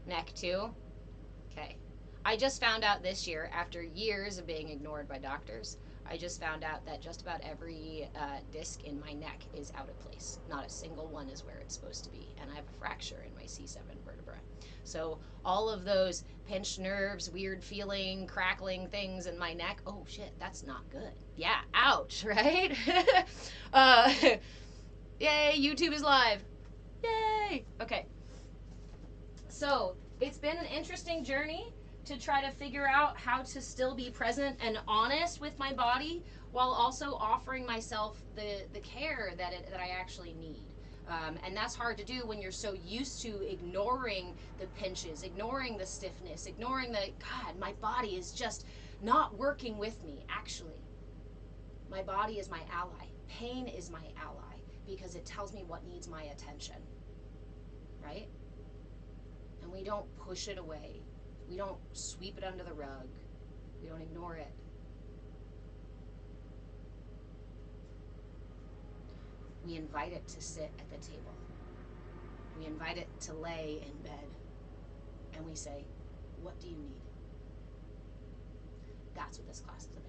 Neck too? Okay. I just found out this year, after years of being ignored by doctors, I just found out that just about every disc in my neck is out of place. Not a single one is where it's supposed to be. And I have a fracture in my C7 vertebra. So all of those pinched nerves, weird feeling, crackling things in my neck, oh shit, that's not good. Yeah, ouch, right? uh, yay, YouTube is live. Yay! Okay. So it's been an interesting journey to try to figure out how to still be present and honest with my body while also offering myself the care that I actually need. And that's hard to do when you're so used to ignoring the pinches, ignoring the stiffness, ignoring the, God, my body is just not working with me, actually. My body is my ally. Pain is my ally because it tells me what needs my attention, right? And we don't push it away. We don't sweep it under the rug. We don't ignore it. We invite it to sit at the table. We invite it to lay in bed. And we say, what do you need? That's what this class is about.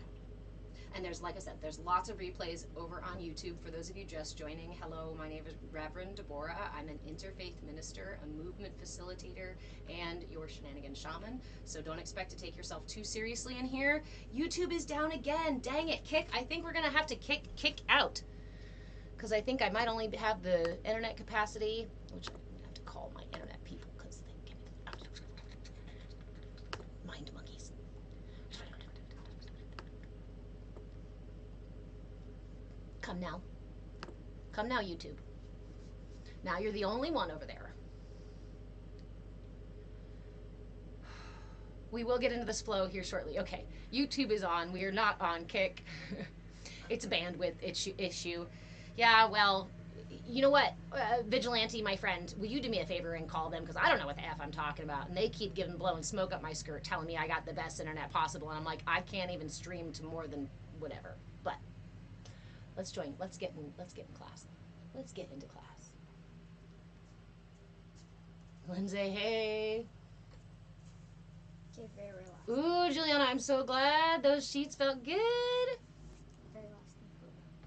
And there's, like I said, there's lots of replays over on YouTube. For those of you just joining, hello, my name is Reverend Deborah. I'm an interfaith minister, a movement facilitator, and your shenanigan shaman. So don't expect to take yourself too seriously in here. YouTube is down again. Dang it, I think we're gonna have to kick out. Because I think I might only have the internet capacity, which I'm gonna have to call my internet people because they give me mind monkeys. Come now. Come now, YouTube. Now you're the only one over there. We will get into this flow here shortly. Okay, YouTube is on. We are not on Kick. It's a bandwidth issue. Yeah, well, you know what? Vigilante, my friend, will you do me a favor and call them? Because I don't know what the F I'm talking about. And they keep blowing smoke up my skirt, telling me I got the best internet possible. And I'm like, I can't even stream to more than whatever. But let's join. Let's get in class. Let's get into class. Lindsay, hey. Okay, very relaxed. Ooh, Juliana, I'm so glad. Those sheets felt good. Very last.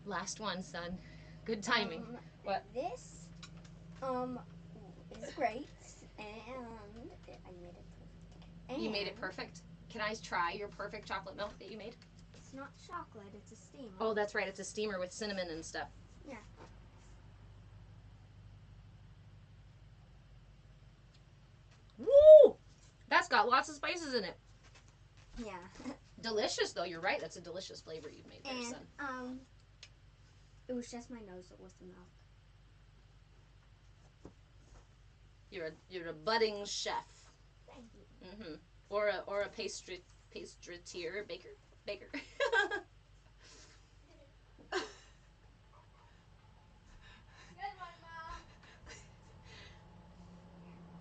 Last one, son. Good timing. What? This, is great, and I made it perfect. And You made it perfect. Can I try your perfect chocolate milk that you made? It's not chocolate, it's a steamer. Oh, that's right. It's a steamer with cinnamon and stuff. Yeah. Woo! That's got lots of spices in it. Yeah. Delicious, though. You're right. That's a delicious flavor you've made there, son. And, it was just my nose that was the milk. You're a budding chef. Thank you. Mm-hmm. Or a pastrytier, baker.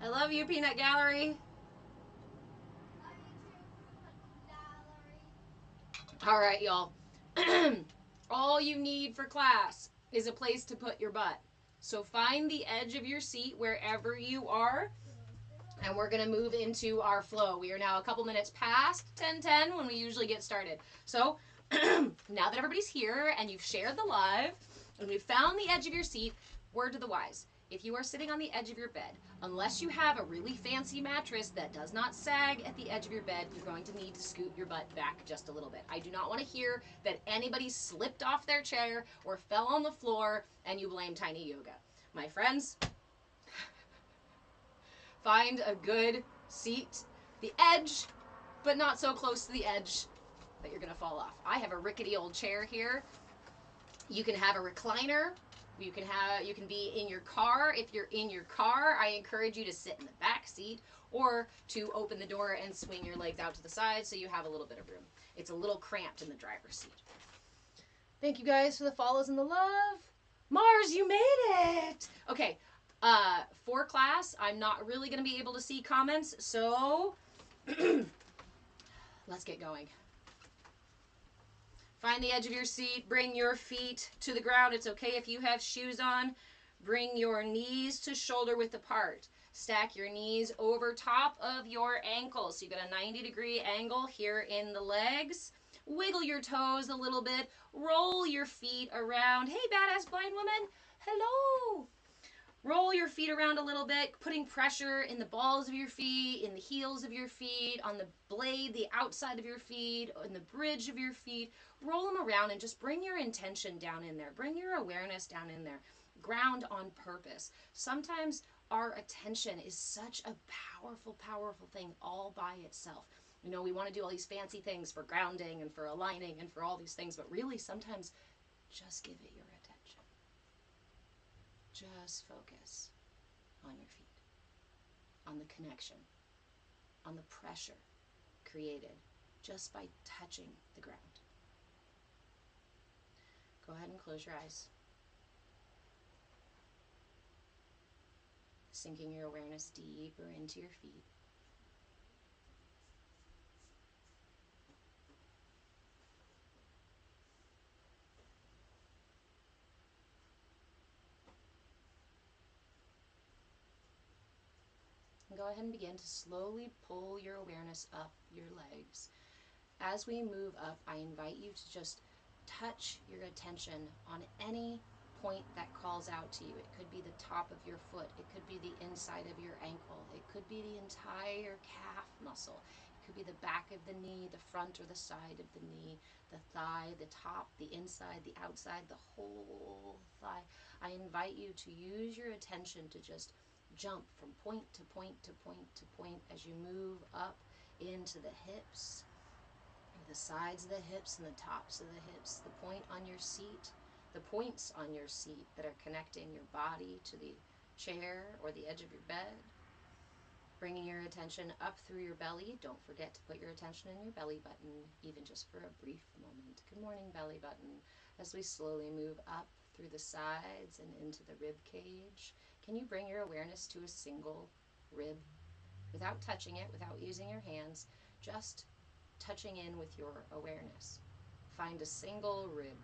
I love you, Peanut Gallery. All right, y'all. All you need for class is a place to put your butt. So find the edge of your seat wherever you are, and we're going to move into our flow. We are now a couple minutes past 10:10 when we usually get started. So now that everybody's here and you've shared the live and we've found the edge of your seat, word to the wise. If you are sitting on the edge of your bed, unless you have a really fancy mattress that does not sag at the edge of your bed, you're going to need to scoot your butt back just a little bit. I do not want to hear that anybody slipped off their chair or fell on the floor and you blame Tiny Yoga. My friends, find a good seat, the edge, but not so close to the edge that you're going to fall off. I have a rickety old chair here. You can have a recliner. You can be in your car. If you're in your car, I encourage you to sit in the back seat or to open the door and swing your legs out to the side so you have a little bit of room. It's a little cramped in the driver's seat. Thank you guys for the follows and the love. Mars, you made it! Okay, for class, I'm not really going to be able to see comments, so let's get going. Find the edge of your seat. Bring your feet to the ground. It's okay if you have shoes on. Bring your knees to shoulder width apart. Stack your knees over top of your ankles. So you got a 90-degree angle here in the legs. Wiggle your toes a little bit. Roll your feet around. Hey, badass blind woman. Hello. Roll your feet around a little bit, putting pressure in the balls of your feet, in the heels of your feet, on the blade, the outside of your feet, on the bridge of your feet. Roll them around and just bring your intention down in there. Bring your awareness down in there. Ground on purpose. Sometimes our attention is such a powerful, powerful thing all by itself. You know, we want to do all these fancy things for grounding and for aligning and for all these things, but really sometimes just give it your attention. Just focus on your feet, on the connection, on the pressure created just by touching the ground. Go ahead and close your eyes. Sinking your awareness deeper into your feet. And go ahead and begin to slowly pull your awareness up your legs. As we move up, I invite you to just touch your attention on any point that calls out to you. It could be the top of your foot. It could be the inside of your ankle. It could be the entire calf muscle. It could be the back of the knee, the front or the side of the knee, the thigh, the top, the inside, the outside, the whole thigh. I invite you to use your attention to just jump from point to point to point to point as you move up into the hips, the sides of the hips and the tops of the hips, the point on your seat, the points on your seat that are connecting your body to the chair or the edge of your bed. Bringing your attention up through your belly. Don't forget to put your attention in your belly button, even just for a brief moment. Good morning, belly button. As we slowly move up through the sides and into the rib cage, can you bring your awareness to a single rib without touching it, without using your hands, just touching in with your awareness. Find a single rib.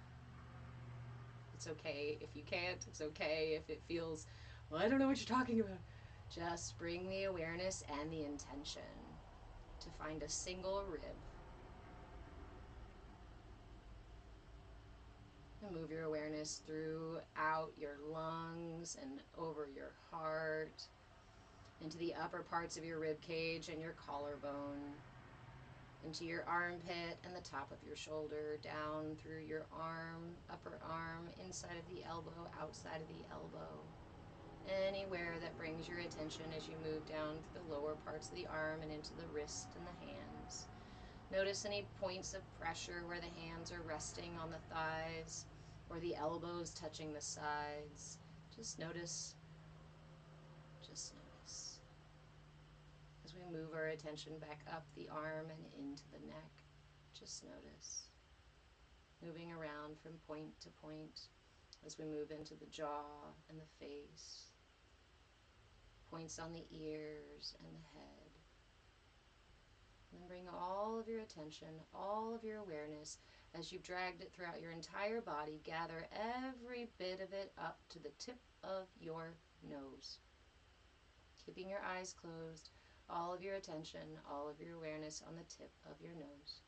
It's okay if you can't. It's okay if it feels, well, I don't know what you're talking about. Just bring the awareness and the intention to find a single rib. And move your awareness throughout your lungs and over your heart, into the upper parts of your rib cage and your collarbone, into your armpit and the top of your shoulder, down through your arm, upper arm, inside of the elbow, outside of the elbow. Anywhere that brings your attention as you move down through the lower parts of the arm and into the wrist and the hands. Notice any points of pressure where the hands are resting on the thighs or the elbows touching the sides. Just notice. Just notice. As we move our attention back up the arm and into the neck, just notice. Moving around from point to point as we move into the jaw and the face, points on the ears and the head. And then bring all of your attention, all of your awareness, as you've dragged it throughout your entire body, gather every bit of it up to the tip of your nose. Keeping your eyes closed, all of your attention, all of your awareness on the tip of your nose.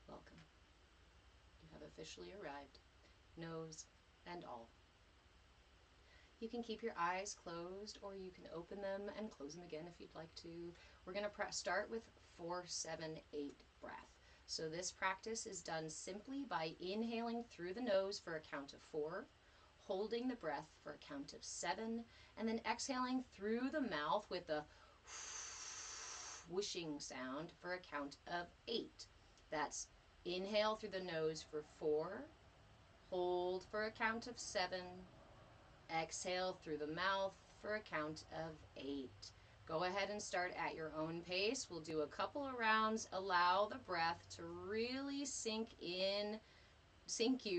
Welcome. You have officially arrived, nose and all. You can keep your eyes closed or you can open them and close them again if you'd like to. We're going to start with 4-7-8 breath. So this practice is done simply by inhaling through the nose for a count of 4, holding the breath for a count of 7, and then exhaling through the mouth with a whooshing sound for a count of 8. That's inhale through the nose for 4, hold for a count of 7, exhale through the mouth for a count of 8. Go ahead and start at your own pace. We'll do a couple of rounds. Allow the breath to really sink you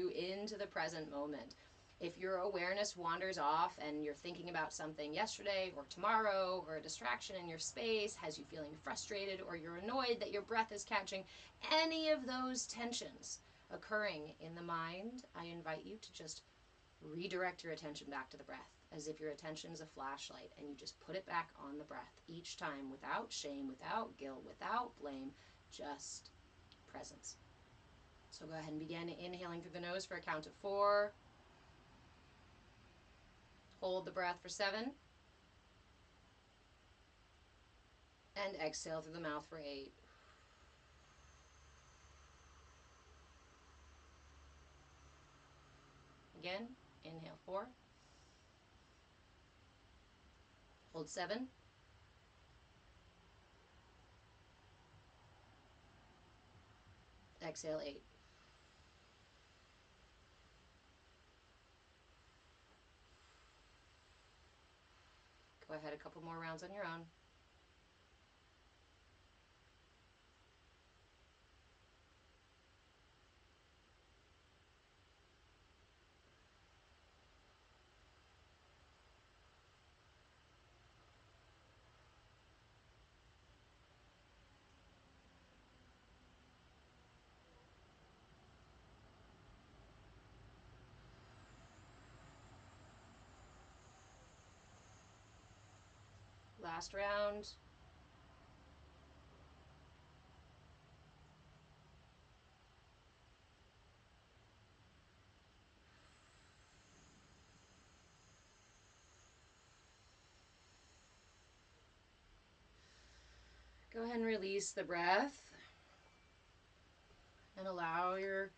into the present moment. If your awareness wanders off and you're thinking about something yesterday or tomorrow or a distraction in your space, has you feeling frustrated or you're annoyed that your breath is catching, any of those tensions occurring in the mind, I invite you to just redirect your attention back to the breath as if your attention is a flashlight and you just put it back on the breath each time without shame, without guilt, without blame, just presence. So go ahead and begin inhaling through the nose for a count of 4. Hold the breath for 7. And exhale through the mouth for 8. Again, inhale 4. Hold 7. Exhale 8. Go ahead a couple more rounds on your own. Last round. Go ahead and release the breath and allow your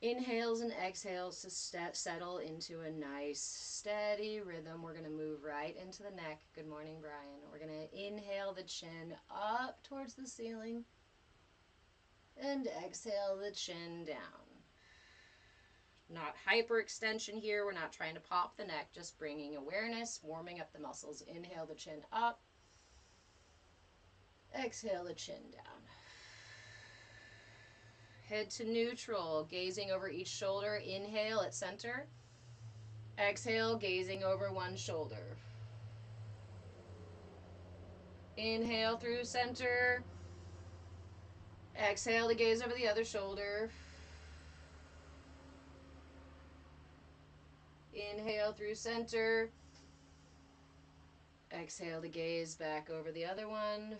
inhales and exhales to settle into a nice steady rhythm. We're going to move right into the neck. Good morning, Brian. We're going to inhale the chin up towards the ceiling and exhale the chin down. Not hyperextension here. We're not trying to pop the neck, just bringing awareness, warming up the muscles. Inhale the chin up. Exhale the chin down. Head to neutral, gazing over each shoulder. Inhale at center. Exhale, gazing over one shoulder. Inhale through center. Exhale to gaze over the other shoulder. Inhale through center. Exhale to gaze back over the other one.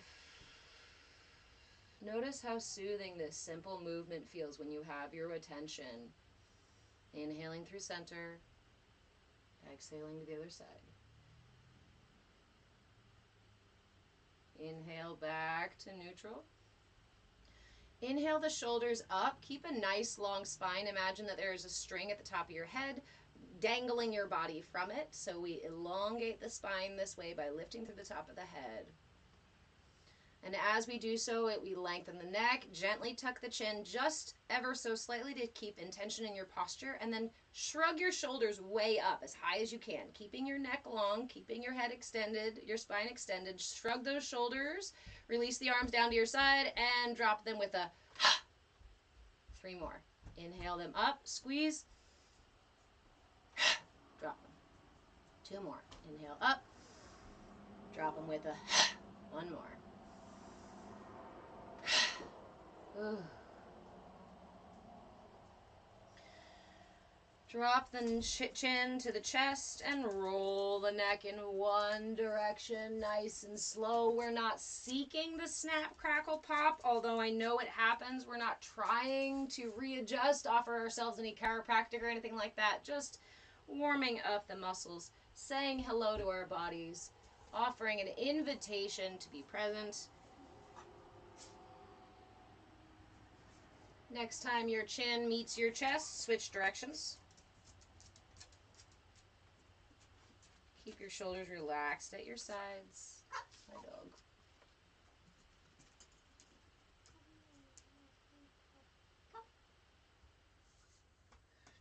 Notice how soothing this simple movement feels when you have your attention. Inhaling through center. Exhaling to the other side. Inhale back to neutral. Inhale the shoulders up. Keep a nice long spine. Imagine that there is a string at the top of your head, dangling your body from it. So we elongate the spine this way by lifting through the top of the head. And as we do so, we lengthen the neck, gently tuck the chin just ever so slightly to keep intention in your posture, and then shrug your shoulders way up as high as you can, keeping your neck long, keeping your head extended, your spine extended. Shrug those shoulders, release the arms down to your side, and drop them with a 3 more. Inhale them up, squeeze, drop them. 2 more. Inhale up, drop them with a 1 more. Drop the chin to the chest and roll the neck in one direction, nice and slow. We're not seeking the snap, crackle, pop, although I know it happens. We're not trying to readjust, offer ourselves any chiropractic or anything like that. Just warming up the muscles, saying hello to our bodies, offering an invitation to be present. Next time your chin meets your chest, switch directions. Keep your shoulders relaxed at your sides. My dog.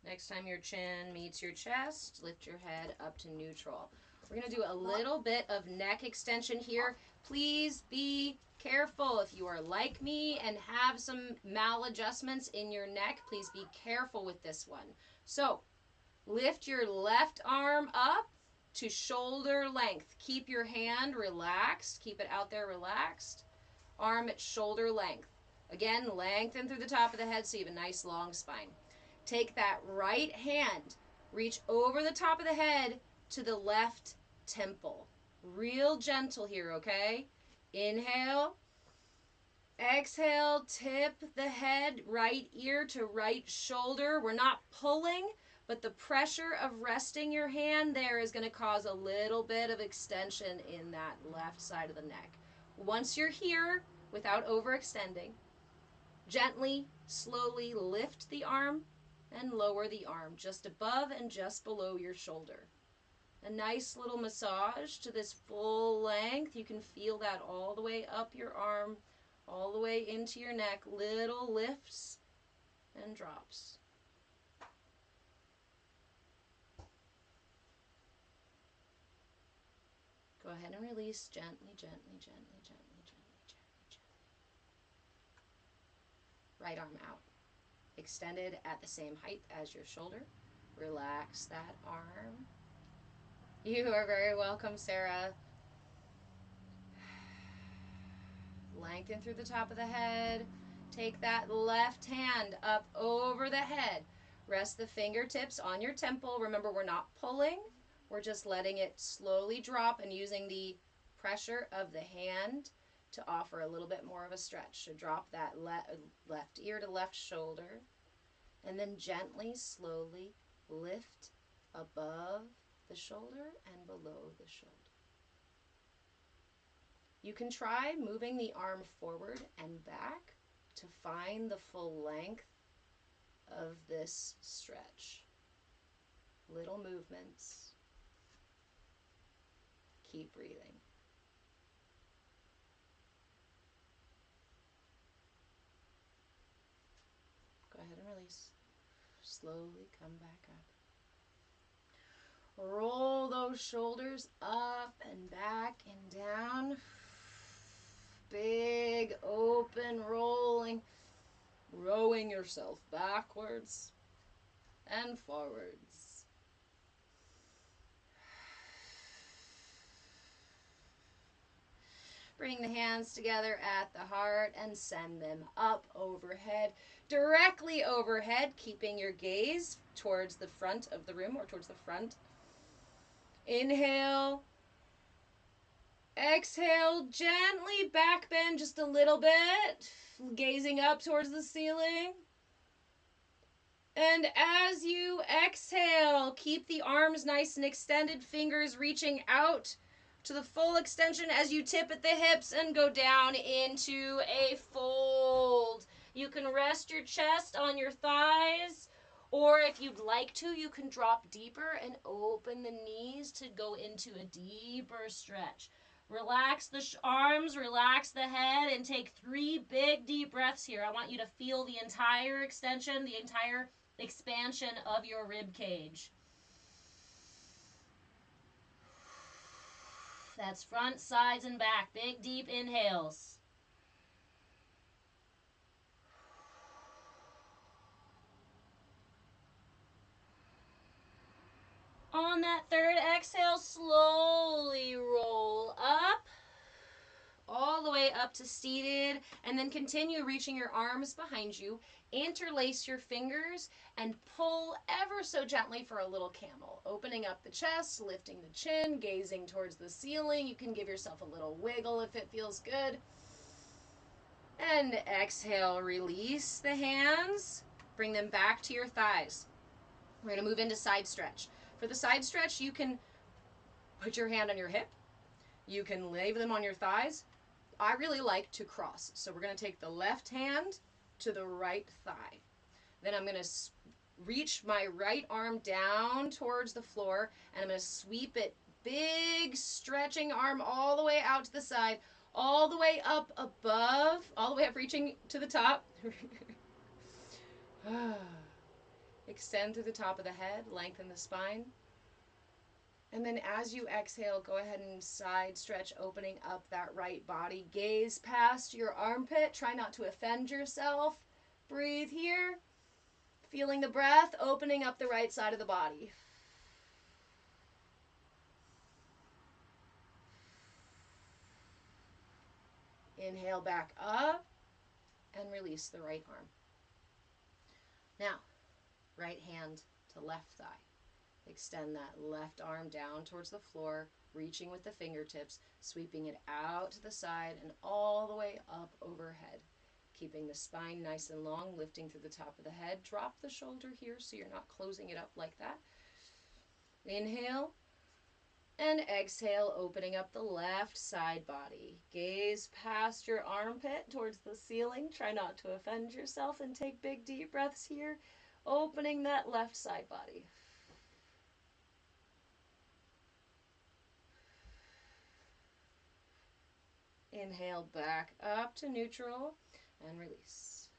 Next time your chin meets your chest, lift your head up to neutral. We're going to do a little bit of neck extension here. Please be careful. If you are like me and have some maladjustments in your neck, please be careful with this one. So, Lift your left arm up to shoulder length. Keep your hand relaxed. Keep it out there relaxed. Arm at shoulder length. Again, lengthen through the top of the head so you have a nice long spine. Take that right hand, reach over the top of the head to the left temple. Real gentle here, okay? Inhale. Exhale, tip the head, right ear to right shoulder. We're not pulling, but the pressure of resting your hand there is going to cause a little bit of extension in that left side of the neck. Once you're here, without overextending, gently, slowly lift the arm and lower the arm just above and just below your shoulder. A nice little massage to this full length. You can feel that all the way up your arm, all the way into your neck. Little lifts and drops. Go ahead and release gently, gently, gently, gently, gently, gently, gently. Right arm out. Extended at the same height as your shoulder. Relax that arm. You are very welcome, Sarah. Lengthen through the top of the head. Take that left hand up over the head. Rest the fingertips on your temple. Remember, we're not pulling. We're just letting it slowly drop and using the pressure of the hand to offer a little bit more of a stretch. So drop that left ear to left shoulder. And then gently, slowly lift above the shoulder and below the shoulder. You can try moving the arm forward and back to find the full length of this stretch. Little movements. Keep breathing. Go ahead and release. Slowly come back up. Roll those shoulders up and back and down. Big open rolling. Rowing yourself backwards and forwards. Bring the hands together at the heart and send them up overhead, directly overhead, keeping your gaze towards the front of the room or towards the front. Inhale. Exhale, gently back bend just a little bit, gazing up towards the ceiling. And as you exhale, keep the arms nice and extended, fingers reaching out to the full extension as you tip at the hips and go down into a fold. You can rest your chest on your thighs, or if you'd like to, you can drop deeper and open the knees to go into a deeper stretch. Relax the arms, relax the head, and take 3 big deep breaths here. I want you to feel the entire extension, the entire expansion of your rib cage. That's front, sides, and back. Big, deep inhales. On that third exhale, slowly roll up, all the way up to seated, and then continue reaching your arms behind you. Interlace your fingers and pull ever so gently for a little camel. Opening up the chest, lifting the chin, gazing towards the ceiling. You can give yourself a little wiggle if it feels good. And exhale, release the hands. Bring them back to your thighs. We're going to move into side stretch. For the side stretch, you can put your hand on your hip. You can lay them on your thighs. I really like to cross. So we're going to take the left hand to the right thigh. Then I'm going to reach my right arm down towards the floor, and I'm going to sweep it, big stretching arm all the way out to the side, all the way up above, all the way up reaching to the top. Extend through the top of the head, lengthen the spine. And then as you exhale, go ahead and side stretch, opening up that right body. Gaze past your armpit. Try not to offend yourself. Breathe here. Feeling the breath, opening up the right side of the body. Inhale back up and release the right arm. Now, right hand to left thigh. Extend that left arm down towards the floor, reaching with the fingertips, sweeping it out to the side and all the way up overhead. Keeping the spine nice and long, lifting through the top of the head. Drop the shoulder here so you're not closing it up like that. Inhale and exhale, opening up the left side body. Gaze past your armpit towards the ceiling. Try not to offend yourself and take big deep breaths here. Opening that left side body. Inhale back up to neutral and release.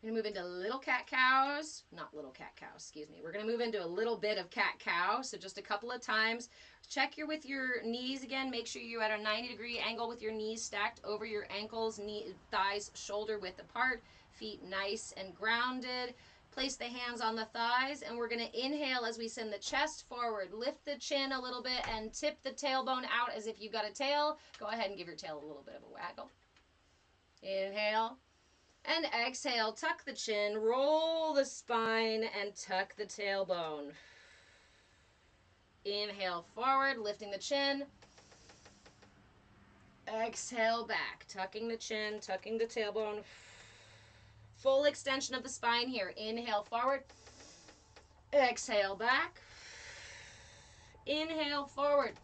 We're going to move into little cat-cows. Not little cat-cows, excuse me. We're going to move into a little bit of cat-cow. So just a couple of times. Check with your knees again. Make sure you're at a 90-degree angle with your knees stacked over your ankles, thighs shoulder width apart, feet nice and grounded. Place the hands on the thighs, and we're going to inhale as we send the chest forward. Lift the chin a little bit and tip the tailbone out as if you've got a tail. Go ahead and give your tail a little bit of a waggle. Inhale. And exhale, tuck the chin, roll the spine, and tuck the tailbone. Inhale forward, lifting the chin. Exhale back, tucking the chin, tucking the tailbone. Full extension of the spine here. Inhale forward. Exhale back. Inhale forward.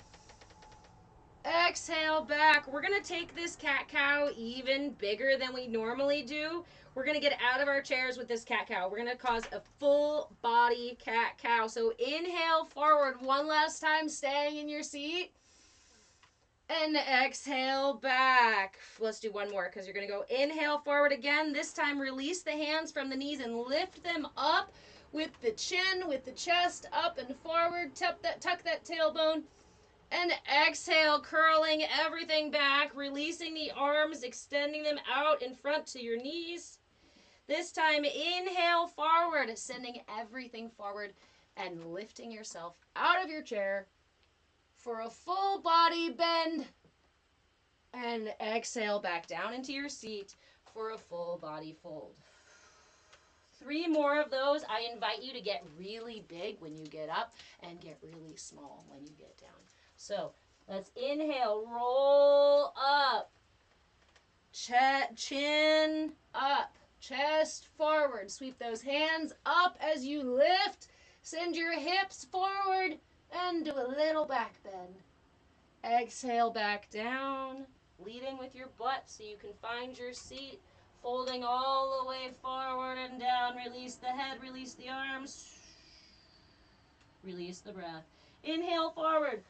Exhale back. We're going to take this cat-cow even bigger than we normally do. We're going to get out of our chairs with this cat-cow. We're going to cause a full body cat-cow. So inhale forward one last time, staying in your seat. And exhale back. Let's do one more because you're going to go inhale forward again. This time release the hands from the knees and lift them up with the chin, with the chest up and forward. Tuck that tailbone. And exhale, curling everything back, releasing the arms, extending them out in front to your knees. This time, inhale forward, sending everything forward and lifting yourself out of your chair for a full body bend. And exhale back down into your seat for a full body fold. 3 more of those. I invite you to get really big when you get up and get really small when you get down. So let's inhale, roll up, chin up, chest forward. Sweep those hands up as you lift. Send your hips forward and do a little back bend. Exhale back down, leading with your butt so you can find your seat. Folding all the way forward and down. Release the head, release the arms. Release the breath. Inhale forward.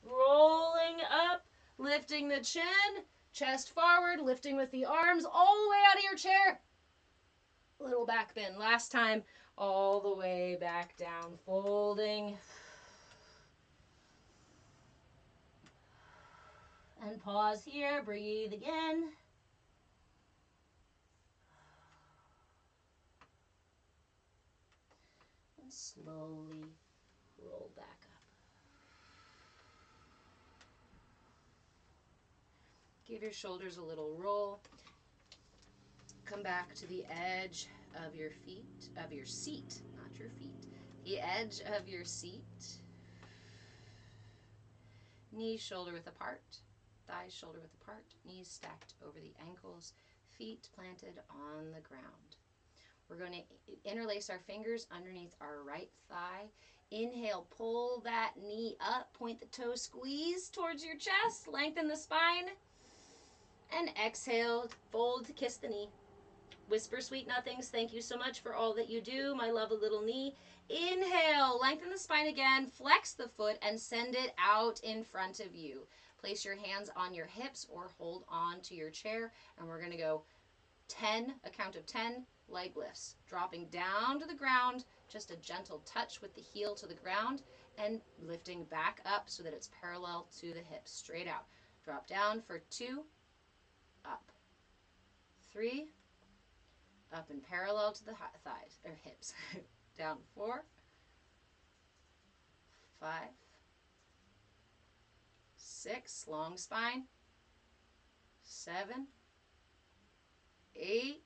Rolling up, lifting the chin, chest forward, lifting with the arms all the way out of your chair. Little back bend. Last time, all the way back down, folding. And pause here, breathe again. And slowly roll back up. Give your shoulders a little roll. Come back to the edge of your feet, of your seat, not your feet. The edge of your seat. Knees shoulder width apart, thighs shoulder width apart, knees stacked over the ankles, feet planted on the ground. We're going to interlace our fingers underneath our right thigh. Inhale, pull that knee up, point the toe, squeeze towards your chest, lengthen the spine. And exhale, fold to kiss the knee. Whisper sweet nothings. Thank you so much for all that you do, my lovely little knee. Inhale, lengthen the spine again, flex the foot, and send it out in front of you. Place your hands on your hips or hold on to your chair, and we're going to go 10, a count of 10 leg lifts. Dropping down to the ground, just a gentle touch with the heel to the ground, and lifting back up so that it's parallel to the hips, straight out. Drop down for 2, up. 3, up and parallel to the thighs, or hips. Down 4, 5, 6, long spine. 7, 8,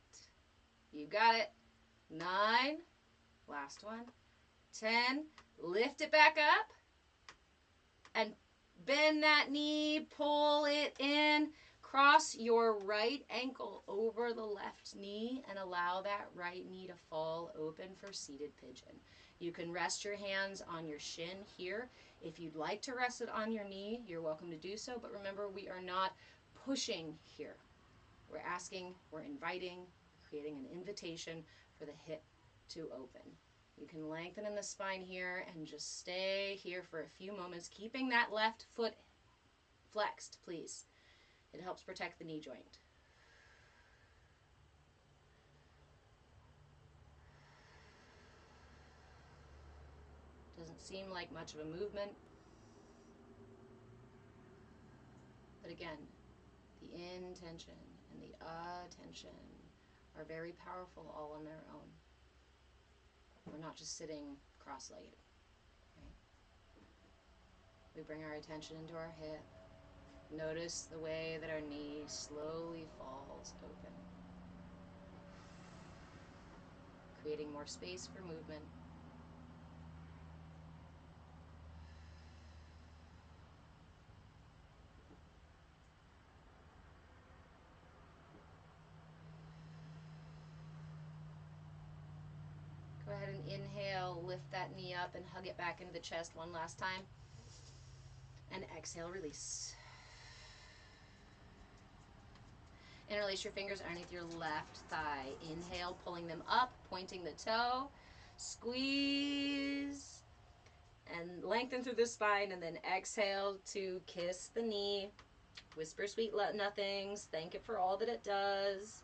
you got it. 9, last one. 10, lift it back up and bend that knee, pull it in, cross your right ankle over the left knee and allow that right knee to fall open for seated pigeon. You can rest your hands on your shin here. If you'd like to rest it on your knee, you're welcome to do so, but remember, we are not pushing here. We're asking, we're inviting, creating an invitation for the hip to open. You can lengthen in the spine here and just stay here for a few moments, keeping that left foot flexed, please. It helps protect the knee joint. Doesn't seem like much of a movement. But again, the intention and the attention are very powerful all on their own. We're not just sitting cross-legged. Right? We bring our attention into our hip. Notice the way that our knee slowly falls open, creating more space for movement. Go ahead and inhale, lift that knee up and hug it back into the chest one last time. And exhale, release. Interlace your fingers underneath your left thigh. Inhale, pulling them up, pointing the toe. Squeeze. And lengthen through the spine, and then exhale to kiss the knee. Whisper sweet nothings. Thank it for all that it does.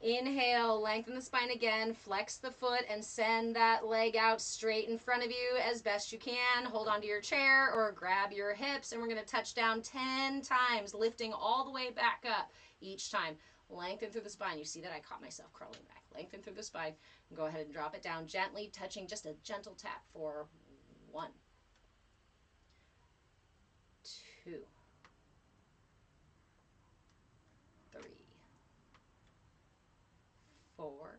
Inhale, lengthen the spine again, flex the foot, and send that leg out straight in front of you as best you can. Hold onto your chair or grab your hips, and we're going to touch down 10 times, lifting all the way back up each time. Lengthen through the spine. You see that I caught myself crawling back. Lengthen through the spine. Go ahead and drop it down gently, touching just a gentle tap for 1, 2, 3, 4,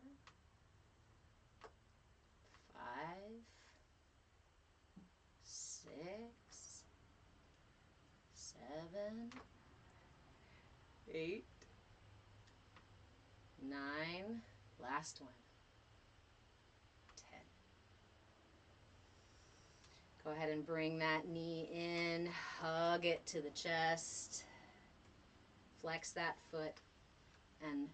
5, 6, 7, 8, 9, last one, 10. Go ahead and bring that knee in, hug it to the chest, flex that foot, and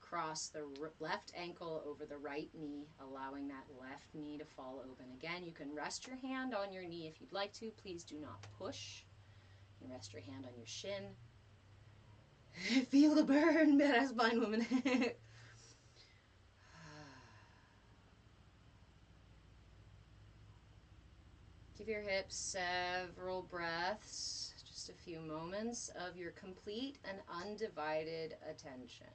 cross the left ankle over the right knee, allowing that left knee to fall open. Again, you can rest your hand on your knee if you'd like to. Please do not push. You can rest your hand on your shin. Feel the burn, badass blind woman. Give your hips several breaths, just a few moments of your complete and undivided attention,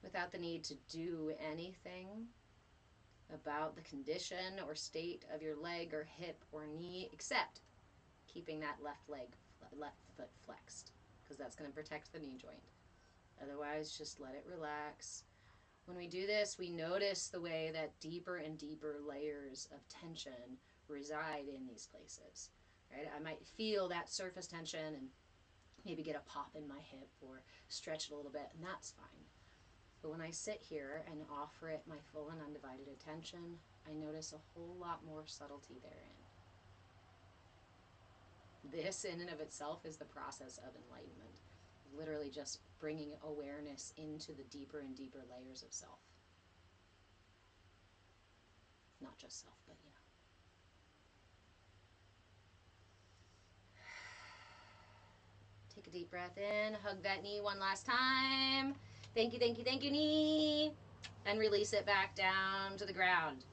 without the need to do anything about the condition or state of your leg or hip or knee, except keeping that left foot flexed, because that's going to protect the knee joint. Otherwise, just let it relax. When we do this, we notice the way that deeper and deeper layers of tension reside in these places. Right? I might feel that surface tension and maybe get a pop in my hip or stretch it a little bit, and that's fine. But when I sit here and offer it my full and undivided attention, I notice a whole lot more subtlety therein. This in and of itself is the process of enlightenment. Literally just bringing awareness into the deeper and deeper layers of self. Not just self, but Take a deep breath in, hug that knee one last time. Thank you, thank you, thank you, knee. And release it back down to the ground.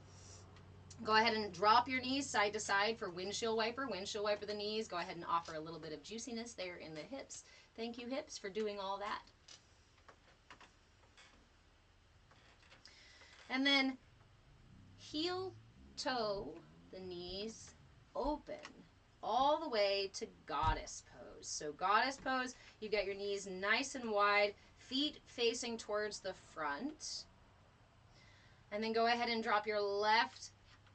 Go ahead and drop your knees side to side for windshield wiper. Windshield wiper the knees. Go ahead and offer a little bit of juiciness there in the hips. Thank you, hips, for doing all that. And then heel toe the knees open all the way to goddess pose. So goddess pose, you get your knees nice and wide, feet facing towards the front. And then go ahead and drop your left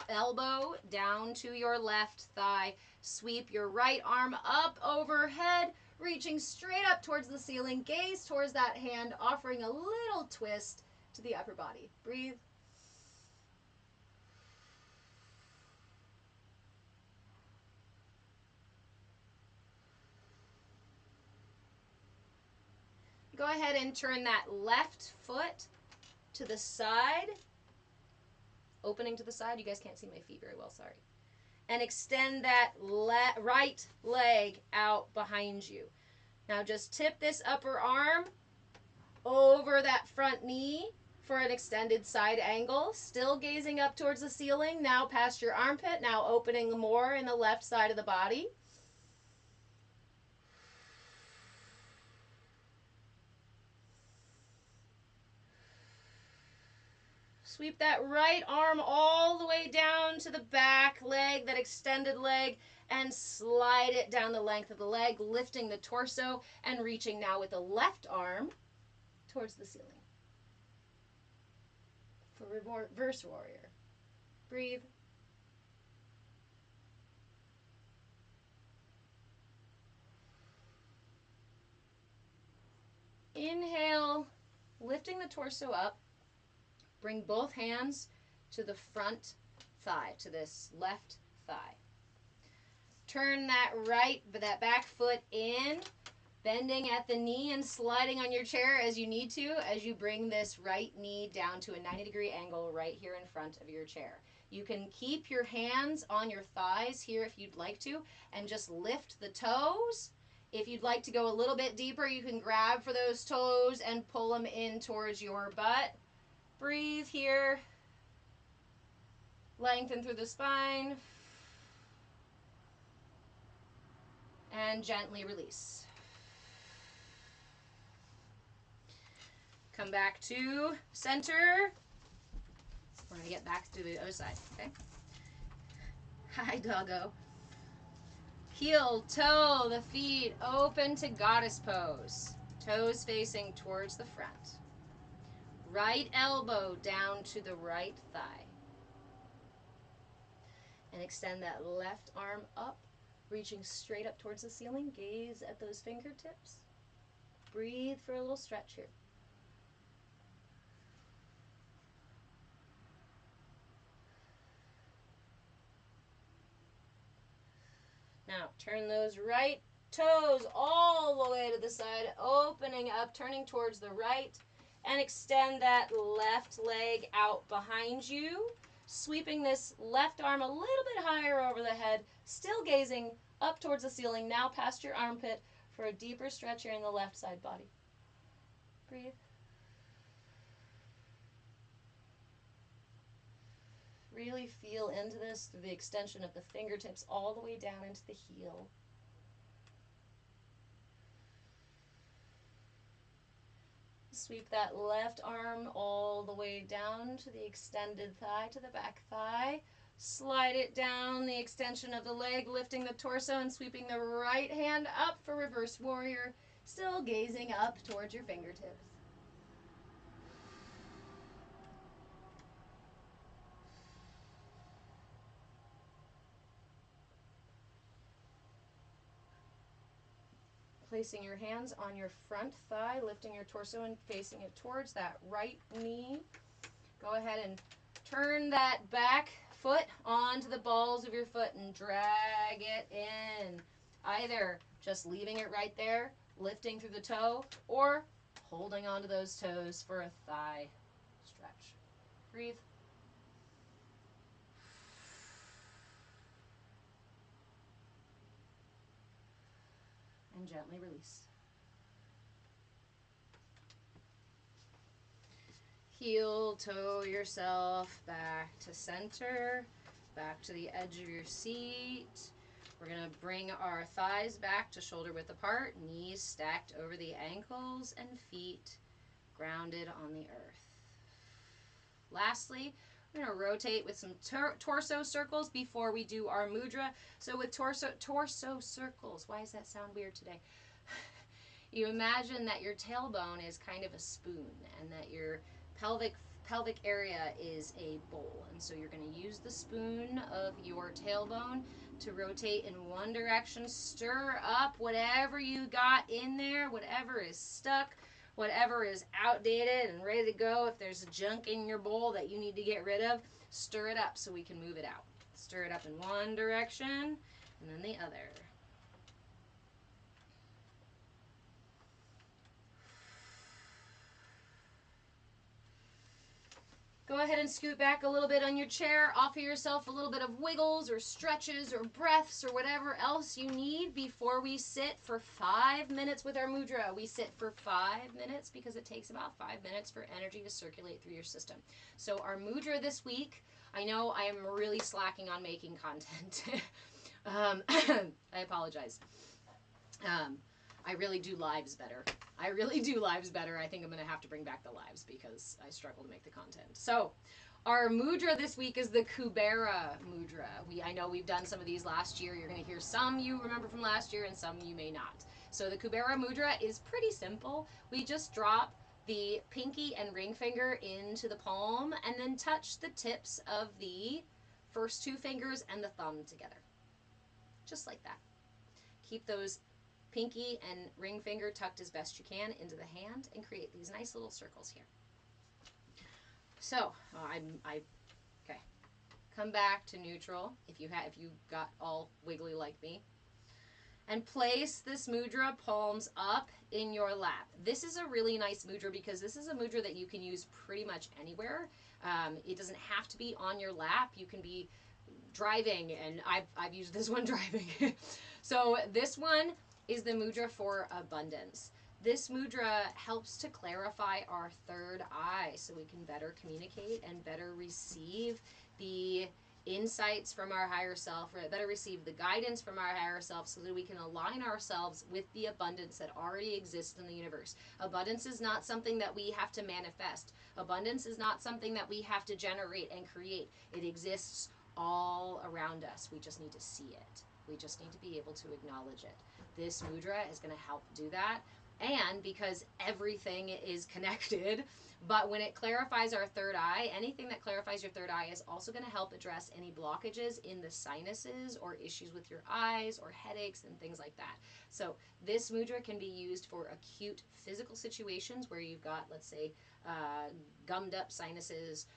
elbow down to your left thigh. Sweep your right arm up overhead, reaching straight up towards the ceiling. Gaze towards that hand, offering a little twist to the upper body. Breathe. Go ahead and turn that left foot to the side, opening to the side. You guys can't see my feet very well, sorry. And extend that right leg out behind you. Now just tip this upper arm over that front knee for an extended side angle. Still gazing up towards the ceiling, now past your armpit, now opening more in the left side of the body. Sweep that right arm all the way down to the back leg, that extended leg, and slide it down the length of the leg, lifting the torso and reaching now with the left arm towards the ceiling. For reverse warrior. Breathe. Inhale, lifting the torso up. Bring both hands to the front thigh, to this left thigh. Turn that back foot in, bending at the knee and sliding on your chair as you need to, as you bring this right knee down to a 90-degree angle right here in front of your chair. You can keep your hands on your thighs here if you'd like to, and just lift the toes. If you'd like to go a little bit deeper, you can grab for those toes and pull them in towards your butt. Breathe here. Lengthen through the spine. And gently release. Come back to center. We're going to get back to the other side, okay? Hi, doggo. Heel, toe, the feet open to goddess pose. Toes facing towards the front. Right elbow down to the right thigh. And extend that left arm up, reaching straight up towards the ceiling. Gaze at those fingertips. Breathe for a little stretch here. Now turn those right toes all the way to the side, opening up, turning towards the right, and extend that left leg out behind you, sweeping this left arm a little bit higher over the head, still gazing up towards the ceiling, now past your armpit for a deeper stretch here in the left side body. Breathe. Really feel into this through the extension of the fingertips all the way down into the heel. Sweep that left arm all the way down to the extended thigh, to the back thigh. Slide it down the extension of the leg, lifting the torso and sweeping the right hand up for reverse warrior, still gazing up towards your fingertips. Placing your hands on your front thigh, lifting your torso and facing it towards that right knee. Go ahead and turn that back foot onto the balls of your foot and drag it in. Either just leaving it right there, lifting through the toe, or holding onto those toes for a thigh stretch. Breathe. And gently release. Heel toe yourself back to center, back to the edge of your seat. We're going to bring our thighs back to shoulder width apart, knees stacked over the ankles, and feet grounded on the earth. Lastly, We're going to rotate with some torso circles before we do our mudra. So with torso circles, why does that sound weird today? You imagine that your tailbone is kind of a spoon and that your pelvic area is a bowl. And so you're going to use the spoon of your tailbone to rotate in one direction, stir up whatever you got in there, whatever is stuck, whatever is outdated and ready to go. If there's junk in your bowl that you need to get rid of, stir it up so we can move it out. Stir it up in one direction and then the other. Go ahead and scoot back a little bit on your chair. Offer yourself a little bit of wiggles or stretches or breaths or whatever else you need before we sit for 5 minutes with our mudra. We sit for 5 minutes because it takes about 5 minutes for energy to circulate through your system. So our mudra this week, I know I am really slacking on making content. I apologize. I really do lives better. I think I'm going to have to bring back the lives because I struggle to make the content. So, our mudra this week is the Kubera mudra. I know we've done some of these last year. You're going to hear some you remember from last year and some you may not. So, the Kubera mudra is pretty simple. We just drop the pinky and ring finger into the palm and then touch the tips of the first 2 fingers and the thumb together. Just like that. Keep those pinky and ring finger tucked as best you can into the hand and create these nice little circles here. So, okay. Come back to neutral if you got all wiggly like me. And place this mudra palms up in your lap. This is a really nice mudra because this is a mudra that you can use pretty much anywhere. It doesn't have to be on your lap. You can be driving, and I've used this one driving. So this one is the mudra for abundance. This mudra helps to clarify our third eye so we can better communicate and better receive the insights from our higher self, or better receive the guidance from our higher self so that we can align ourselves with the abundance that already exists in the universe. Abundance is not something that we have to manifest. Abundance is not something that we have to generate and create. It exists all around us. We just need to see it. We just need to be able to acknowledge it. This mudra is going to help do that. And because everything is connected, but when it clarifies our third eye, anything that clarifies your third eye is also going to help address any blockages in the sinuses or issues with your eyes or headaches and things like that. So this mudra can be used for acute physical situations where you've got, let's say, gummed up sinuses,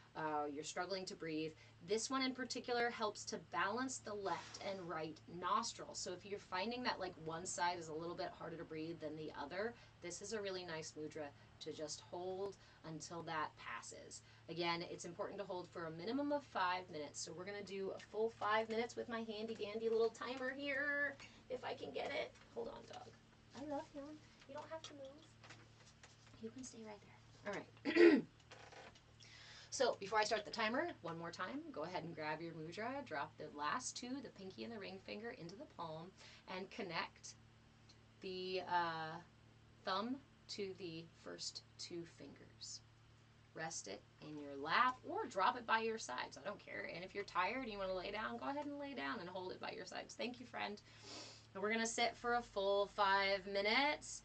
you're struggling to breathe. This one in particular helps to balance the left and right nostrils. So if you're finding that like one side is a little bit harder to breathe than the other, this is a really nice mudra to just hold until that passes. Again, it's important to hold for a minimum of 5 minutes. So we're going to do a full 5 minutes with my handy dandy little timer here, if I can get it. Hold on, dog. I love him. You don't have to move. You can stay right there. All right. So before I start the timer, one more time, go ahead and grab your mudra, drop the last 2, the pinky and the ring finger, into the palm, and connect the thumb to the first 2 fingers. Rest it in your lap or drop it by your sides. I don't care. And if you're tired and you want to lay down, go ahead and lay down and hold it by your sides. Thank you, friend. And we're going to sit for a full 5 minutes.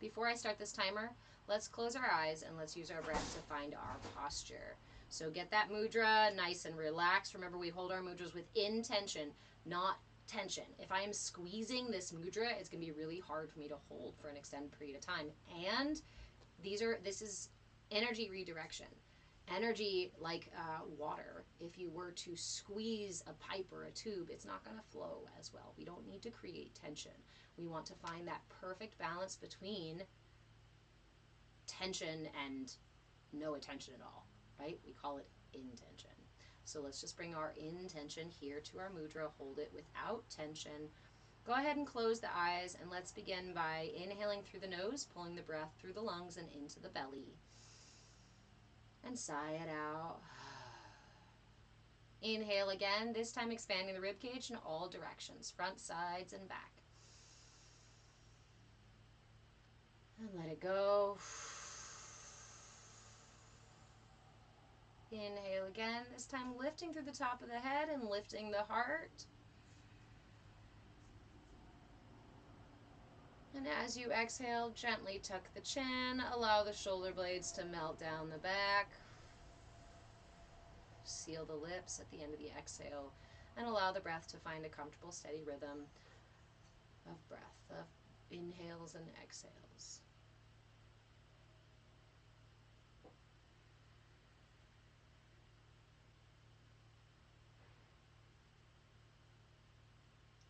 Before I start this timer, let's close our eyes and let's use our breath to find our posture. So get that mudra nice and relaxed. Remember, we hold our mudras with intention, not tension. If I am squeezing this mudra, it's going to be really hard for me to hold for an extended period of time. And this is energy redirection. Energy, like water, if you were to squeeze a pipe or a tube, it's not going to flow as well. We don't need to create tension. We want to find that perfect balance between tension and no attention at all, right? We call it intention. So let's just bring our intention here to our mudra, hold it without tension. Go ahead and close the eyes, and let's begin by inhaling through the nose, pulling the breath through the lungs and into the belly. And sigh it out. Inhale again, this time expanding the rib cage in all directions, front, sides, and back. And let it go. Inhale again, this time lifting through the top of the head and lifting the heart. And as you exhale, gently tuck the chin, allow the shoulder blades to melt down the back. Seal the lips at the end of the exhale and allow the breath to find a comfortable, steady rhythm of breath, of inhales and exhales.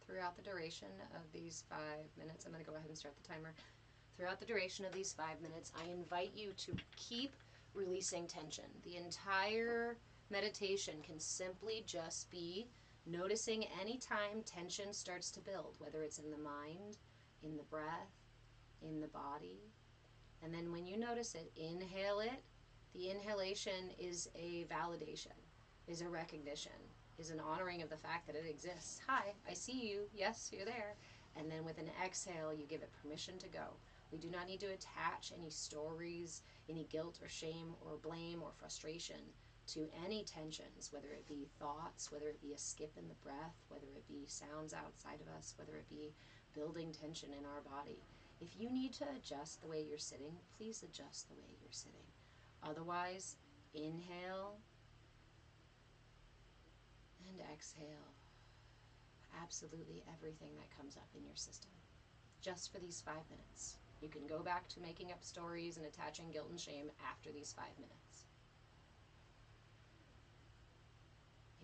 Throughout the duration of these 5 minutes, I'm going to go ahead and start the timer. Throughout the duration of these 5 minutes, I invite you to keep releasing tension. The entire meditation can simply just be noticing any time tension starts to build, whether it's in the mind, in the breath, in the body. And then when you notice it, inhale it. The inhalation is a validation, is a recognition, is an honoring of the fact that it exists. Hi, I see you. Yes, you're there. And then with an exhale, you give it permission to go. We do not need to attach any stories, any guilt or shame or blame or frustration to any tensions, whether it be thoughts, whether it be a skip in the breath, whether it be sounds outside of us, whether it be building tension in our body. If you need to adjust the way you're sitting, please adjust the way you're sitting. Otherwise, inhale and exhale absolutely everything that comes up in your system, just for these 5 minutes. You can go back to making up stories and attaching guilt and shame after these 5 minutes.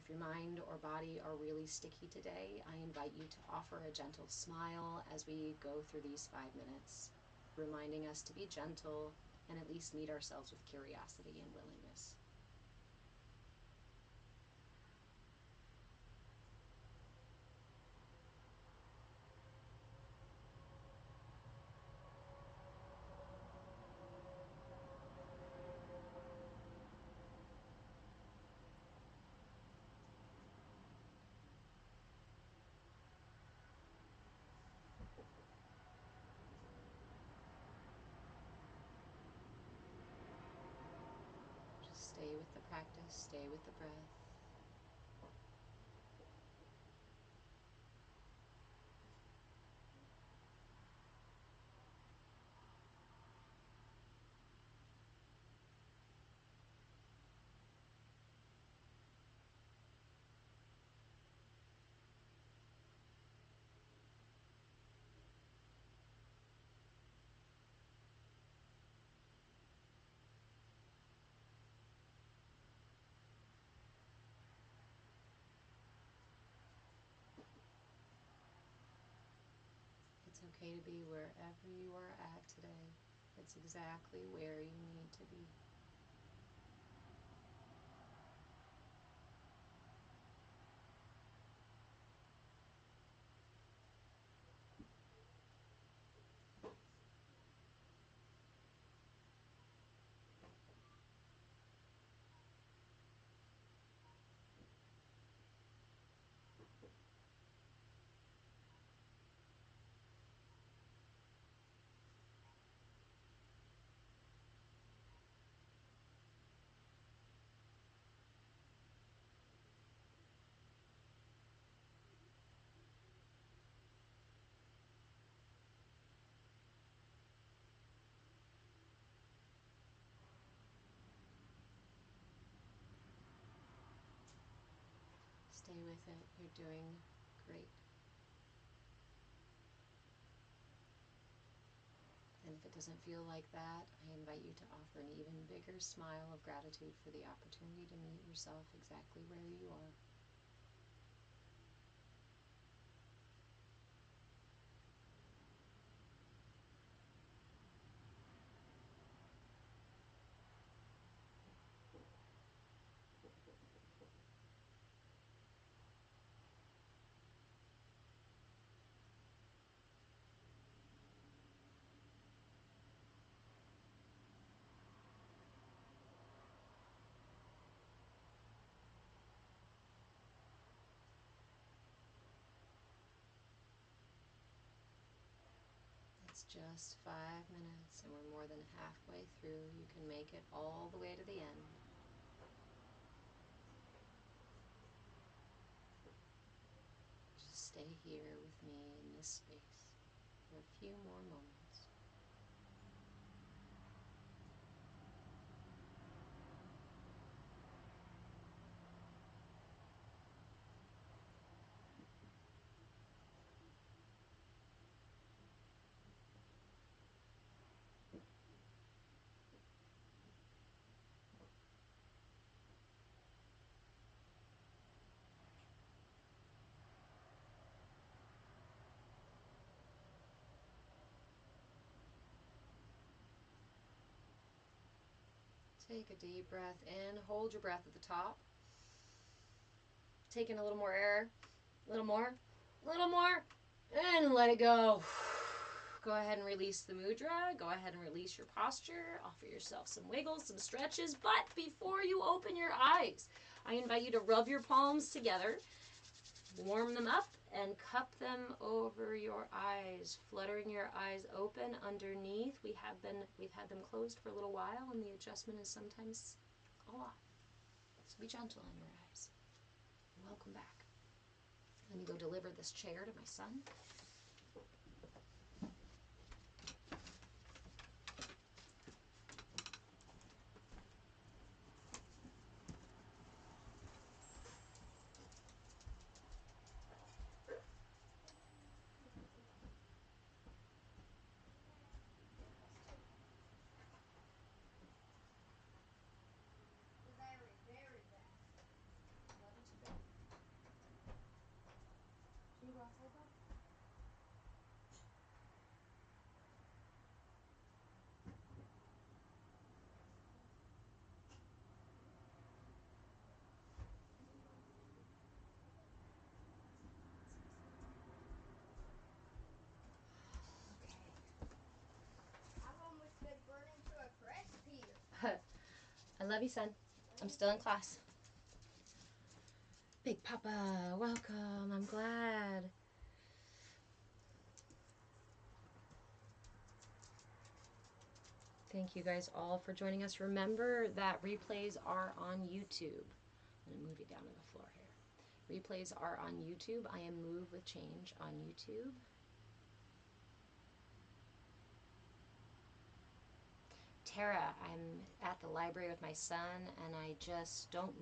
If your mind or body are really sticky today, I invite you to offer a gentle smile as we go through these 5 minutes, reminding us to be gentle and at least meet ourselves with curiosity and willingness. Just stay with the practice, stay with the breath. It's okay to be wherever you are at today. It's exactly where you need to be. Stay with it. You're doing great. And if it doesn't feel like that, I invite you to offer an even bigger smile of gratitude for the opportunity to meet yourself exactly where you are. It's just 5 minutes, and we're more than halfway through. You can make it all the way to the end. stay here with me in this space for a few more moments. Take a deep breath in, hold your breath at the top. Take in a little more air, a little more, and let it go. Go ahead and release the mudra. Go ahead and release your posture. Offer yourself some wiggles, some stretches. But before you open your eyes, I invite you to rub your palms together, warm them up, and cup them over your eyes, fluttering your eyes open underneath. We've had them closed for a little while, and the adjustment is sometimes a lot. So be gentle on your eyes. Welcome back. Let me go deliver this chair to my son. Very, very bad. Love you too, babe. Can you go outside, bud? I've almost been burning to a crisp here. Okay. I love you, son. I'm still in class. Big Papa, welcome. I'm glad. Thank you guys all for joining us. Remember that replays are on YouTube. I'm going to move you down to the floor here. Replays are on YouTube. I am Move with Change on YouTube. Tara, I'm at the library with my son, and I just don't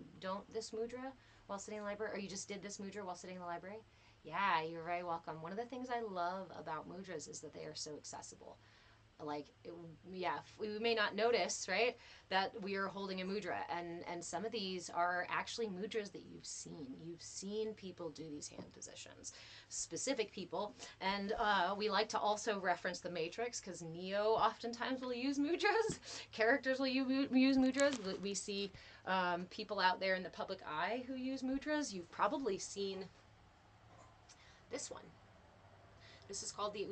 this mudra while sitting in the library, or you just did this mudra while sitting in the library? Yeah, you're very welcome. One of the things I love about mudras is that they are so accessible. Like, yeah, we may not notice, right, that we are holding a mudra, and some of these are actually mudras that you've seen people do these hand positions, specific people. And we like to also reference the Matrix, because Neo oftentimes will use mudras. Characters will use mudras. We see people out there in the public eye who use mudras. You've probably seen this one. This is called the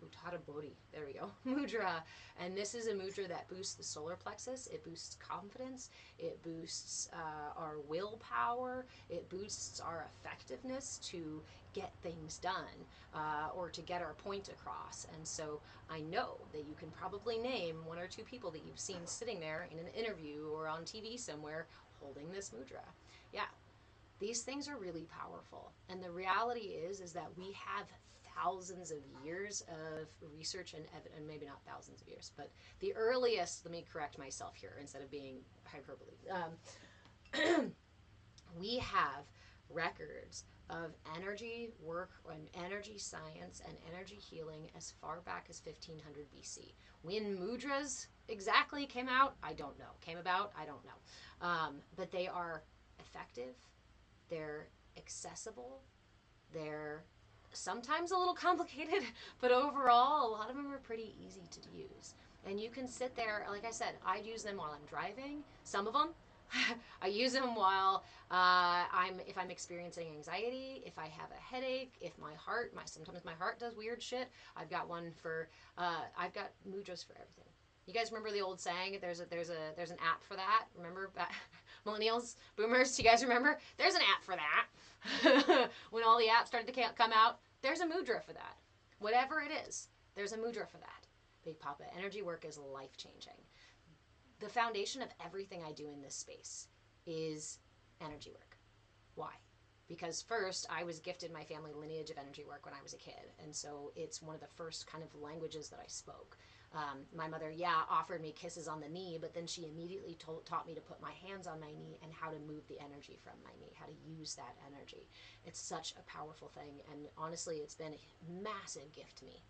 Uttara Bodhi, there we go, mudra. And this is a mudra that boosts the solar plexus. It boosts confidence. It boosts our willpower. It boosts our effectiveness to get things done or to get our point across. And so I know that you can probably name one or two people that you've seen sitting there in an interview or on TV somewhere holding this mudra. Yeah. These things are really powerful. And the reality is that we have thousands of years of research and evidence, and maybe not thousands of years, but the earliest, let me correct myself here instead of being hyperbole. We have records of energy work and energy science and energy healing as far back as 1500 BC. When mudras exactly came out, I don't know. Came about, I don't know. But they are effective. They're accessible. They're sometimes a little complicated, but overall, a lot of them are pretty easy to use. And you can sit there, like I said, I use them while I'm driving. Some of them, I use them while if I'm experiencing anxiety, if I have a headache, if sometimes my heart does weird shit. I've got I've got mudras for everything. You guys remember the old saying? There's an app for that. Remember, millennials, boomers? You guys remember? There's an app for that. When all the apps started to come out, there's a mudra for that. Whatever it is, there's a mudra for that. Big Papa, energy work is life changing. The foundation of everything I do in this space is energy work. Why? Because first, I was gifted my family lineage of energy work when I was a kid. And so it's one of the first kind of languages that I spoke. My mother, yeah, offered me kisses on the knee, but then she immediately taught me to put my hands on my knee and how to move the energy from my knee, how to use that energy. It's such a powerful thing. And honestly, it's been a massive gift to me.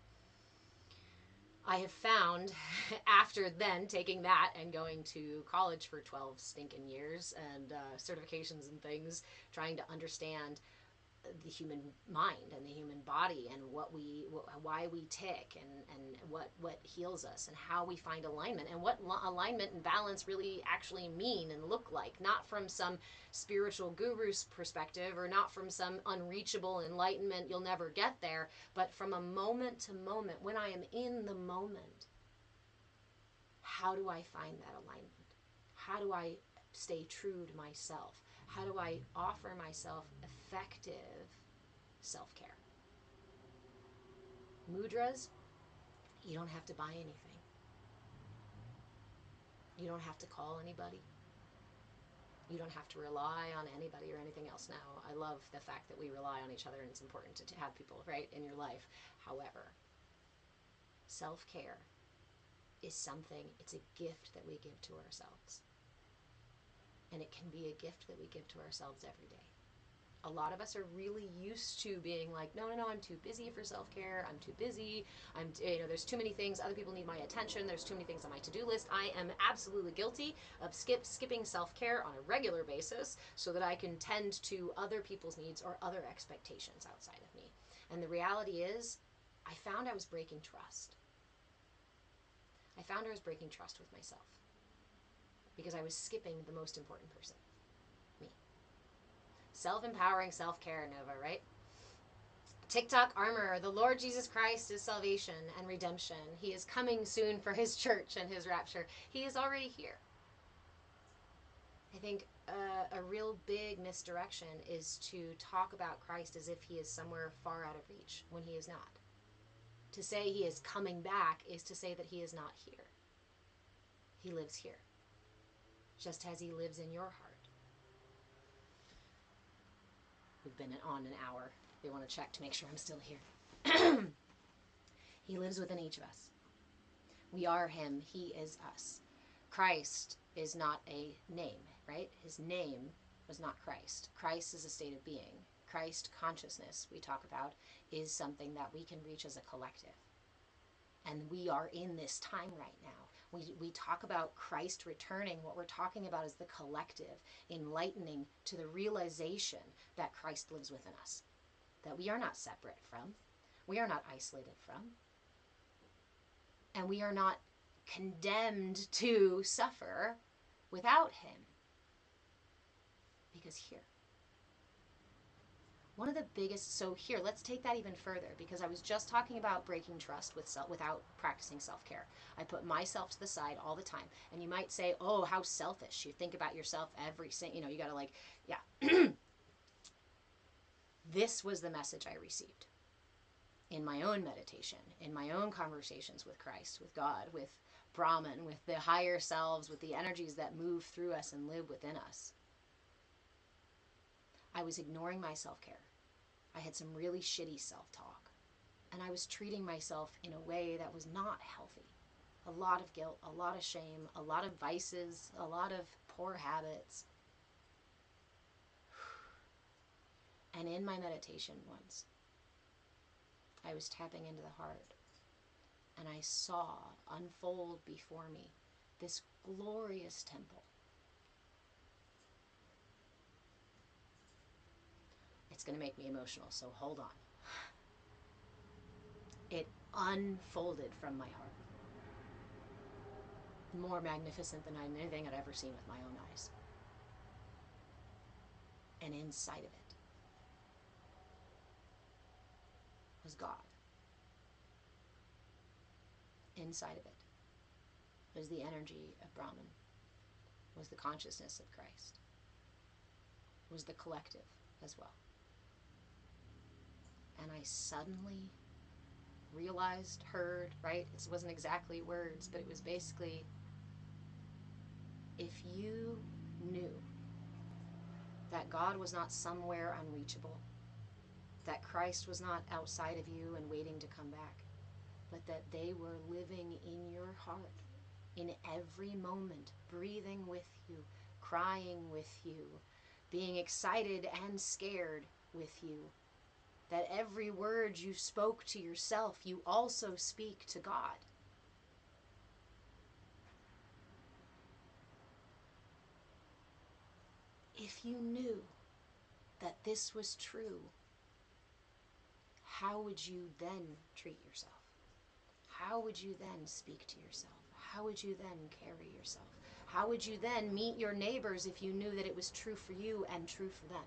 I have found after then taking that and going to college for 12 stinking years and certifications and things, trying to understand the human mind and the human body and why we tick and what heals us and how we find alignment and what alignment and balance really actually mean and look like, not from some spiritual guru's perspective or not from some unreachable enlightenment, you'll never get there, but from a moment to moment, when I am in the moment, how do I find that alignment? How do I stay true to myself? How do I offer myself effective self care? Mudras, you don't have to buy anything. You don't have to call anybody. You don't have to rely on anybody or anything else now. I love the fact that we rely on each other and it's important to have people, right, in your life. However, self care is something, it's a gift that we give to ourselves. And it can be a gift that we give to ourselves every day. A lot of us are really used to being like, no, no, no, I'm too busy for self-care. I'm too busy. There's too many things. Other people need my attention. There's too many things on my to-do list. I am absolutely guilty of skipping self-care on a regular basis so that I can tend to other people's needs or other expectations outside of me. And the reality is, I found I was breaking trust. I found I was breaking trust with myself because I was skipping the most important person, me. Self-empowering self-care, Nova, right? TikTok armor, the Lord Jesus Christ is salvation and redemption. He is coming soon for his church and his rapture. He is already here. I think a real big misdirection is to talk about Christ as if he is somewhere far out of reach when he is not. To say he is coming back is to say that he is not here. He lives here, just as he lives in your heart. We've been on an hour. They want to check to make sure I'm still here. He lives within each of us. We are him. He is us. Christ is not a name, right? His name was not Christ. Christ is a state of being. Christ consciousness, we talk about, is something that we can reach as a collective. And we are in this time right now. We talk about Christ returning. What we're talking about is the collective enlightening to the realization that Christ lives within us, that we are not separate from, we are not isolated from, and we are not condemned to suffer without him, because here, one of the biggest, so here, let's take that even further, because I was just talking about breaking trust without practicing self-care. I put myself to the side all the time. And you might say, oh, how selfish. You think about yourself you gotta like, yeah. This was the message I received in my own meditation, in my own conversations with Christ, with God, with Brahman, with the higher selves, with the energies that move through us and live within us. I was ignoring my self-care. I had some really shitty self-talk. And I was treating myself in a way that was not healthy. A lot of guilt, a lot of shame, a lot of vices, a lot of poor habits. And in my meditation once, I was tapping into the heart. And I saw unfold before me this glorious temple. It's going to make me emotional, so hold on. It unfolded from my heart. More magnificent than anything I'd ever seen with my own eyes. And inside of it was God. Inside of it was the energy of Brahman, was the consciousness of Christ, was the collective as well. And I suddenly realized, heard, right? It wasn't exactly words, but it was basically, if you knew that God was not somewhere unreachable, that Christ was not outside of you and waiting to come back, but that they were living in your heart in every moment, breathing with you, crying with you, being excited and scared with you. That every word you spoke to yourself, you also speak to God. If you knew that this was true, how would you then treat yourself? How would you then speak to yourself? How would you then carry yourself? How would you then meet your neighbors if you knew that it was true for you and true for them?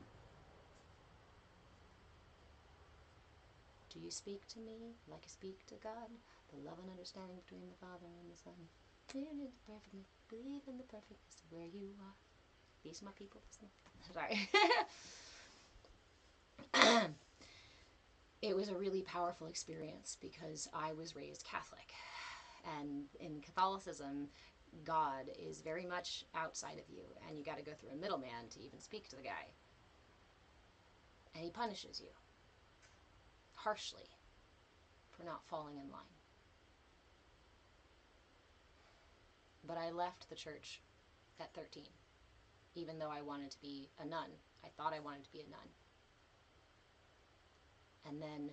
Do you speak to me like I speak to God? The love and understanding between the Father and the Son. Believe in the perfectness of where you are. These are my people. Sorry. It was a really powerful experience because I was raised Catholic. And in Catholicism, God is very much outside of you, and you got to go through a middleman to even speak to the guy. And he punishes you harshly for not falling in line. But I left the church at 13, even though I wanted to be a nun. I thought I wanted to be a nun. And then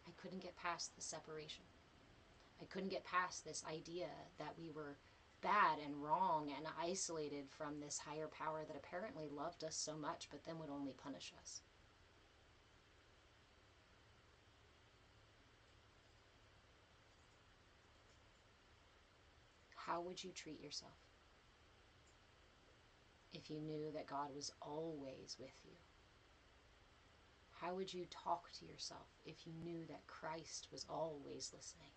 I couldn't get past the separation. I couldn't get past this idea that we were bad and wrong and isolated from this higher power that apparently loved us so much but then would only punish us. How would you treat yourself if you knew that God was always with you? How would you talk to yourself if you knew that Christ was always listening?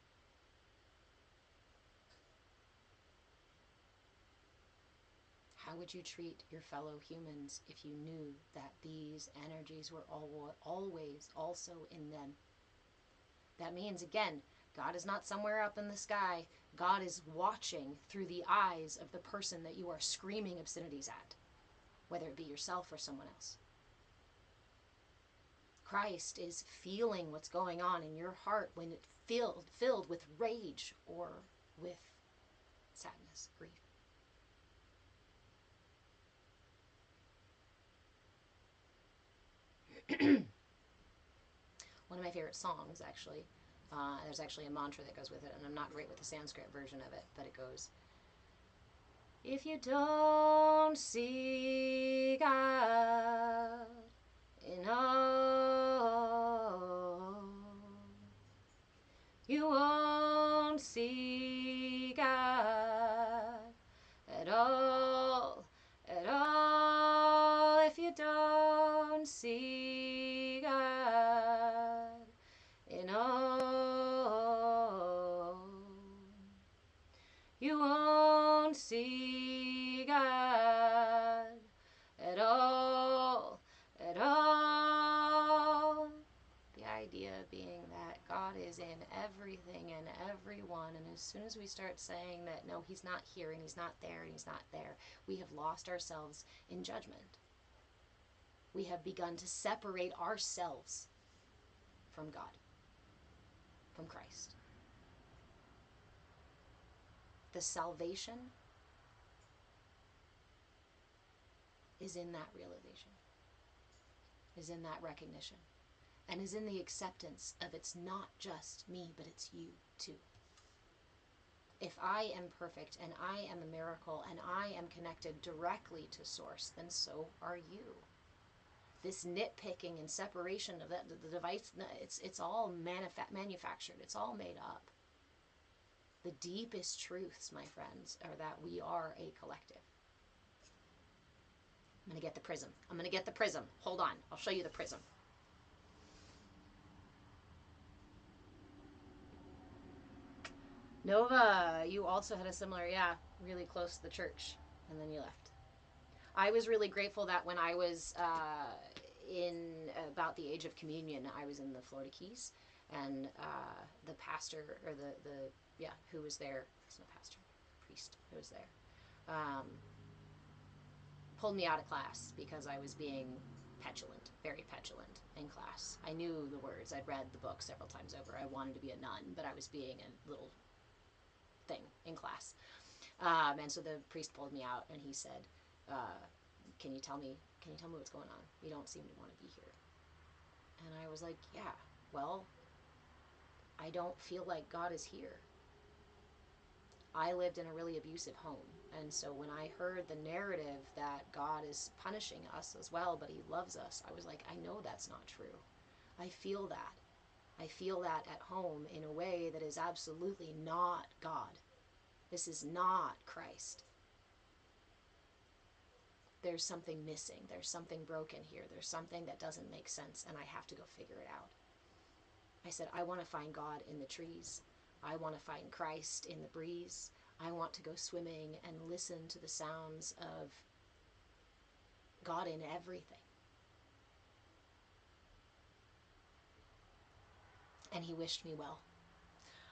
How would you treat your fellow humans if you knew that these energies were always also in them? That means, again, God is not somewhere up in the sky. God is watching through the eyes of the person that you are screaming obscenities at, whether it be yourself or someone else. Christ is feeling what's going on in your heart when it's filled with rage or with sadness, grief. One of my favorite songs, actually, there's actually a mantra that goes with it, and I'm not great with the Sanskrit version of it, but it goes, if you don't see God in all, you won't see God at all, at all. If you don't see God in all, you won't see God at all, at all. The idea being that God is in everything and everyone, and as soon as we start saying that, no, he's not here, and he's not there, and he's not there, we have lost ourselves in judgment. We have begun to separate ourselves from God, from Christ. The salvation is in that realization, is in that recognition, and is in the acceptance of it's not just me, but it's you too. If I am perfect and I am a miracle and I am connected directly to Source, then so are you. This nitpicking and separation of the device, it's all manufactured. It's all made up. The deepest truths, my friends, are that we are a collective. I'm going to get the prism. I'm going to get the prism. Hold on. I'll show you the prism. Nova, you also had a similar, really close to the church, and then you left. I was really grateful that when I was in about the age of communion, I was in the Florida Keys, and the pastor, or who was there, it's not pastor, priest who was there, um, pulled me out of class because I was being petulant, very petulant in class. I knew the words. I'd read the book several times over. I wanted to be a nun, but I was being a little thing in class. And so the priest pulled me out and he said, "Can you tell me? Can you tell me what's going on? You don't seem to want to be here." And I was like, "Yeah, well, I don't feel like God is here. I lived in a really abusive home. And so when I heard the narrative that God is punishing us as well, but he loves us, I was like, I know that's not true. I feel that. I feel that at home in a way that is absolutely not God. This is not Christ. There's something missing. There's something broken here. There's something that doesn't make sense, and I have to go figure it out." I said, I want to find God in the trees. I want to find Christ in the breeze. I want to go swimming and listen to the sounds of God in everything. And he wished me well.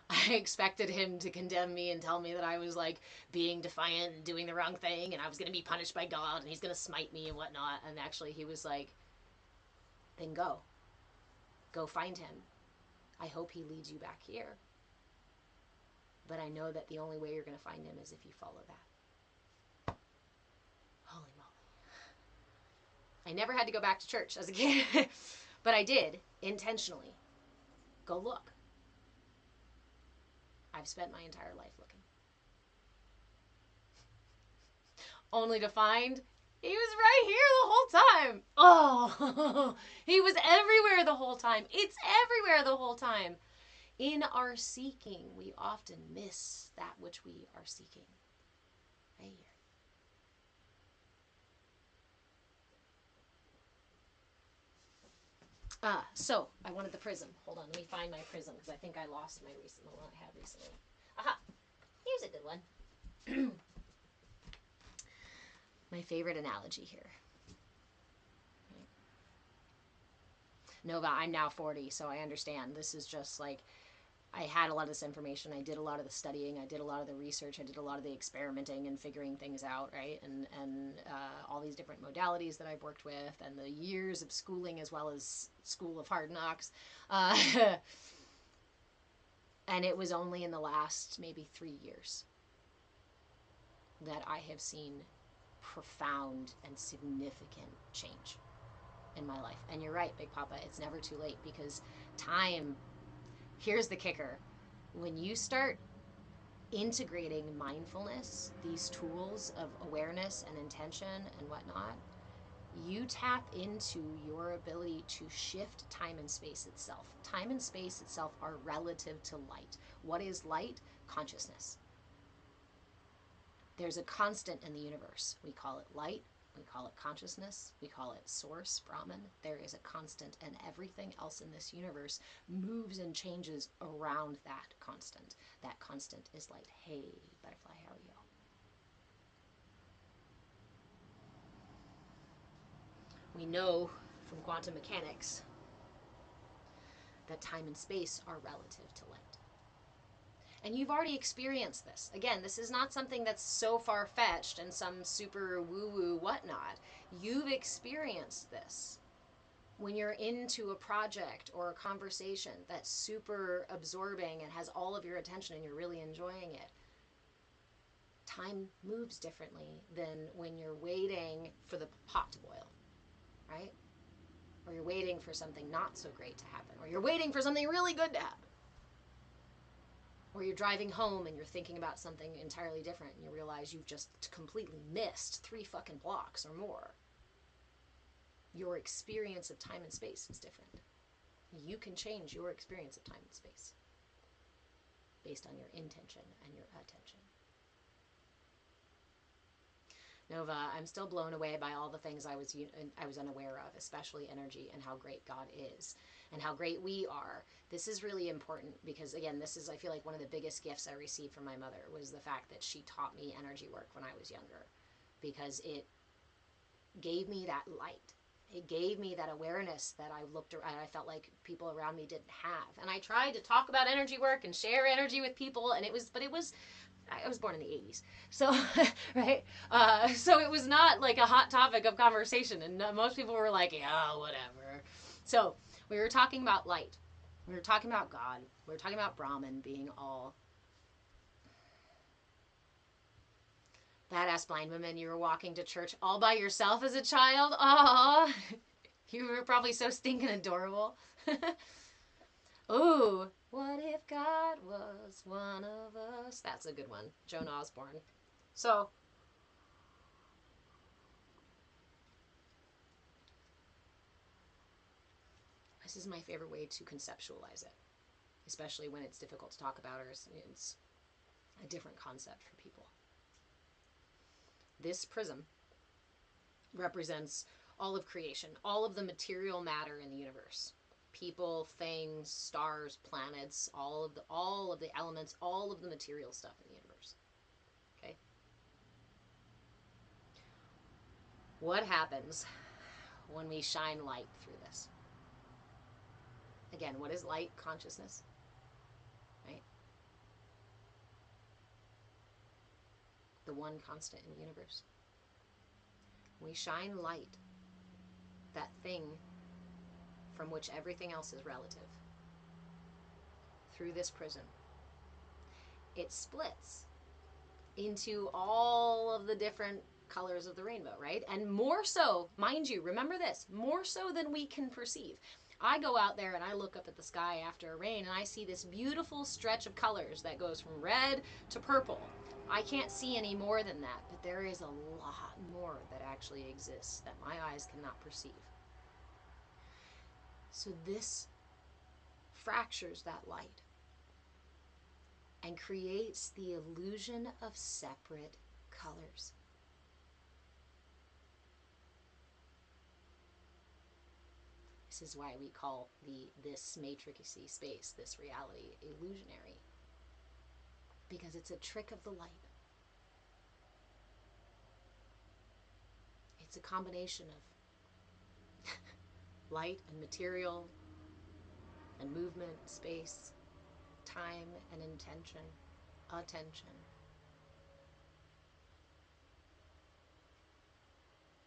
I expected him to condemn me and tell me that I was like being defiant and doing the wrong thing and I was going to be punished by God and he's going to smite me and whatnot. And actually, he was like, then go. Go find him. I hope he leads you back here. But I know that the only way you're going to find him is if you follow that. Holy moly. I never had to go back to church as a kid, but I did intentionally go look. I've spent my entire life looking. Only to find he was right here the whole time. Oh, he was everywhere the whole time. It's everywhere the whole time. In our seeking, we often miss that which we are seeking. Right here. So I wanted the prism. Hold on, let me find my prism because I think I lost my recent one I had recently. Aha, here's a good one. My favorite analogy here. Nova, I'm now 40, so I understand. This is just like I had a lot of this information. I did a lot of the studying. I did a lot of the research. I did a lot of the experimenting and figuring things out, right? And all these different modalities that I've worked with, and the years of schooling as well as School of Hard Knocks. And it was only in the last maybe 3 years that I have seen profound and significant change in my life. And you're right, Big Papa, it's never too late because time, here's the kicker. When you start integrating mindfulness, these tools of awareness and intention and whatnot, you tap into your ability to shift time and space itself. Time and space itself are relative to light. What is light? Consciousness. There's a constant in the universe. We call it light, we call it consciousness, we call it source, Brahman. There is a constant, and everything else in this universe moves and changes around that constant. That constant is light. Hey, butterfly, how are you? We know from quantum mechanics that time and space are relative to light. And you've already experienced this. Again, this is not something that's so far fetched and some super woo woo whatnot. You've experienced this when you're into a project or a conversation that's super absorbing and has all of your attention and you're really enjoying it. Time moves differently than when you're waiting for the pot to boil, right? Or you're waiting for something not so great to happen, or you're waiting for something really good to happen. Or you're driving home and you're thinking about something entirely different and you realize you've just completely missed 3 fucking blocks or more. Your experience of time and space is different. You can change your experience of time and space based on your intention and your attention. Nova, I'm still blown away by all the things I was unaware of, especially energy and how great God is and how great we are. This is really important because, again, this is, I feel like, one of the biggest gifts I received from my mother was the fact that she taught me energy work when I was younger because it gave me that light. It gave me that awareness that I looked around, I felt like people around me didn't have. And I tried to talk about energy work and share energy with people, and I was born in the 80s. So, right? So it was not like a hot topic of conversation. And most people were like, yeah, whatever. So we were talking about light. We were talking about God. We were talking about Brahman being all. Badass blind woman, you were walking to church all by yourself as a child. Aww. You were probably so stinking adorable. Ooh, what if God was one of us? That's a good one. Joan Osborne. So, this is my favorite way to conceptualize it, especially when it's difficult to talk about or it's a different concept for people. This prism represents all of creation, all of the material matter in the universe. People, things, stars, planets, all of the elements, all of the material stuff in the universe. Okay? What happens when we shine light through this? Again, what is light? Consciousness, right? The one constant in the universe. We shine light, that thing from which everything else is relative, through this prism. It splits into all of the different colors of the rainbow, right? And more so, mind you, remember this, more so than we can perceive. I go out there and I look up at the sky after a rain and I see this beautiful stretch of colors that goes from red to purple. I can't see any more than that, but there is a lot more that actually exists that my eyes cannot perceive. So this fractures that light and creates the illusion of separate colors. This is why we call this matrixy space, this reality, illusionary. Because it's a trick of the light. It's a combination of light and material and movement, space, time and intention, attention,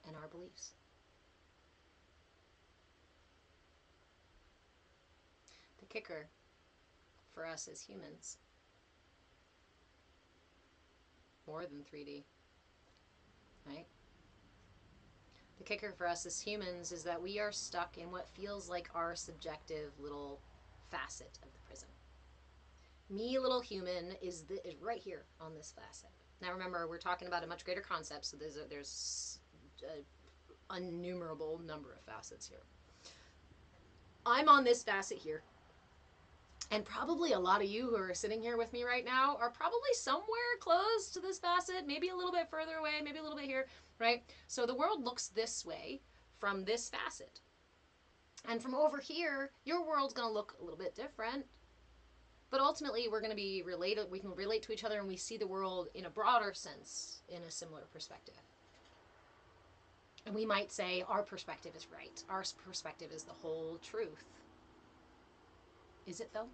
and our beliefs. The kicker for us as humans, more than 3D, right? The kicker for us as humans is that we are stuck in what feels like our subjective little facet of the prism. Me, little human, is right here on this facet. Now remember, we're talking about a much greater concept, so there's a innumerable number of facets here. I'm on this facet here. And probably a lot of you who are sitting here with me right now are probably somewhere close to this facet, maybe a little bit further away, maybe a little bit here, right? So the world looks this way from this facet. And from over here, your world's going to look a little bit different. But ultimately, we're going to be related. We can relate to each other and we see the world in a broader sense, in a similar perspective. And we might say our perspective is right. Our perspective is the whole truth. Is it though?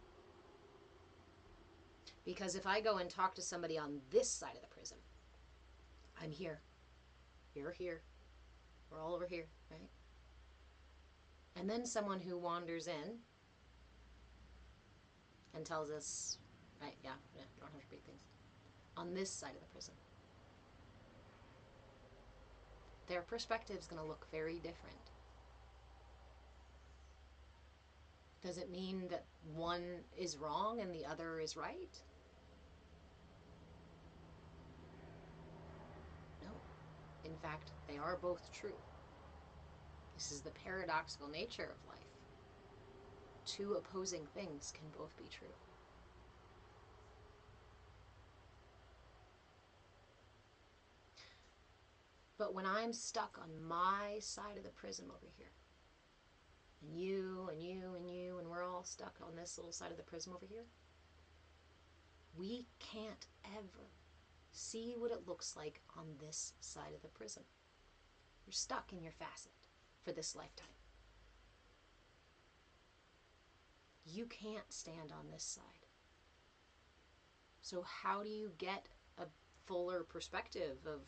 Because if I go and talk to somebody on this side of the prism, I'm here. You're here. We're all over here, right? And then someone who wanders in and tells us, right, yeah, you don't have to repeat things, on this side of the prism, their perspective is going to look very different. Does it mean that one is wrong and the other is right? No. In fact, they are both true. This is the paradoxical nature of life. Two opposing things can both be true. But when I'm stuck on my side of the prism over here, and you and you and you, and we're all stuck on this little side of the prism over here, we can't ever see what it looks like on this side of the prism. You're stuck in your facet. for this lifetime. You can't stand on this side. So, how do you get a fuller perspective of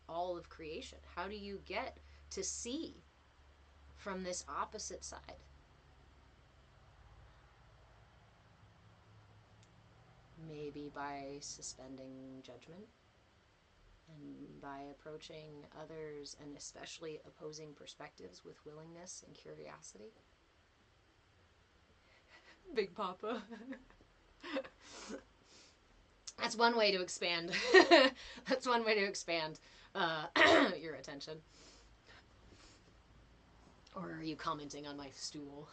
all of creation? How do you get to see from this opposite side? Maybe by suspending judgment and by approaching others and especially opposing perspectives with willingness and curiosity. Big Papa. That's one way to expand. That's one way to expand your attention. Or are you commenting on my stool?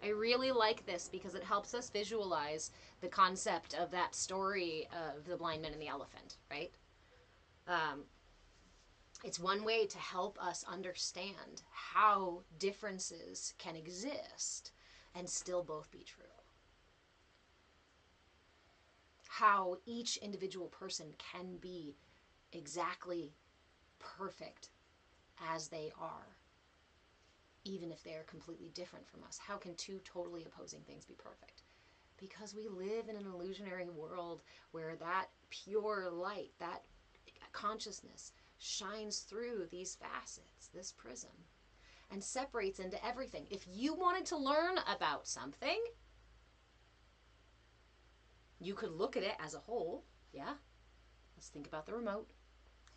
I really like this because it helps us visualize the concept of that story of the blind man and the elephant, right? It's one way to help us understand how differences can exist and still both be true. How each individual person can be exactly perfect as they are, even if they are completely different from us. How can two totally opposing things be perfect? Because we live in an illusionary world where that pure light, that consciousness, shines through these facets, this prism, and separates into everything. If you wanted to learn about something, you could look at it as a whole. Yeah? Let's think about the remote.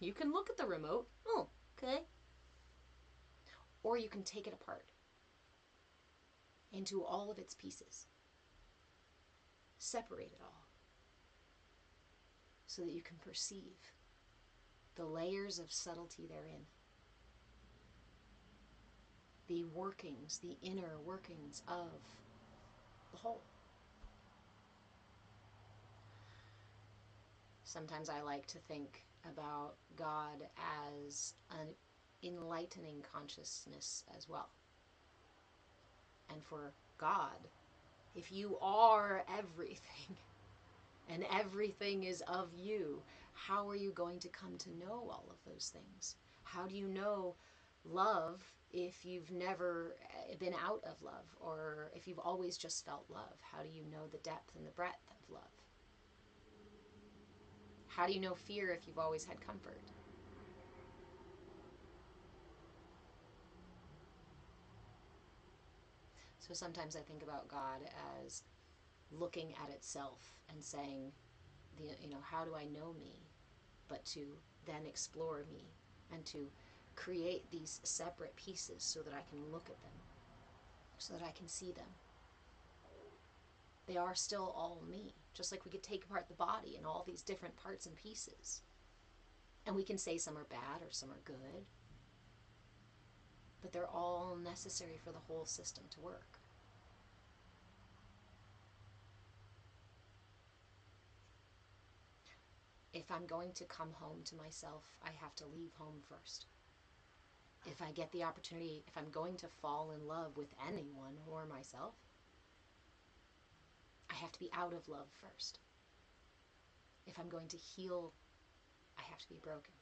You can look at the remote. Oh, okay. Or you can take it apart into all of its pieces. Separate it all so that you can perceive the layers of subtlety therein. The workings, the inner workings of the whole. Sometimes I like to think about God as an enlightening consciousness as well. And for God, if you are everything and everything is of you, how are you going to come to know all of those things? How do you know love if you've never been out of love, or if you've always just felt love? How do you know the depth and the breadth of love? How do you know fear if you've always had comfort? So sometimes I think about God as looking at itself and saying, how do I know me? But to then explore me and to create these separate pieces so that I can look at them, so that I can see them. They are still all me, just like we could take apart the body in all these different parts and pieces. And we can say some are bad or some are good, but they're all necessary for the whole system to work. If I'm going to come home to myself, I have to leave home first. If I get the opportunity, if I'm going to fall in love with anyone or myself, I have to be out of love first. If I'm going to heal, I have to be broken.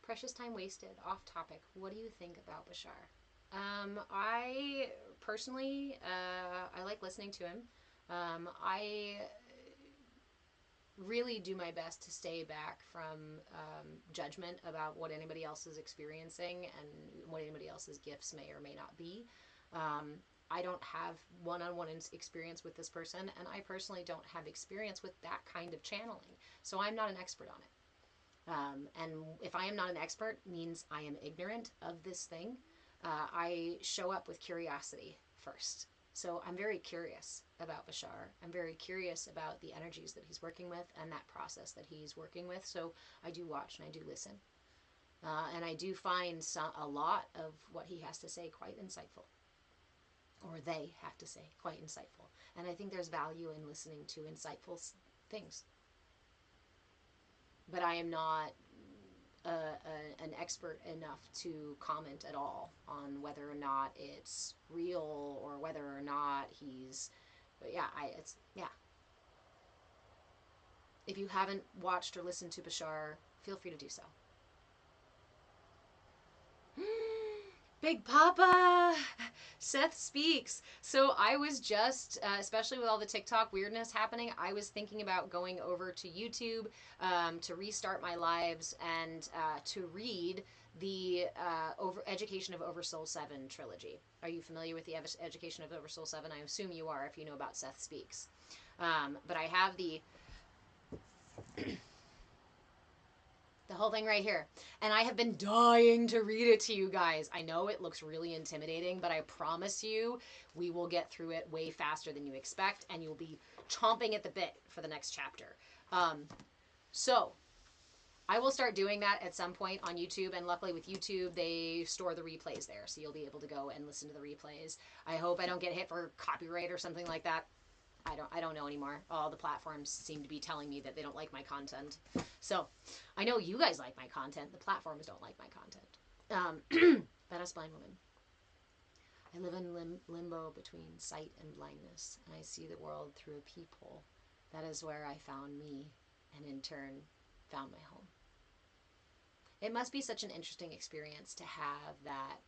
Precious time wasted, off topic. What do you think about Bashar? I personally, I like listening to him. I really do my best to stay back from judgment about what anybody else is experiencing and what anybody else's gifts may or may not be. I don't have one-on-one experience with this person, and I personally don't have experience with that kind of channeling, so I'm not an expert on it. And if I am not an expert, means I am ignorant of this thing. I show up with curiosity first. So I'm very curious about Bashar. I'm very curious about the energies that he's working with and that process that he's working with. So I do watch and I do listen. And I do find a lot of what he has to say quite insightful. Or they have to say quite insightful. And I think there's value in listening to insightful things. But I am not an expert enough to comment at all on whether or not it's real or whether or not he's But yeah, it's yeah. If you haven't watched or listened to Bashar, feel free to do so. Big Papa! Seth speaks. So I was just, especially with all the TikTok weirdness happening, I was thinking about going over to YouTube to restart my lives and to read the Education of Oversoul 7 trilogy. Are you familiar with the Education of Oversoul 7? I assume you are if you know about Seth Speaks. But I have the whole thing right here. And I have been dying to read it to you guys. I know it looks really intimidating, but I promise you we will get through it way faster than you expect, and you'll be chomping at the bit for the next chapter. So I will start doing that at some point on YouTube, and luckily with YouTube, they store the replays there, so you'll be able to go and listen to the replays. I hope I don't get hit for copyright or something like that. I don't know anymore. All the platforms seem to be telling me that they don't like my content. So I know you guys like my content. The platforms don't like my content. Badass blind woman. I live in limbo between sight and blindness, and I see the world through a peephole. That is where I found me, and in turn, found my home. It must be such an interesting experience to have that.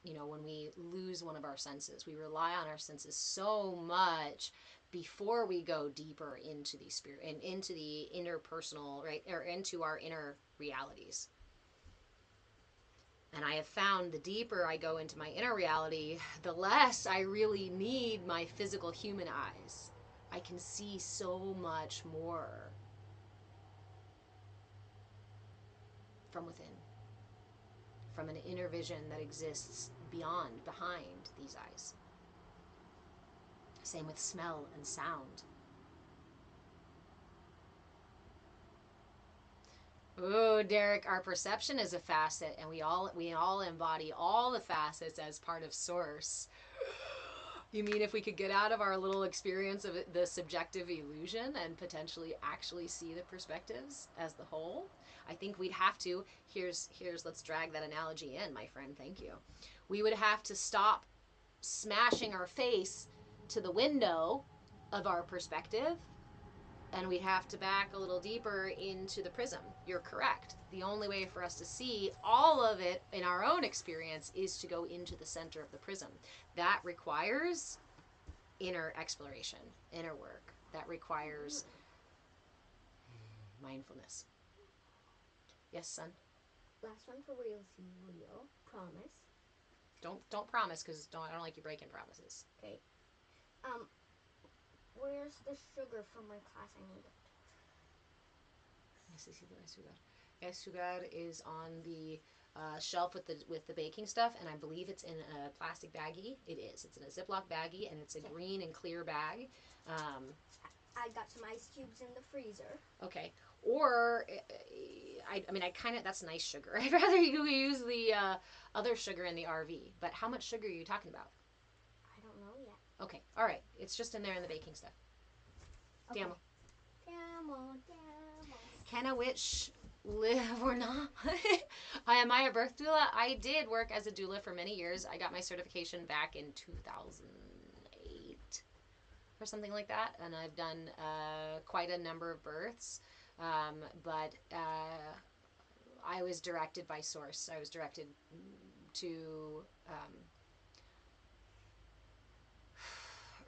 You know, when we lose one of our senses, we rely on our senses so much before we go deeper into the spirit and into the interpersonal, right, or into our inner realities. And I have found the deeper I go into my inner reality, the less I really need my physical human eyes. I can see so much more from within, from an inner vision that exists beyond, behind these eyes. Same with smell and sound. Oh, Derek, our perception is a facet, and we all embody all the facets as part of source. You mean if we could get out of our little experience of the subjective illusion and potentially actually see the perspectives as the whole? I think we'd have to. Here's let's drag that analogy in, my friend. Thank you. We would have to stop smashing our face to the window of our perspective, and we'd have to back a little deeper into the prism. You're correct. The only way for us to see all of it in our own experience is to go into the center of the prism. That requires inner exploration, inner work. That requires mindfulness. Yes, son? Last one for real, real. Promise. Don't promise, because I don't like you breaking promises. Okay. Where's the sugar for my class? I need it. Yes, sugar is on the shelf with the baking stuff, and I believe it's in a plastic baggie. It is. It's in a Ziploc baggie, and it's a green and clear bag. I got some ice cubes in the freezer. Okay. Or, I mean, that's nice sugar. I'd rather you use the other sugar in the RV. But how much sugar are you talking about? I don't know yet. Okay. All right. It's just in there in the baking stuff. Okay. Damn. Damn. Can a witch live or not? Am I a birth doula? I did work as a doula for many years. I got my certification back in 2008 or something like that, and I've done quite a number of births. But I was directed by source. I was directed to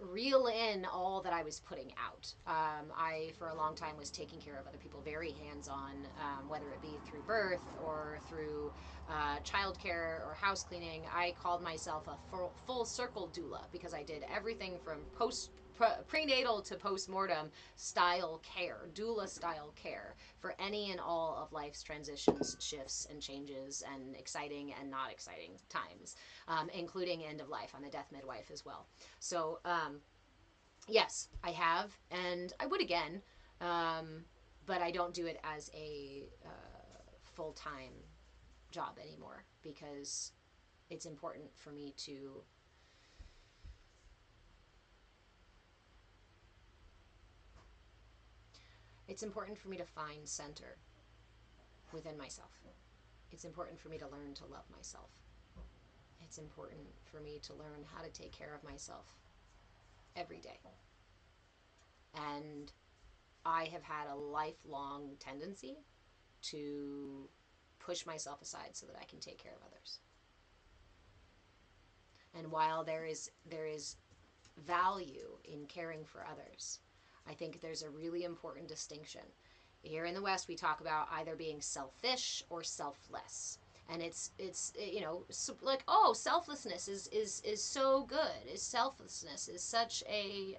reel in all that I was putting out. I, for a long time, was taking care of other people very hands-on, whether it be through birth or through childcare or house cleaning. I called myself a full circle doula because I did everything from prenatal to postmortem style care, doula style care for any and all of life's transitions, shifts, and changes, and exciting and not exciting times, including end of life. I'm a death midwife as well. So, yes, I have, and I would again, but I don't do it as a full-time job anymore because it's important for me to find center within myself. It's important for me to learn to love myself. It's important for me to learn how to take care of myself every day. And I have had a lifelong tendency to push myself aside so that I can take care of others. And while there is value in caring for others, I think there's a really important distinction. Here in the West, we talk about either being selfish or selfless. And it's like, oh, selflessness is so good. Is selflessness is such a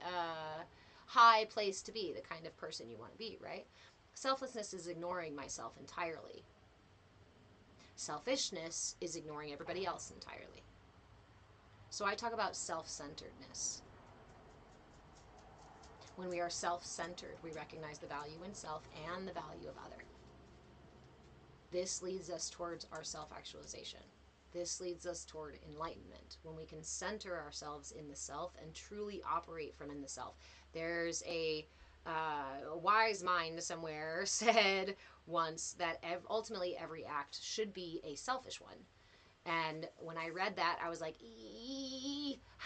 high place to be, the kind of person you want to be, right? Selflessness is ignoring myself entirely. Selfishness is ignoring everybody else entirely. So I talk about self-centeredness. When we are self-centered, we recognize the value in self and the value of other. This leads us towards our self-actualization. This leads us toward enlightenment, when we can center ourselves in the self and truly operate from in the self. There's a wise mind somewhere said once that ultimately every act should be a selfish one. And when I read that, I was like,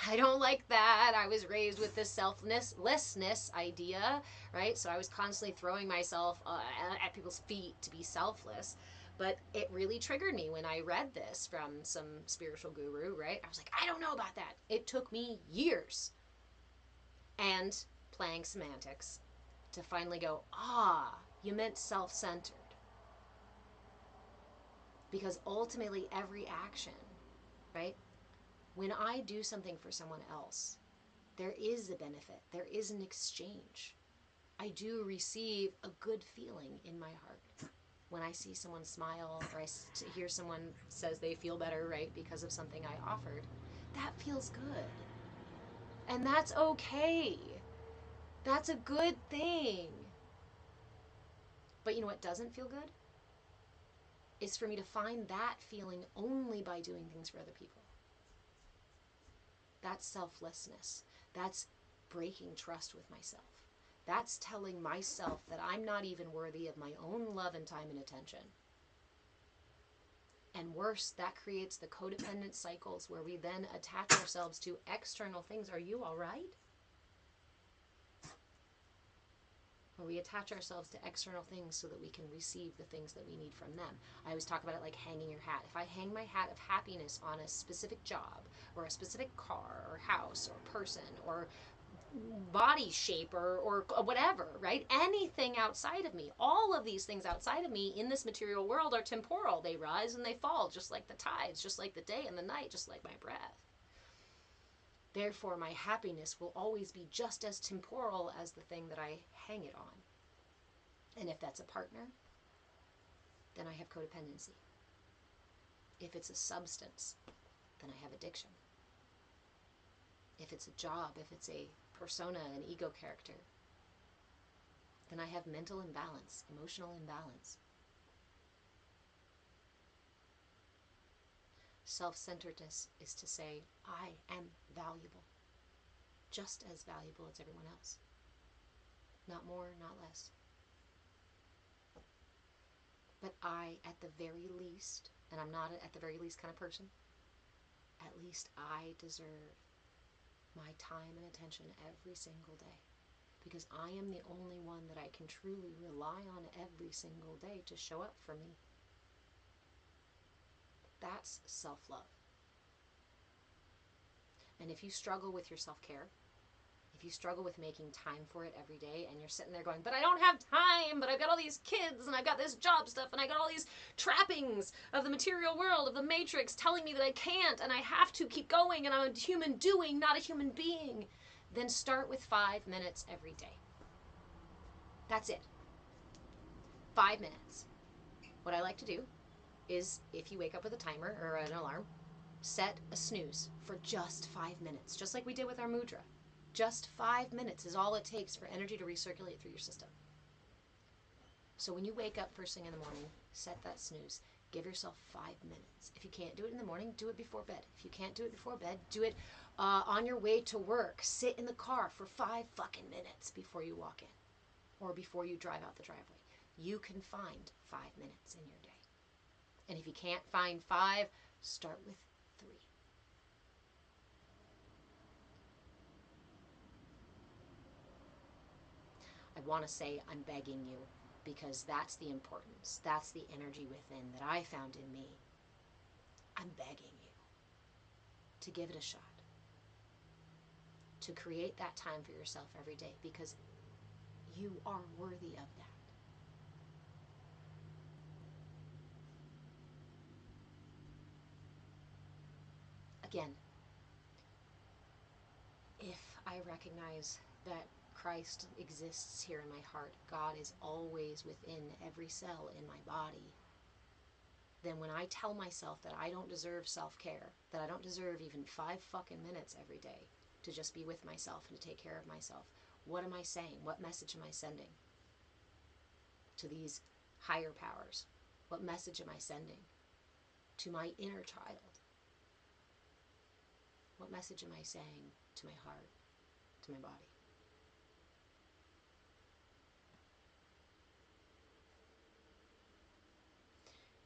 I don't like that. I was raised with this selflessness idea, right? So I was constantly throwing myself at people's feet to be selfless. But it really triggered me when I read this from some spiritual guru, right? I was like, I don't know about that. It took me years and playing semantics to finally go, you meant self-centered. Because ultimately, every action, right? When I do something for someone else, there is a benefit, there is an exchange. I do receive a good feeling in my heart when I see someone smile, or I hear someone says they feel better, right, because of something I offered. That feels good. And that's okay. That's a good thing. But you know what doesn't feel good? Is for me to find that feeling only by doing things for other people. That's selflessness. That's breaking trust with myself. That's telling myself that I'm not even worthy of my own love and time and attention. And worse, that creates the codependent cycles where we then attach ourselves to external things. Are you all right? Where we attach ourselves to external things so that we can receive the things that we need from them. I always talk about it like hanging your hat. If I hang my hat of happiness on a specific job or a specific car or house or person or body shape or whatever, right? Anything outside of me, all of these things outside of me in this material world are temporal. They rise and they fall, just like the tides, just like the day and the night, just like my breath. Therefore, my happiness will always be just as temporal as the thing that I hang it on. And if that's a partner, then I have codependency. If it's a substance, then I have addiction. If it's a job, if it's a persona, an ego character, then I have mental imbalance, emotional imbalance. Self-centeredness is to say, I am valuable, just as valuable as everyone else. Not more, not less. But I, at the very least, and I'm not at the very least kind of person, at least I deserve my time and attention every single day. Because I am the only one that I can truly rely on every single day to show up for me. That's self-love. And if you struggle with your self-care, if you struggle with making time for it every day and you're sitting there going, but I don't have time, but I've got all these kids and I've got this job stuff and I got all these trappings of the material world, of the matrix telling me that I can't and I have to keep going and I'm a human doing, not a human being, then start with 5 minutes every day. That's it. 5 minutes. What I like to do is, if you wake up with a timer or an alarm, set a snooze for just 5 minutes, just like we did with our mudra. Just 5 minutes is all it takes for energy to recirculate through your system. So when you wake up first thing in the morning, set that snooze. Give yourself 5 minutes. If you can't do it in the morning, do it before bed. If you can't do it before bed, do it on your way to work. Sit in the car for 5 fucking minutes before you walk in or before you drive out the driveway. You can find 5 minutes in your day. And if you can't find 5, start with 3. want to say, I'm begging you, because that's the importance. That's the energy within that I found in me. I'm begging you to give it a shot, to create that time for yourself every day, because you are worthy of that. Again, if I recognize that Christ exists here in my heart, God is always within every cell in my body, then when I tell myself that I don't deserve self-care, that I don't deserve even 5 fucking minutes every day to just be with myself and to take care of myself, what am I saying? What message am I sending to these higher powers? What message am I sending to my inner child? What message am I saying to my heart, to my body?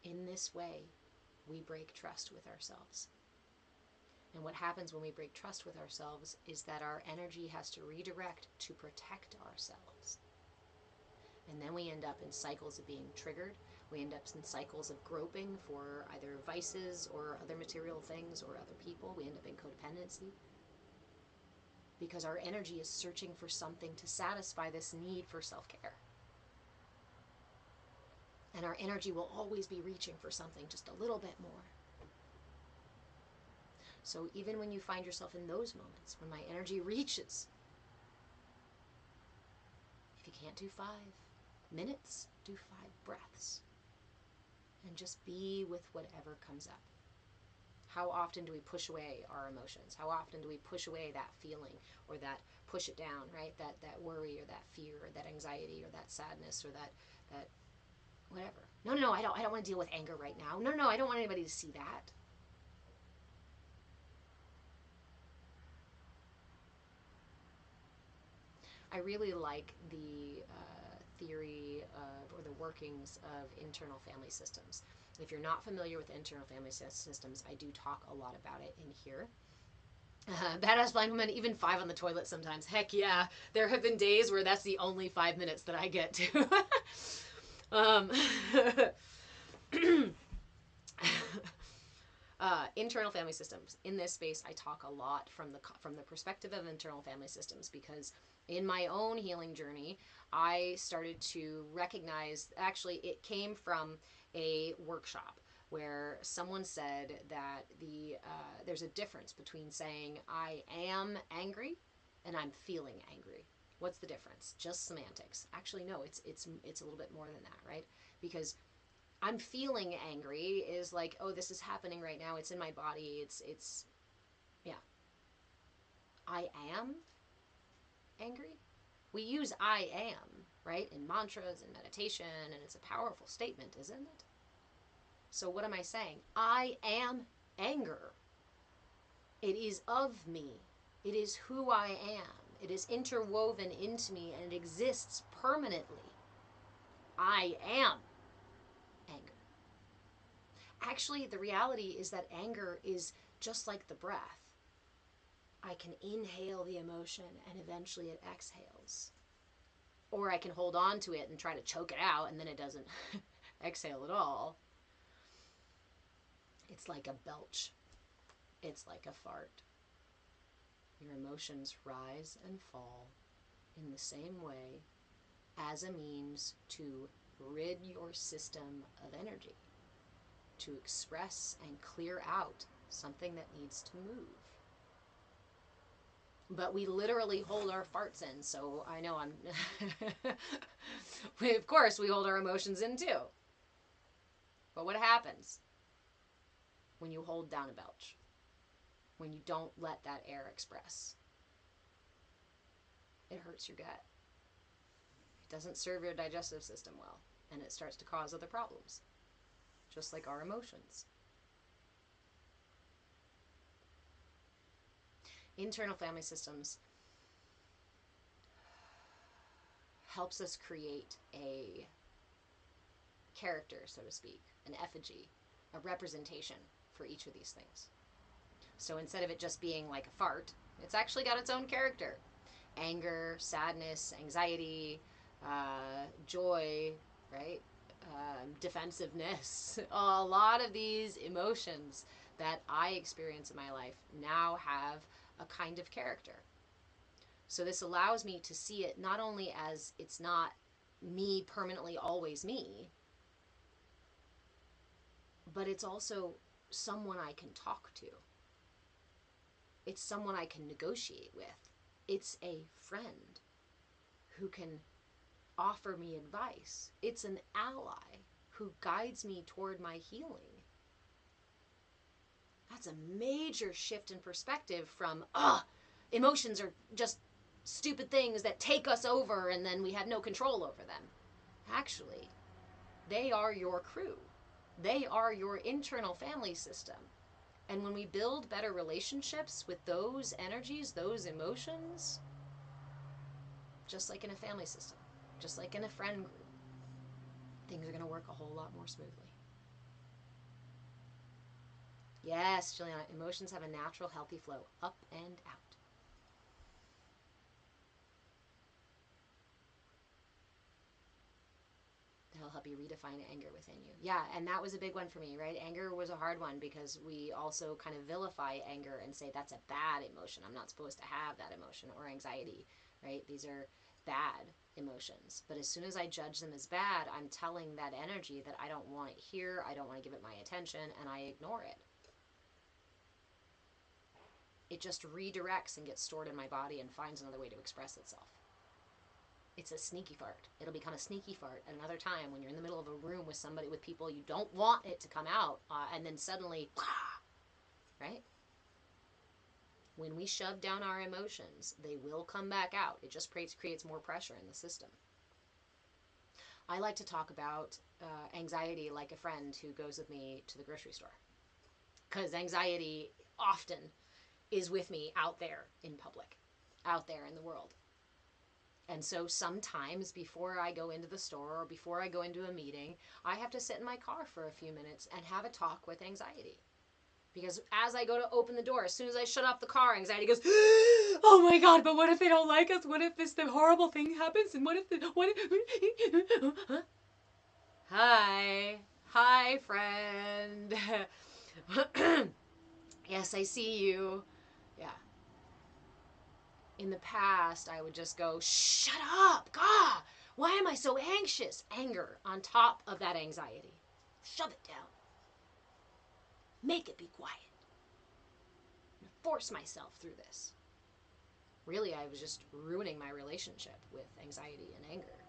In this way, we break trust with ourselves. And what happens when we break trust with ourselves is that our energy has to redirect to protect ourselves. And then we end up in cycles of being triggered. We end up in cycles of groping for either vices or other material things or other people. We end up in codependency because our energy is searching for something to satisfy this need for self-care. And our energy will always be reaching for something just a little bit more. So even when you find yourself in those moments, when my energy reaches, if you can't do 5 minutes, do 5 breaths. And just be with whatever comes up. How often do we push away our emotions? How often do we push away that feeling, or that push it down, right? That worry or that fear or that anxiety or that sadness or that whatever. No, I don't want to deal with anger right now. No, I don't want anybody to see that. I really like the theory of, or the workings of internal family systems. If you're not familiar with internal family systems, I do talk a lot about it in here. Badass blind woman, even 5 on the toilet sometimes. Heck yeah. There have been days where that's the only 5 minutes that I get to. um, internal family systems. In this space, I talk a lot from the perspective of internal family systems, because in my own healing journey, I started to recognize, actually, it came from a workshop where someone said that there's a difference between saying I am angry and I'm feeling angry. What's the difference? Just semantics. Actually, no, it's a little bit more than that, right? Because I'm feeling angry is like, oh, this is happening right now. It's in my body. It's yeah. I am angry. We use I am, right, in mantras and meditation, and it's a powerful statement, isn't it? So what am I saying? I am anger. It is of me. It is who I am. It is interwoven into me, and it exists permanently. I am anger. Actually, the reality is that anger is just like the breath. I can inhale the emotion and eventually it exhales. Or I can hold on to it and try to choke it out and then it doesn't exhale at all. It's like a belch. It's like a fart. Your emotions rise and fall in the same way as a means to rid your system of energy, to express and clear out something that needs to move. But we literally hold our farts in, so I know I'm... of course, we hold our emotions in too. But what happens when you hold down a belch? When you don't let that air express? It hurts your gut. It doesn't serve your digestive system well, and it starts to cause other problems, just like our emotions. Internal family systems helps us create a character, so to speak, an effigy, a representation for each of these things. So instead of it just being like a fart, it's actually got its own character. Anger, sadness, anxiety, joy, right? Defensiveness. A lot of these emotions that I experience in my life now have a kind of character. So this allows me to see it not only as it's not me permanently always me, but it's also someone I can talk to. It's someone I can negotiate with. It's a friend who can offer me advice. It's an ally who guides me toward my healing. That's a major shift in perspective from, emotions are just stupid things that take us over and then we have no control over them. Actually, they are your crew. They are your internal family system. And when we build better relationships with those energies, those emotions, just like in a family system, just like in a friend group, things are going to work a whole lot more smoothly. Yes, Juliana, emotions have a natural, healthy flow up and out. That'll help you redefine anger within you. Yeah, and that was a big one for me, right? Anger was a hard one because we also kind of vilify anger and say that's a bad emotion. I'm not supposed to have that emotion, or anxiety, right? These are bad emotions. But as soon as I judge them as bad, I'm telling that energy that I don't want it here, I don't want to give it my attention, and I ignore it. It just redirects and gets stored in my body and finds another way to express itself. It's a sneaky fart. It'll become a sneaky fart at another time when you're in the middle of a room with somebody, with people you don't want it to come out, and then suddenly, right? When we shove down our emotions, they will come back out. It just creates more pressure in the system. I like to talk about anxiety like a friend who goes with me to the grocery store, because anxiety often is with me out there in public, out there in the world. And so sometimes before I go into the store or before I go into a meeting, I have to sit in my car for a few minutes and have a talk with anxiety. Because as I go to open the door, as soon as I shut off the car, anxiety goes, oh my God, but what if they don't like us? What if the horrible thing happens? And what if hi, hi, friend. Yes, I see you. Yeah. In the past, I would just go, shut up, God, why am I so anxious? Anger on top of that anxiety. Shove it down. Make it be quiet. Force myself through this. Really, I was just ruining my relationship with anxiety and anger.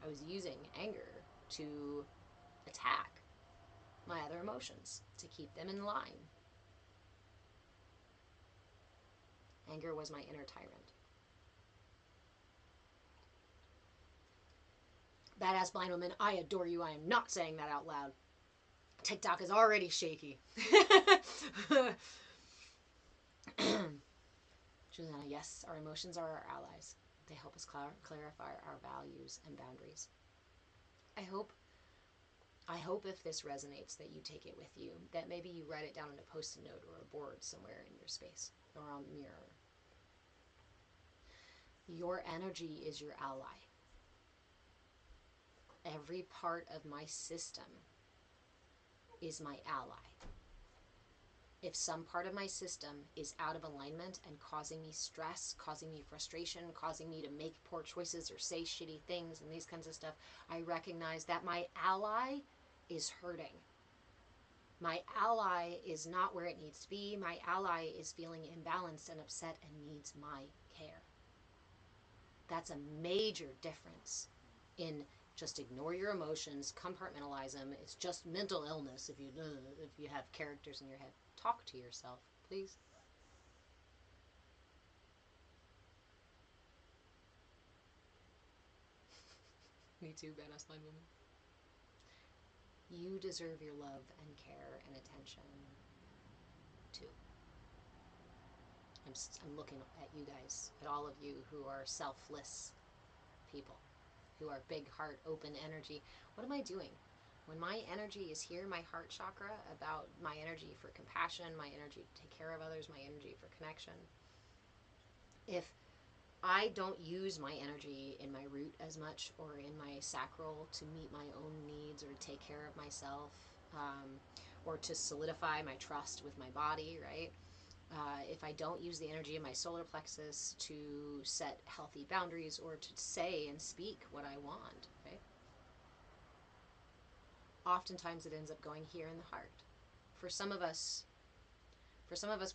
I was using anger to attack my other emotions, to keep them in line. Anger was my inner tyrant. Badass blind woman, I adore you. I am not saying that out loud. TikTok is already shaky. Juliana, yes, our emotions are our allies. They help us clarify our values and boundaries. I hope if this resonates that you take it with you, that maybe you write it down on a post-it note or a board somewhere in your space or on the mirror. Your energy is your ally. Every part of my system is my ally. If some part of my system is out of alignment and causing me stress, causing me frustration, causing me to make poor choices or say shitty things and these kinds of stuff, I recognize that my ally is hurting. My ally is not where it needs to be. My ally is feeling imbalanced and upset and needs my care. That's a major difference in just ignore your emotions, compartmentalize them. It's just mental illness if you have characters in your head. Talk to yourself, please. Me too, badass blind woman. You deserve your love and care and attention too. I'm looking at you guys, at all of you who are selfless people, who are big heart, open energy. What am I doing? When my energy is here, my heart chakra, about my energy for compassion, my energy to take care of others, my energy for connection, if I don't use my energy in my root as much or in my sacral to meet my own needs or to take care of myself, or to solidify my trust with my body, right? If I don't use the energy in my solar plexus to set healthy boundaries or to say and speak what I want, right? Oftentimes it ends up going here in the heart. For some of us,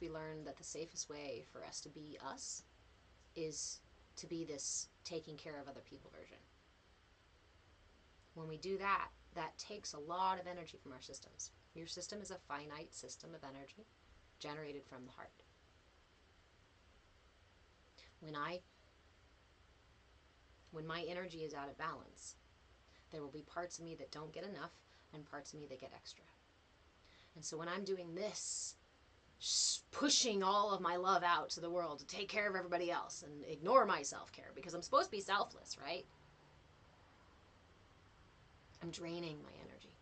we learn that the safest way for us to be us is to be this taking care of other people version. When we do that, that takes a lot of energy from our systems. Your system is a finite system of energy generated from the heart. When my energy is out of balance, there will be parts of me that don't get enough and parts of me that get extra. And so when I'm doing this, pushing all of my love out to the world to take care of everybody else and ignore my self-care because I'm supposed to be selfless, right? I'm draining my energy.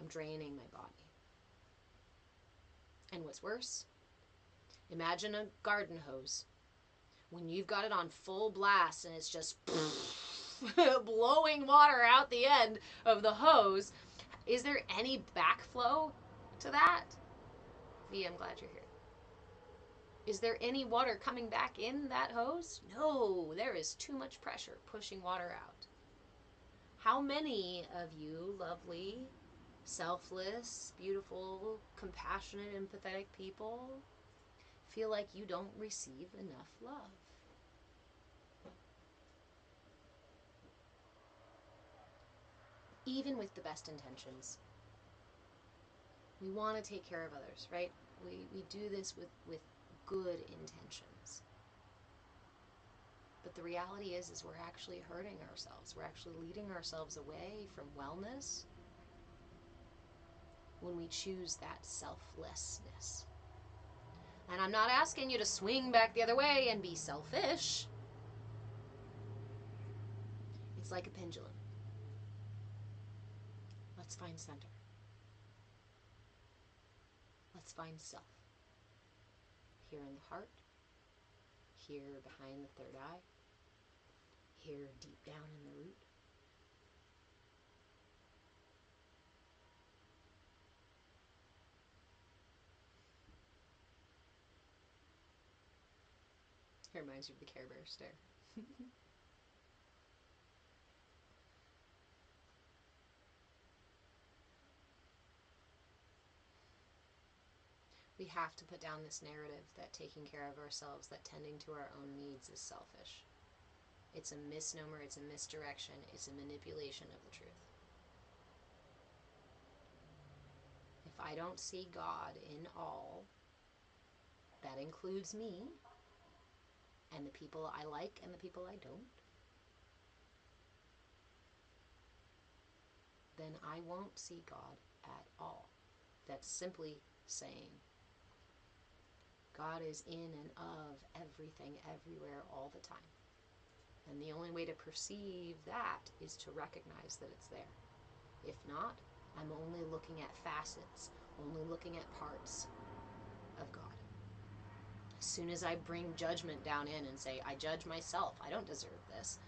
I'm draining my body. And what's worse, imagine a garden hose. When you've got it on full blast and it's just blowing water out the end of the hose, is there any backflow to that? V, I'm glad you're here. Is there any water coming back in that hose? No, there is too much pressure pushing water out. How many of you lovely, selfless, beautiful, compassionate, empathetic people feel like you don't receive enough love? Even with the best intentions. We want to take care of others, right? We do this with good intentions. But the reality is we're actually hurting ourselves. We're actually leading ourselves away from wellness when we choose that selflessness. And I'm not asking you to swing back the other way and be selfish. It's like a pendulum. Let's find center. Let's find self. Here in the heart, here behind the third eye, here deep down in the root. It reminds you of the Care Bear stare. We have to put down this narrative that taking care of ourselves, that tending to our own needs is selfish. It's a misnomer, it's a misdirection, it's a manipulation of the truth. If I don't see God in all, that includes me and the people I like and the people I don't, then I won't see God at all. That's simply saying God is in and of everything, everywhere, all the time. And the only way to perceive that is to recognize that it's there. If not, I'm only looking at facets, only looking at parts of God. As soon as I bring judgment down in and say, I judge myself, I don't deserve this.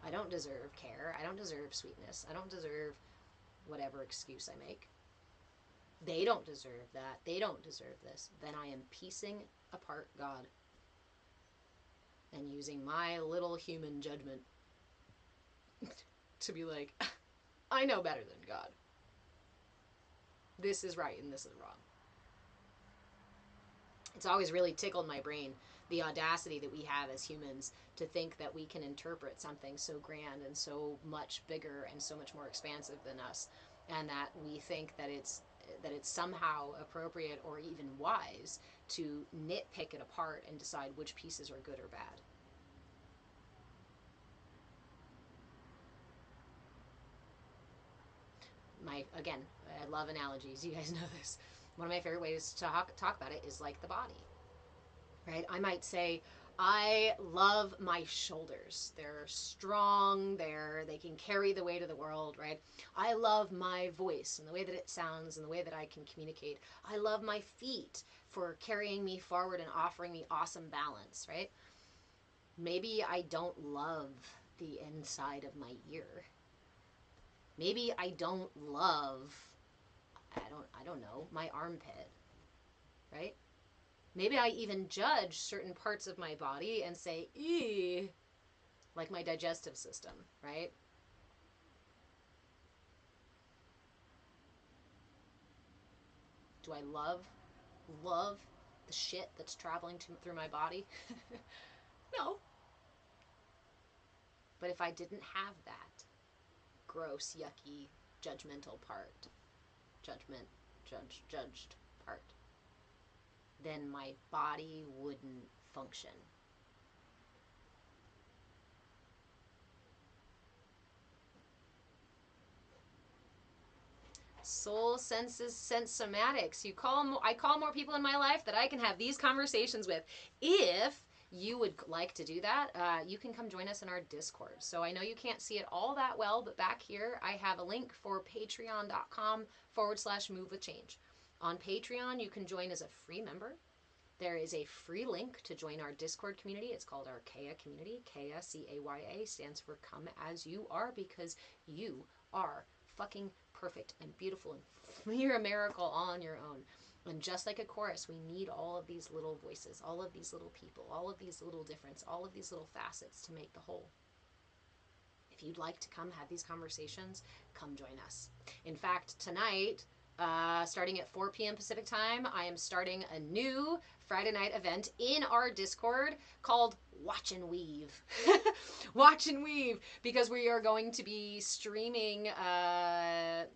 I don't deserve care. I don't deserve sweetness. I don't deserve whatever excuse I make. They don't deserve that. They don't deserve this. Then I am piecing apart God and using my little human judgment to be like, I know better than God. This is right and this is wrong. It's always really tickled my brain, the audacity that we have as humans to think that we can interpret something so grand and so much bigger and so much more expansive than us, and that we think that it's somehow appropriate or even wise to nitpick it apart and decide which pieces are good or bad. Again, I love analogies. You guys know this. One of my favorite ways to talk about it is like the body, right? I might say, I love my shoulders. They're strong. They can carry the weight of the world, right? I love my voice and the way that it sounds and the way that I can communicate. I love my feet for carrying me forward and offering me awesome balance, right? Maybe I don't love the inside of my ear. Maybe I don't love, I don't know, my armpit, right? Maybe I even judge certain parts of my body and say, eee, like my digestive system, right? Do I love the shit that's traveling through my body? No. But if I didn't have that gross, yucky, judgmental part, judged part, then my body wouldn't function. Soul senses sense somatics. I call more people in my life that I can have these conversations with. If you would like to do that, you can come join us in our Discord. So I know you can't see it all that well, but back here I have a link for patreon.com/move with change. On Patreon, you can join as a free member. There is a free link to join our Discord community. It's called our CAYA community. CAYA, CAYA, stands for Come As You Are, because you are fucking perfect and beautiful and you're a miracle all on your own. And just like a chorus, we need all of these little voices, all of these little people, all of these little difference, all of these little facets to make the whole. If you'd like to come have these conversations, come join us. In fact, tonight, starting at 4 p.m. Pacific time, I am starting a new Friday night event in our Discord called Watch and Weave. Watch and Weave, because we are going to be streaming.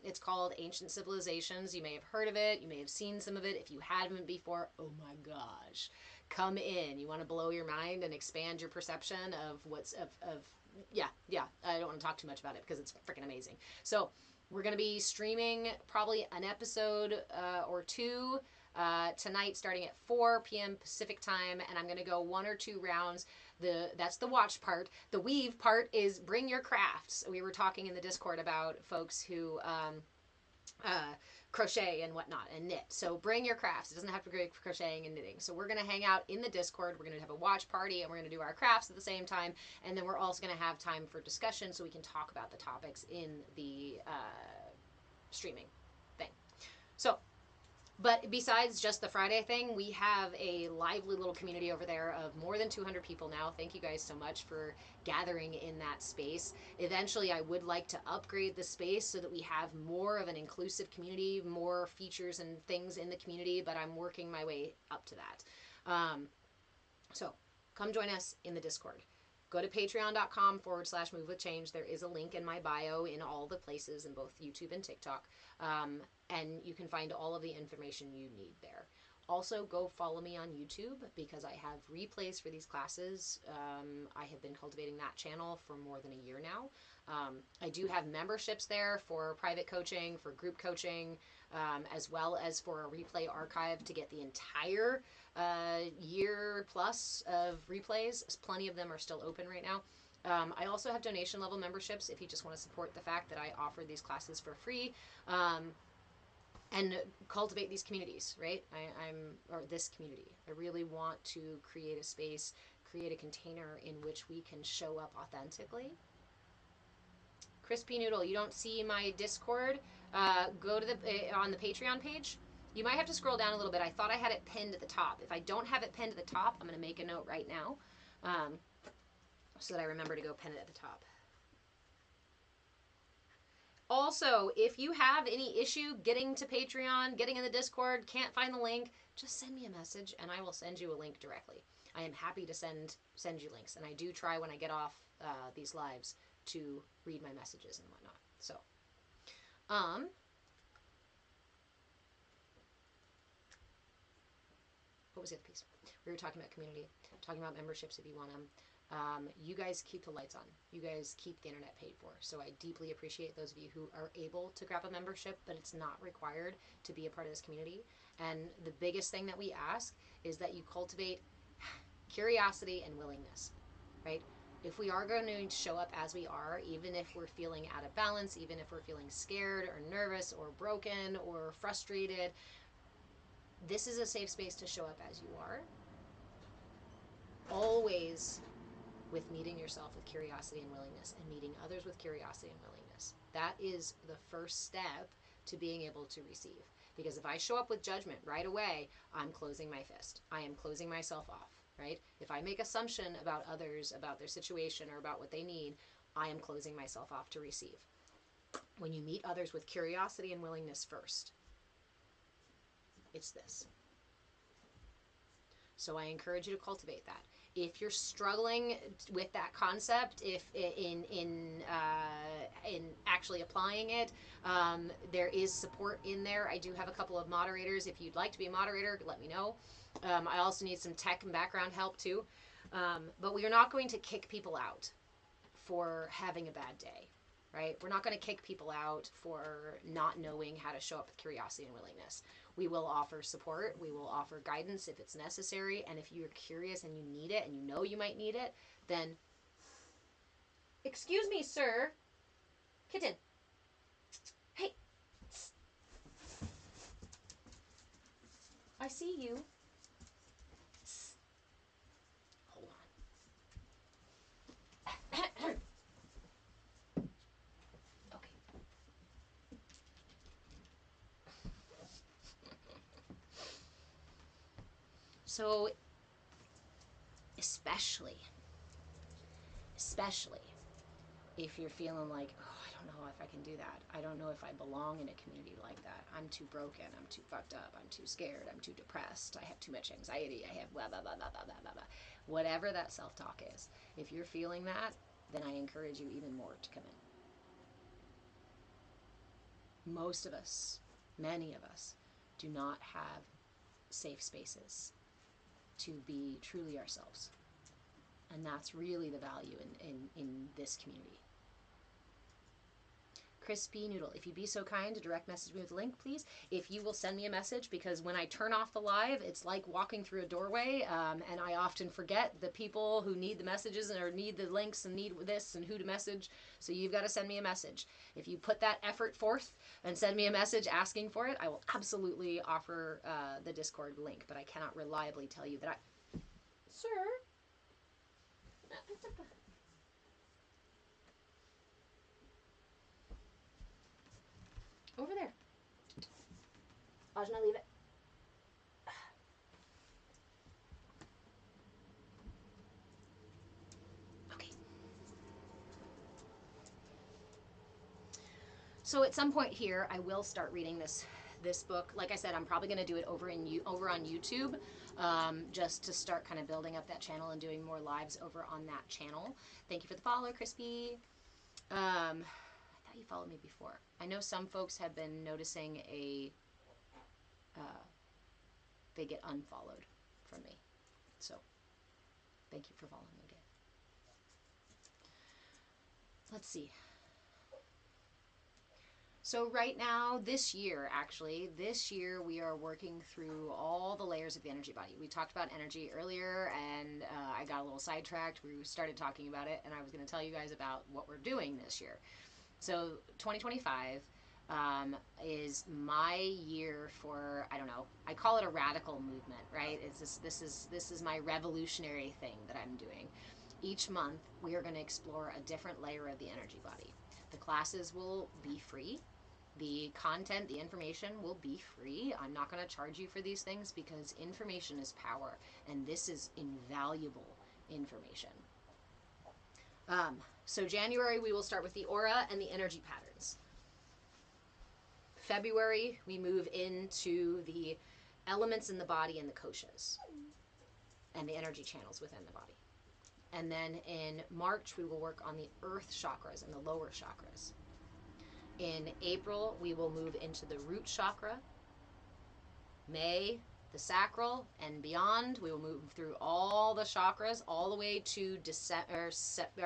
It's called Ancient Civilizations. You may have heard of it. You may have seen some of it. If you haven't before, oh my gosh. Come in. You want to blow your mind and expand your perception of what's yeah. I don't want to talk too much about it because it's freaking amazing. So we're going to be streaming probably an episode or two tonight, starting at 4 p.m. Pacific time, and I'm going to go 1 or 2 rounds. That's the watch part. The weave part is bring your crafts. We were talking in the Discord about folks who crochet and whatnot and knit. So bring your crafts. It doesn't have to be crocheting and knitting. So we're going to hang out in the Discord. We're going to have a watch party and we're going to do our crafts at the same time. And then we're also going to have time for discussion so we can talk about the topics in the streaming thing. So, but besides just the Friday thing, we have a lively little community over there of more than 200 people now. Thank you guys so much for gathering in that space. Eventually, I would like to upgrade the space so that we have more of an inclusive community, more features and things in the community, but I'm working my way up to that. So come join us in the Discord. Go to patreon.com/move with change. There is a link in my bio in all the places in both YouTube and TikTok. And you can find all of the information you need there. Also, go follow me on YouTube because I have replays for these classes. I have been cultivating that channel for more than a year now. I do have memberships there for private coaching, for group coaching, as well as for a replay archive to get the entire year plus of replays. Plenty of them are still open right now. I also have donation level memberships if you just want to support the fact that I offer these classes for free. And cultivate these communities, right? Or this community. I really want to create a space, create a container in which we can show up authentically. Crispy Noodle, you don't see my Discord? Go to on the Patreon page. You might have to scroll down a little bit. I thought I had it pinned at the top. If I don't have it pinned at the top, I'm going to make a note right now so that I remember to go pin it at the top. Also, if you have any issue getting to Patreon, getting in the Discord, can't find the link, just send me a message and I will send you a link directly. I am happy to send you links, and I do try when I get off these lives to read my messages and whatnot. So, what was the other piece? We were talking about community, talking about memberships if you want them. You guys keep the lights on. You guys keep the internet paid for. So I deeply appreciate those of you who are able to grab a membership, but it's not required to be a part of this community. And the biggest thing that we ask is that you cultivate curiosity and willingness, right? If we are going to show up as we are, even if we're feeling out of balance, even if we're feeling scared or nervous or broken or frustrated, this is a safe space to show up as you are. Always with meeting yourself with curiosity and willingness and meeting others with curiosity and willingness. That is the first step to being able to receive. Because if I show up with judgment right away, I'm closing my fist. I am closing myself off, right? If I make assumption about others, about their situation, or about what they need, I am closing myself off to receive. When you meet others with curiosity and willingness first, it's this. So I encourage you to cultivate that. If you're struggling with that concept, if in actually applying it, there is support in there. I do have a couple of moderators. If you'd like to be a moderator, let me know. I also need some tech and background help too. But we are not going to kick people out for having a bad day, right? We're not going to kick people out for not knowing how to show up with curiosity and willingness. We will offer support. We will offer guidance if it's necessary. And if you're curious and you need it and you know you might need it, then, excuse me, sir. Kitten. Hey. I see you. Hold on. Okay. So, especially if you're feeling like, oh, I don't know if I can do that. I don't know if I belong in a community like that. I'm too broken. I'm too fucked up. I'm too scared. I'm too depressed. I have too much anxiety. I have blah, blah, blah, blah, blah, blah, blah, blah. Whatever that self-talk is, if you're feeling that, then I encourage you even more to come in. Most of us, many of us, do not have safe spaces to be truly ourselves. And that's really the value in this community. Crispy Noodle, if you'd be so kind to direct message me with a link, please. If you will send me a message, because when I turn off the live, it's like walking through a doorway, and I often forget the people who need the messages or need the links and need this and who to message. So you've got to send me a message. If you put that effort forth and send me a message asking for it, I will absolutely offer the Discord link, but I cannot reliably tell you that I... Sir? Over there. Ajna, leave it. Okay. So at some point here, I will start reading this book. Like I said, I'm probably going to do it over on YouTube, just to start kind of building up that channel and doing more lives over on that channel. Thank you for the follow, Crispy. I thought you followed me before. I know some folks have been noticing they get unfollowed from me. So thank you for following me again. Let's see. So right now, this year, we are working through all the layers of the energy body. We talked about energy earlier, and I got a little sidetracked. We started talking about it, and I was going to tell you guys about what we're doing this year. So 2025 is my year for, I don't know, I call it a radical movement, right? This is my revolutionary thing that I'm doing. Each month, we are going to explore a different layer of the energy body. The classes will be free. The content, the information will be free. I'm not going to charge you for these things because information is power, and this is invaluable information. So January, we will start with the aura and the energy patterns. February, we move into the elements in the body and the koshas and the energy channels within the body. And then in March, we will work on the earth chakras and the lower chakras. In April, we will move into the root chakra. May, the sacral, and beyond. We will move through all the chakras all the way to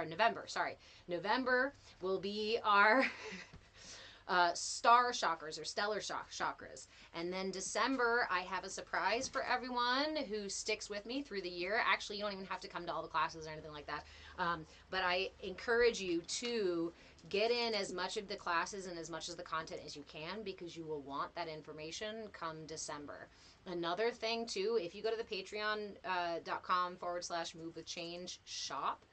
November. Sorry, November will be our star chakras or stellar chakras. And then December, I have a surprise for everyone who sticks with me through the year. Actually, you don't even have to come to all the classes or anything like that. But I encourage you to get in as much of the classes and as much of the content as you can, because you will want that information come December. Another thing too, if you go to the patreon.com/move with change shop,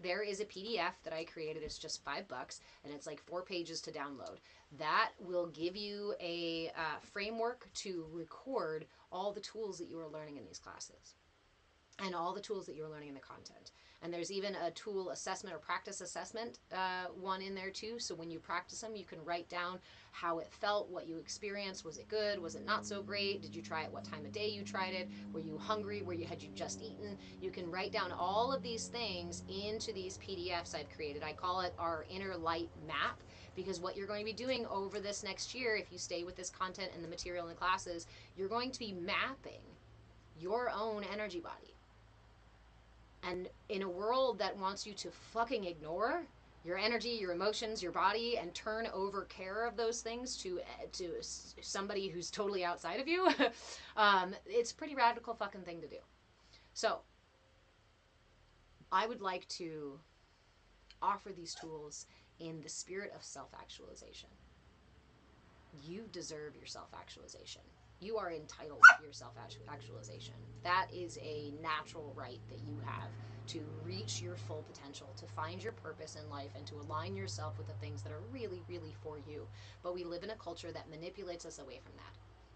There is a PDF that I created. It's just $5, and it's like 4 pages to download. That will give you a framework to record all the tools that you are learning in these classes and all the tools that you're learning in the content. And there's even a tool assessment or practice assessment one in there too. So when you practice them, you can write down how it felt, what you experienced. Was it good? Was it not so great? Did you try it? What time of day you tried it? Were you hungry? Had you just eaten? You can write down all of these things into these PDFs I've created. I call it our inner light map, because what you're going to be doing over this next year, if you stay with this content and the material in the classes, you're going to be mapping your own energy body. And in a world that wants you to fucking ignore your energy, your emotions, your body, and turn over care of those things to somebody who's totally outside of you, it's a pretty radical fucking thing to do. So I would like to offer these tools in the spirit of self-actualization. You deserve your self-actualization. You are entitled to your self-actualization. That is a natural right that you have to reach your full potential, to find your purpose in life, and to align yourself with the things that are really, really for you. But we live in a culture that manipulates us away from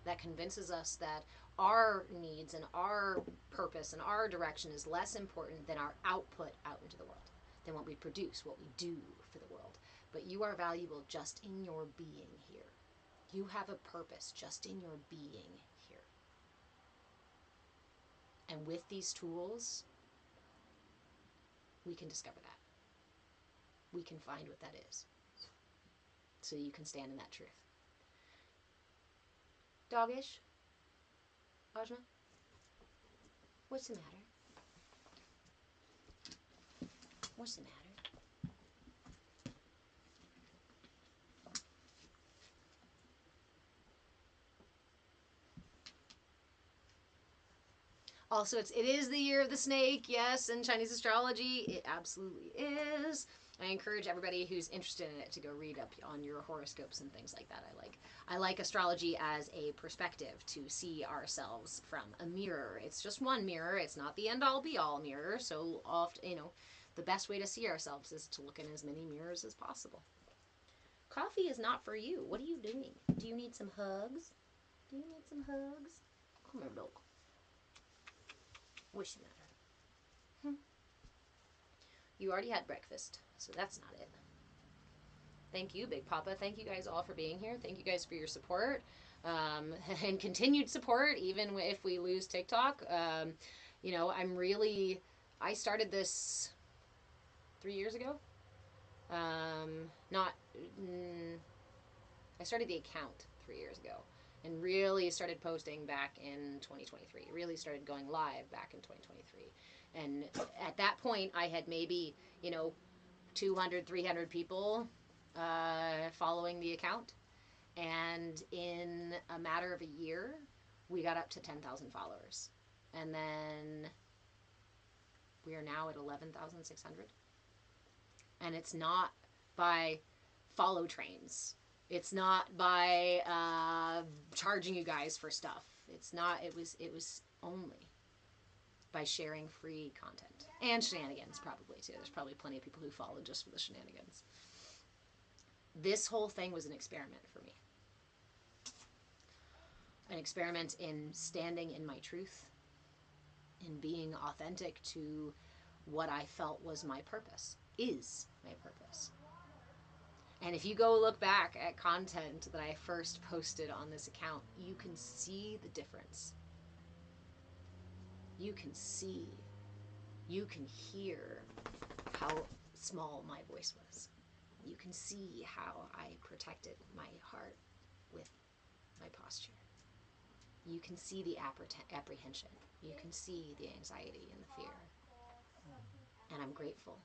that convinces us that our needs and our purpose and our direction is less important than our output out into the world, than what we produce, what we do for the world. But you are valuable just in your being here. You have a purpose just in your being here. And with these tools, we can discover that. We can find what that is. So you can stand in that truth. Doggish? Ajna? What's the matter? What's the matter? Also, it is the year of the snake, yes, in Chinese astrology. It absolutely is. I encourage everybody who's interested in it to go read up on your horoscopes and things like that. I like astrology as a perspective to see ourselves from a mirror. It's just one mirror. It's not the end-all be-all mirror. So often, the best way to see ourselves is to look in as many mirrors as possible. Coffee is not for you. What are you doing? Do you need some hugs? Do you need some hugs? Come here, dog. What's the matter? You already had breakfast, so that's not it. Thank you, Big Papa. Thank you guys all for being here. Thank you guys for your support and continued support, even if we lose TikTok. I started this 3 years ago. I started the account 3 years ago and really started posting back in 2023. Really started going live back in 2023. And at that point, I had maybe, 200, 300 people following the account. And in a matter of a year, we got up to 10,000 followers. And then we are now at 11,600. And it's not by follow trains. It's not by charging you guys for stuff. It's not. It was only by sharing free content and shenanigans, probably too. There's probably plenty of people who followed just for the shenanigans. This whole thing was an experiment for me. An experiment in standing in my truth, in being authentic to what I felt was my purpose, is my purpose. And if you go look back at content that I first posted on this account, you can see the difference. You can see, you can hear how small my voice was. You can see how I protected my heart with my posture. You can see the apprehension. You can see the anxiety and the fear. And I'm grateful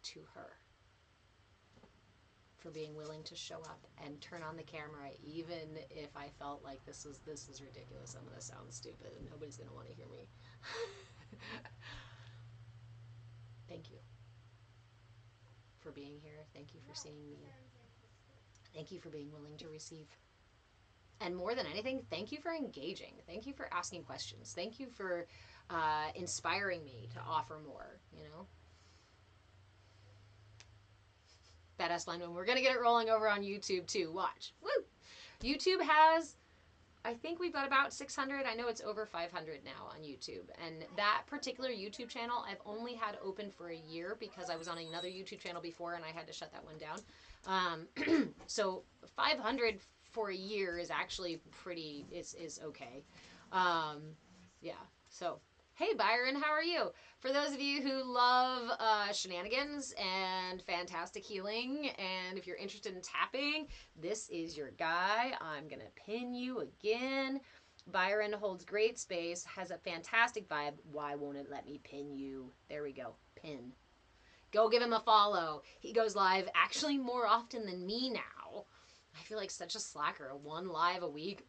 to her for being willing to show up and turn on the camera, even if I felt like this is ridiculous. I'm gonna sound stupid and nobody's gonna want to hear me. Thank you for being here. Thank you for seeing me. Thank you for being willing to receive. And more than anything, thank you for engaging. Thank you for asking questions. Thank you for inspiring me to offer more, Badass Blind Woman. We're gonna get it rolling over on YouTube too. Watch. Woo! YouTube has, I think we've got about 600. I know it's over 500 now on YouTube. And that particular YouTube channel, I've only had open for a year because I was on another YouTube channel before and I had to shut that one down. So 500 for a year is actually pretty, is okay. Yeah. So, hey Byron, how are you? For those of you who love shenanigans and fantastic healing, and if you're interested in tapping, this is your guy. I'm going to pin you again. Byron holds great space, has a fantastic vibe. Why won't it let me pin you? There we go. Pin. Go give him a follow. He goes live actually more often than me now. I feel like such a slacker. One live a week.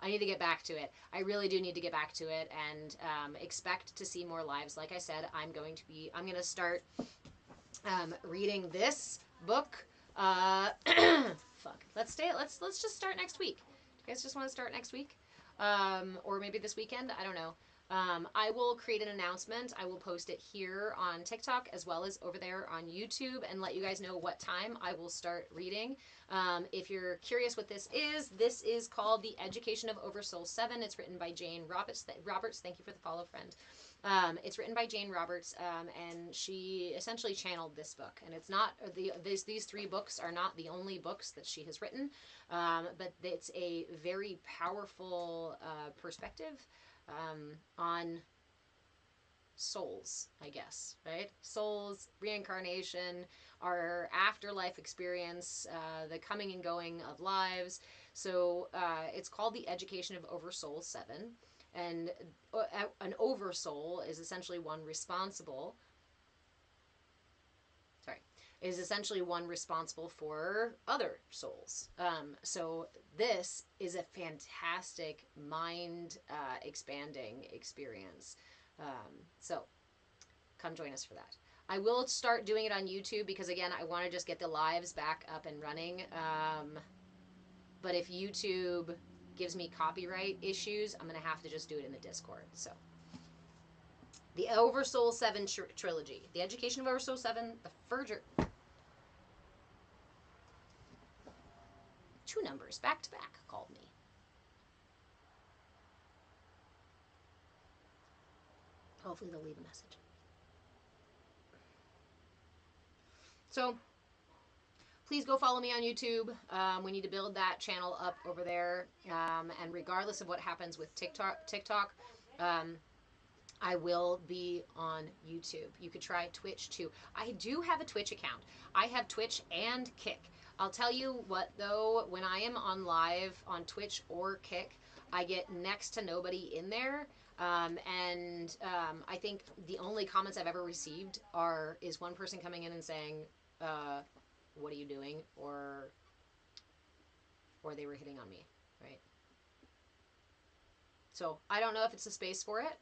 I need to get back to it. I really do need to get back to it and expect to see more lives. Like I said, I'm going to start reading this book. Fuck. Let's just start next week. Do you guys just want to start next week? Or maybe this weekend? I don't know. I will create an announcement. I will post it here on TikTok as well as over there on YouTube and let you guys know what time I will start reading. If you're curious what this is called The Education of Oversoul 7. It's written by Jane Roberts. Thank you for the follow, friend. It's written by Jane Roberts, and she essentially channeled this book. And it's not these three books are not the only books that she has written, but it's a very powerful perspective on souls, I guess, right? Souls, reincarnation, our afterlife experience, the coming and going of lives. So it's called The Education of Oversoul 7. And an oversoul is essentially one responsible for other souls. So this is a fantastic mind expanding experience. So come join us for that. I will start doing it on YouTube because, again, I want to just get the lives back up and running. But if YouTube gives me copyright issues, I'm going to have to just do it in the Discord. So the Oversoul 7 trilogy. The Education of Oversoul 7, the Furger. Two numbers back to back called me. Hopefully they'll leave a message. So please go follow me on YouTube. We need to build that channel up over there. And regardless of what happens with TikTok, I will be on YouTube. You could try Twitch too. I do have a Twitch account. I have Twitch and Kick. I'll tell you what though, when I am on live on Twitch or Kick, I get next to nobody in there. I think the only comments I've ever received is one person coming in and saying, what are you doing? Or they were hitting on me, right? So I don't know if it's a space for it.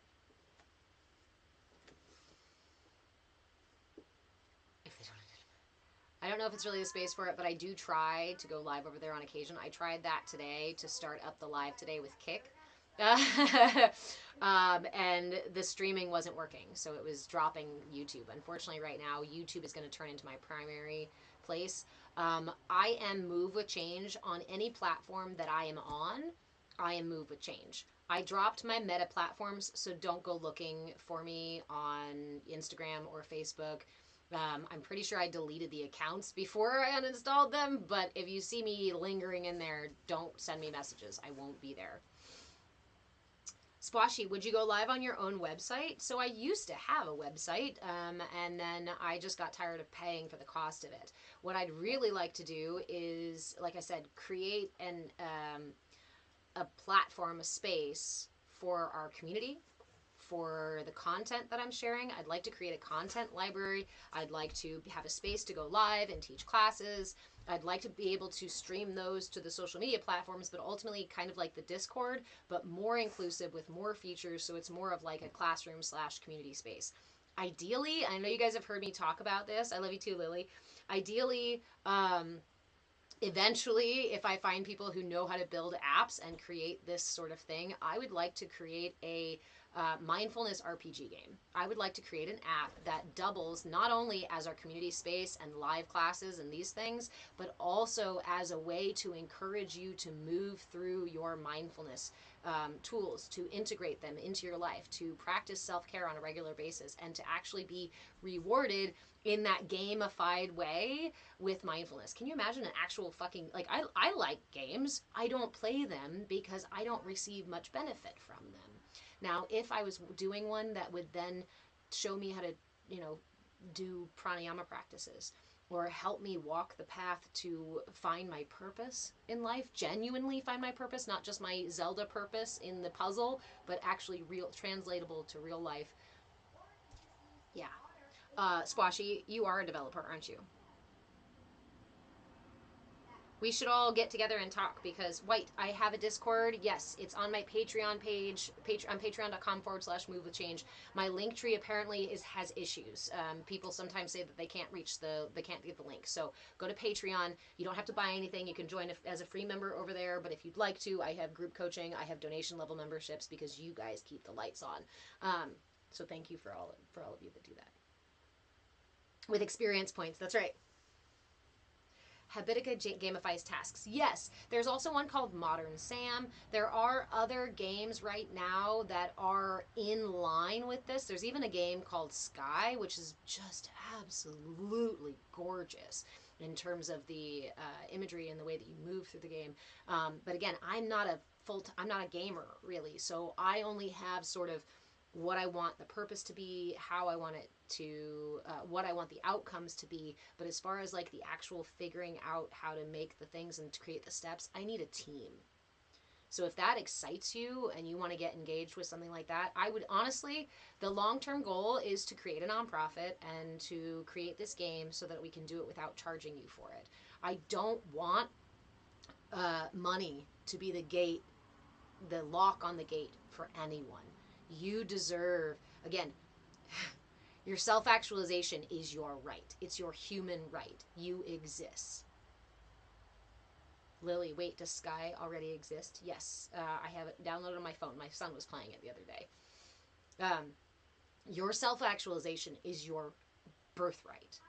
I don't know if it's really a space for it, but I do try to go live over there on occasion. I tried that today to start up the live today with Kick. And the streaming wasn't working, so it was dropping YouTube. Unfortunately, right now, YouTube is going to turn into my primary place. I am Move with Change on any platform that I am on. I am Move with Change. I dropped my meta platforms, so don't go looking for me on Instagram or Facebook. I'm pretty sure I deleted the accounts before I uninstalled them, but if you see me lingering in there, don't send me messages. I won't be there. Squashy, would you go live on your own website? So I used to have a website, and then I just got tired of paying for the cost of it. What I'd really like to do is, like I said, create a platform, a space for our community, for the content that I'm sharing. I'd like to create a content library. I'd like to have a space to go live and teach classes. I'd like to be able to stream those to the social media platforms, but ultimately kind of like the Discord, but more inclusive with more features, so it's more of like a classroom / community space. Ideally, I know you guys have heard me talk about this. I love you too, Lily. Ideally, eventually, if I find people who know how to build apps and create this sort of thing, I would like to create a mindfulness RPG game. I would like to create an app that doubles not only as our community space and live classes and these things, but also as a way to encourage you to move through your mindfulness tools, to integrate them into your life, to practice self care on a regular basis, and to actually be rewarded in that gamified way with mindfulness. Can you imagine an actual fucking, like, I like games. I don't play them because I don't receive much benefit from them. Now, if I was doing one that would then show me how to, do pranayama practices or help me walk the path to find my purpose in life, genuinely find my purpose, not just my Zelda purpose in the puzzle, but actually real translatable to real life. Yeah. Squashy, you are a developer, aren't you? We should all get together and talk because, White, I have a Discord. Yes, it's on my Patreon page, on patreon.com/move with change. My link tree apparently has issues. People sometimes say that they can't they can't get the link. So go to Patreon. You don't have to buy anything. You can join as a free member over there. But if you'd like to, I have group coaching. I have donation level memberships because you guys keep the lights on. So thank you for all of you that do that. With experience points, that's right. Habitica gamifies tasks. Yes, there's also one called Modern Sam. There are other games right now that are in line with this. There's even a game called Sky, which is just absolutely gorgeous in terms of the imagery and the way that you move through the game. But again, I'm not a gamer really, so I only have sort of what I want the purpose to be, how I want it to, what I want the outcomes to be. But as far as like the actual figuring out how to make the things and to create the steps, I need a team. So if that excites you and you want to get engaged with something like that, I would honestly, the long-term goal is to create a nonprofit and to create this game so that we can do it without charging you for it. I don't want money to be the lock on the gate for anyone. You deserve, again, your self actualization is your right. It's your human right. You exist. Lily, wait, does Sky already exist? Yes, I have it downloaded on my phone. My son was playing it the other day. Your self actualization is your birthright.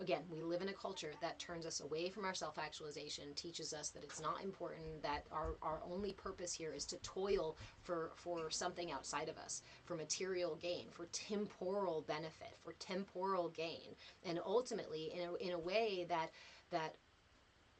Again, we live in a culture that turns us away from our self actualization, teaches us that it's not important, that our only purpose here is to toil for something outside of us, for material gain, for temporal benefit, for temporal gain. And ultimately, in a way that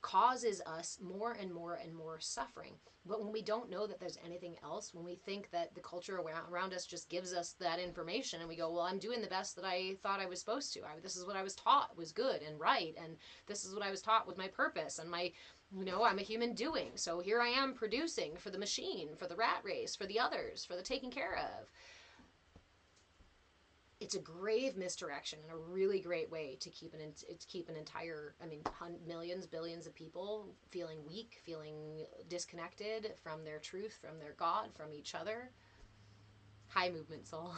causes us more and more and more suffering. But when we don't know that there's anything else, when we think that the culture around us just gives us that information and we go, well, I'm doing the best that I thought I was supposed to. This is what I was taught was good and right. And this is what I was taught was my purpose and my, I'm a human doing. So here I am producing for the machine, for the rat race, for the others, for the taken care of. It's a grave misdirection and a really great way to keep an entire, millions, billions of people feeling weak, feeling disconnected from their truth, from their God, from each other. High movement soul.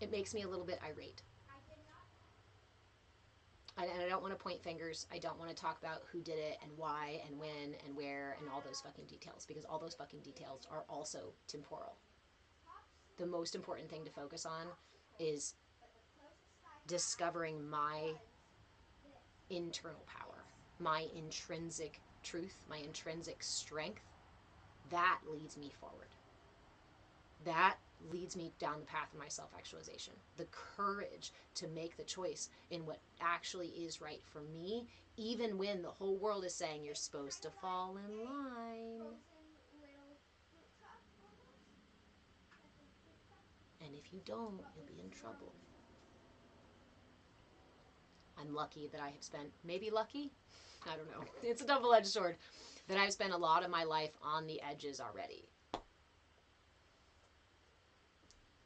It makes me a little bit irate. And I don't want to point fingers. I don't want to talk about who did it and why and when and where and all those fucking details, because all those fucking details are also temporal. The most important thing to focus on is discovering my internal power, my intrinsic truth, my intrinsic strength. That leads me forward. That leads me down the path of my self actualization. The courage to make the choice in what actually is right for me, even when the whole world is saying you're supposed to fall in line. And if you don't, you'll be in trouble. I'm lucky that I have spent, maybe lucky? I don't know. It's a double edged sword. That I've spent a lot of my life on the edges already.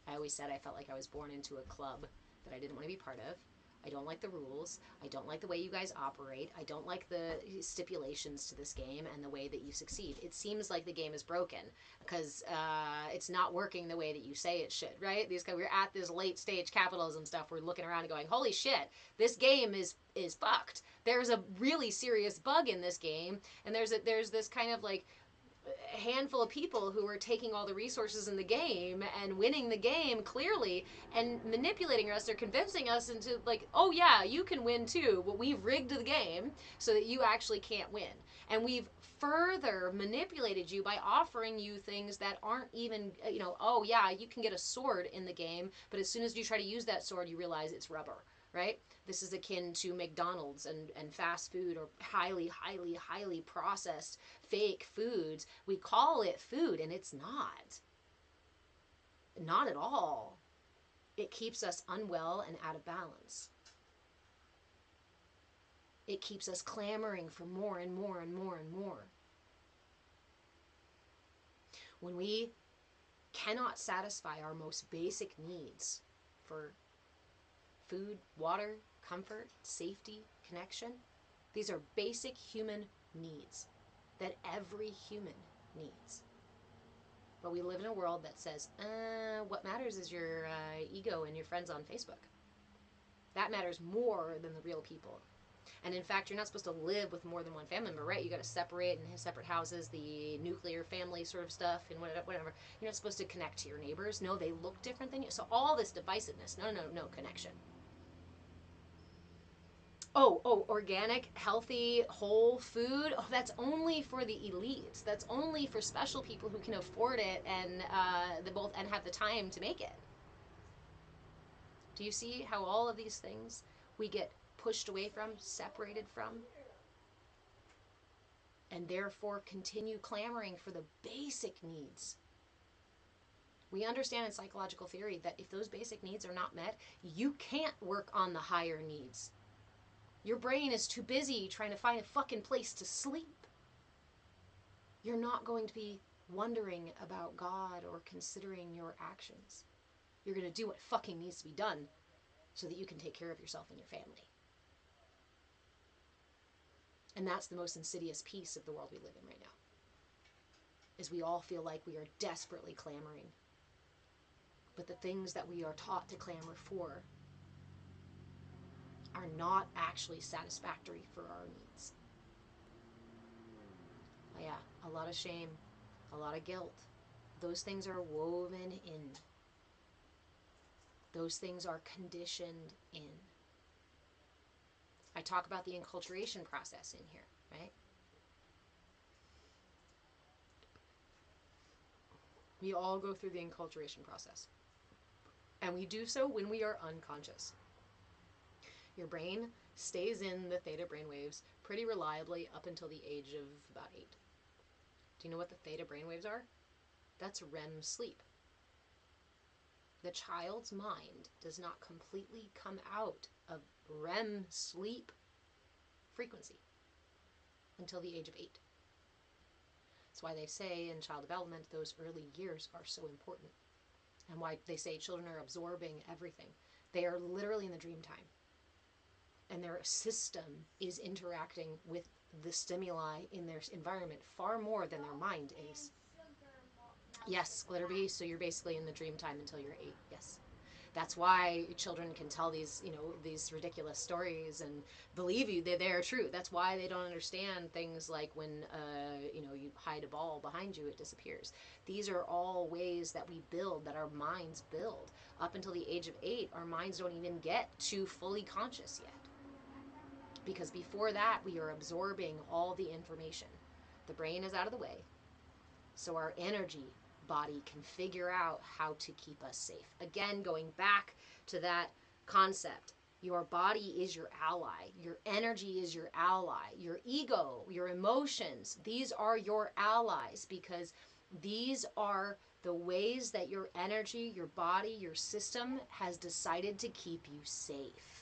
I always said I felt like I was born into a club that I didn't want to be part of. I don't like the rules. I don't like the way you guys operate. I don't like the stipulations to this game and the way that you succeed. It seems like the game is broken because it's not working the way that you say it should, right? We're at this late stage capitalism stuff. We're looking around and going, holy shit, this game is fucked. There's a really serious bug in this game, and there's this kind of like handful of people who are taking all the resources in the game and winning the game clearly and manipulating us or convincing us into like, oh yeah, you can win too, but we've rigged the game so that you actually can't win. And we've further manipulated you by offering you things that aren't even, oh yeah, you can get a sword in the game, but as soon as you try to use that sword, you realize it's rubber, right? This is akin to McDonald's and fast food or highly, highly, highly processed fake foods. We call it food, and it's not. Not at all. It keeps us unwell and out of balance. It keeps us clamoring for more and more and more and more. When we cannot satisfy our most basic needs for food, water, comfort, safety, connection, these are basic human needs that every human needs. But we live in a world that says, what matters is your ego and your friends on Facebook. That matters more than the real people. And in fact, you're not supposed to live with more than one family member, right? You got to separate and have separate houses, the nuclear family sort of stuff, and whatever. You're not supposed to connect to your neighbors. No, they look different than you. So all this divisiveness, no connection. Organic, healthy, whole food. Oh, that's only for the elites. That's only for special people who can afford it and and have the time to make it. Do you see how all of these things we get pushed away from, separated from, and therefore continue clamoring for the basic needs? We understand in psychological theory that if those basic needs are not met, you can't work on the higher needs. Your brain is too busy trying to find a fucking place to sleep. You're not going to be wondering about God or considering your actions. You're going to do what fucking needs to be done so that you can take care of yourself and your family. And that's the most insidious piece of the world we live in right now. Is we all feel like we are desperately clamoring. But the things that we are taught to clamor for are not actually satisfactory for our needs. Yeah, a lot of shame, a lot of guilt. Those things are woven in. Those things are conditioned in. I talk about the enculturation process in here, right? We all go through the enculturation process. And we do so when we are unconscious. Your brain stays in the theta brainwaves pretty reliably up until the age of about 8. Do you know what the theta brainwaves are? That's REM sleep. The child's mind does not completely come out of REM sleep frequency until the age of 8. That's why they say in child development those early years are so important, and why they say children are absorbing everything. They are literally in the dream time, and their system is interacting with the stimuli in their environment far more than their mind is. Yes, Glitterbee, so you're basically in the dream time until you're 8, yes. That's why children can tell these, these ridiculous stories and believe you that they're true. That's why they don't understand things like when, you hide a ball behind you, it disappears. These are all ways that we build, that our minds build. Up until the age of 8, our minds don't even get to fully conscious yet. Because before that, we are absorbing all the information. The brain is out of the way, so our energy body can figure out how to keep us safe. Again, going back to that concept, your body is your ally. Your energy is your ally. Your ego, your emotions, these are your allies, because these are the ways that your energy, your body, your system has decided to keep you safe.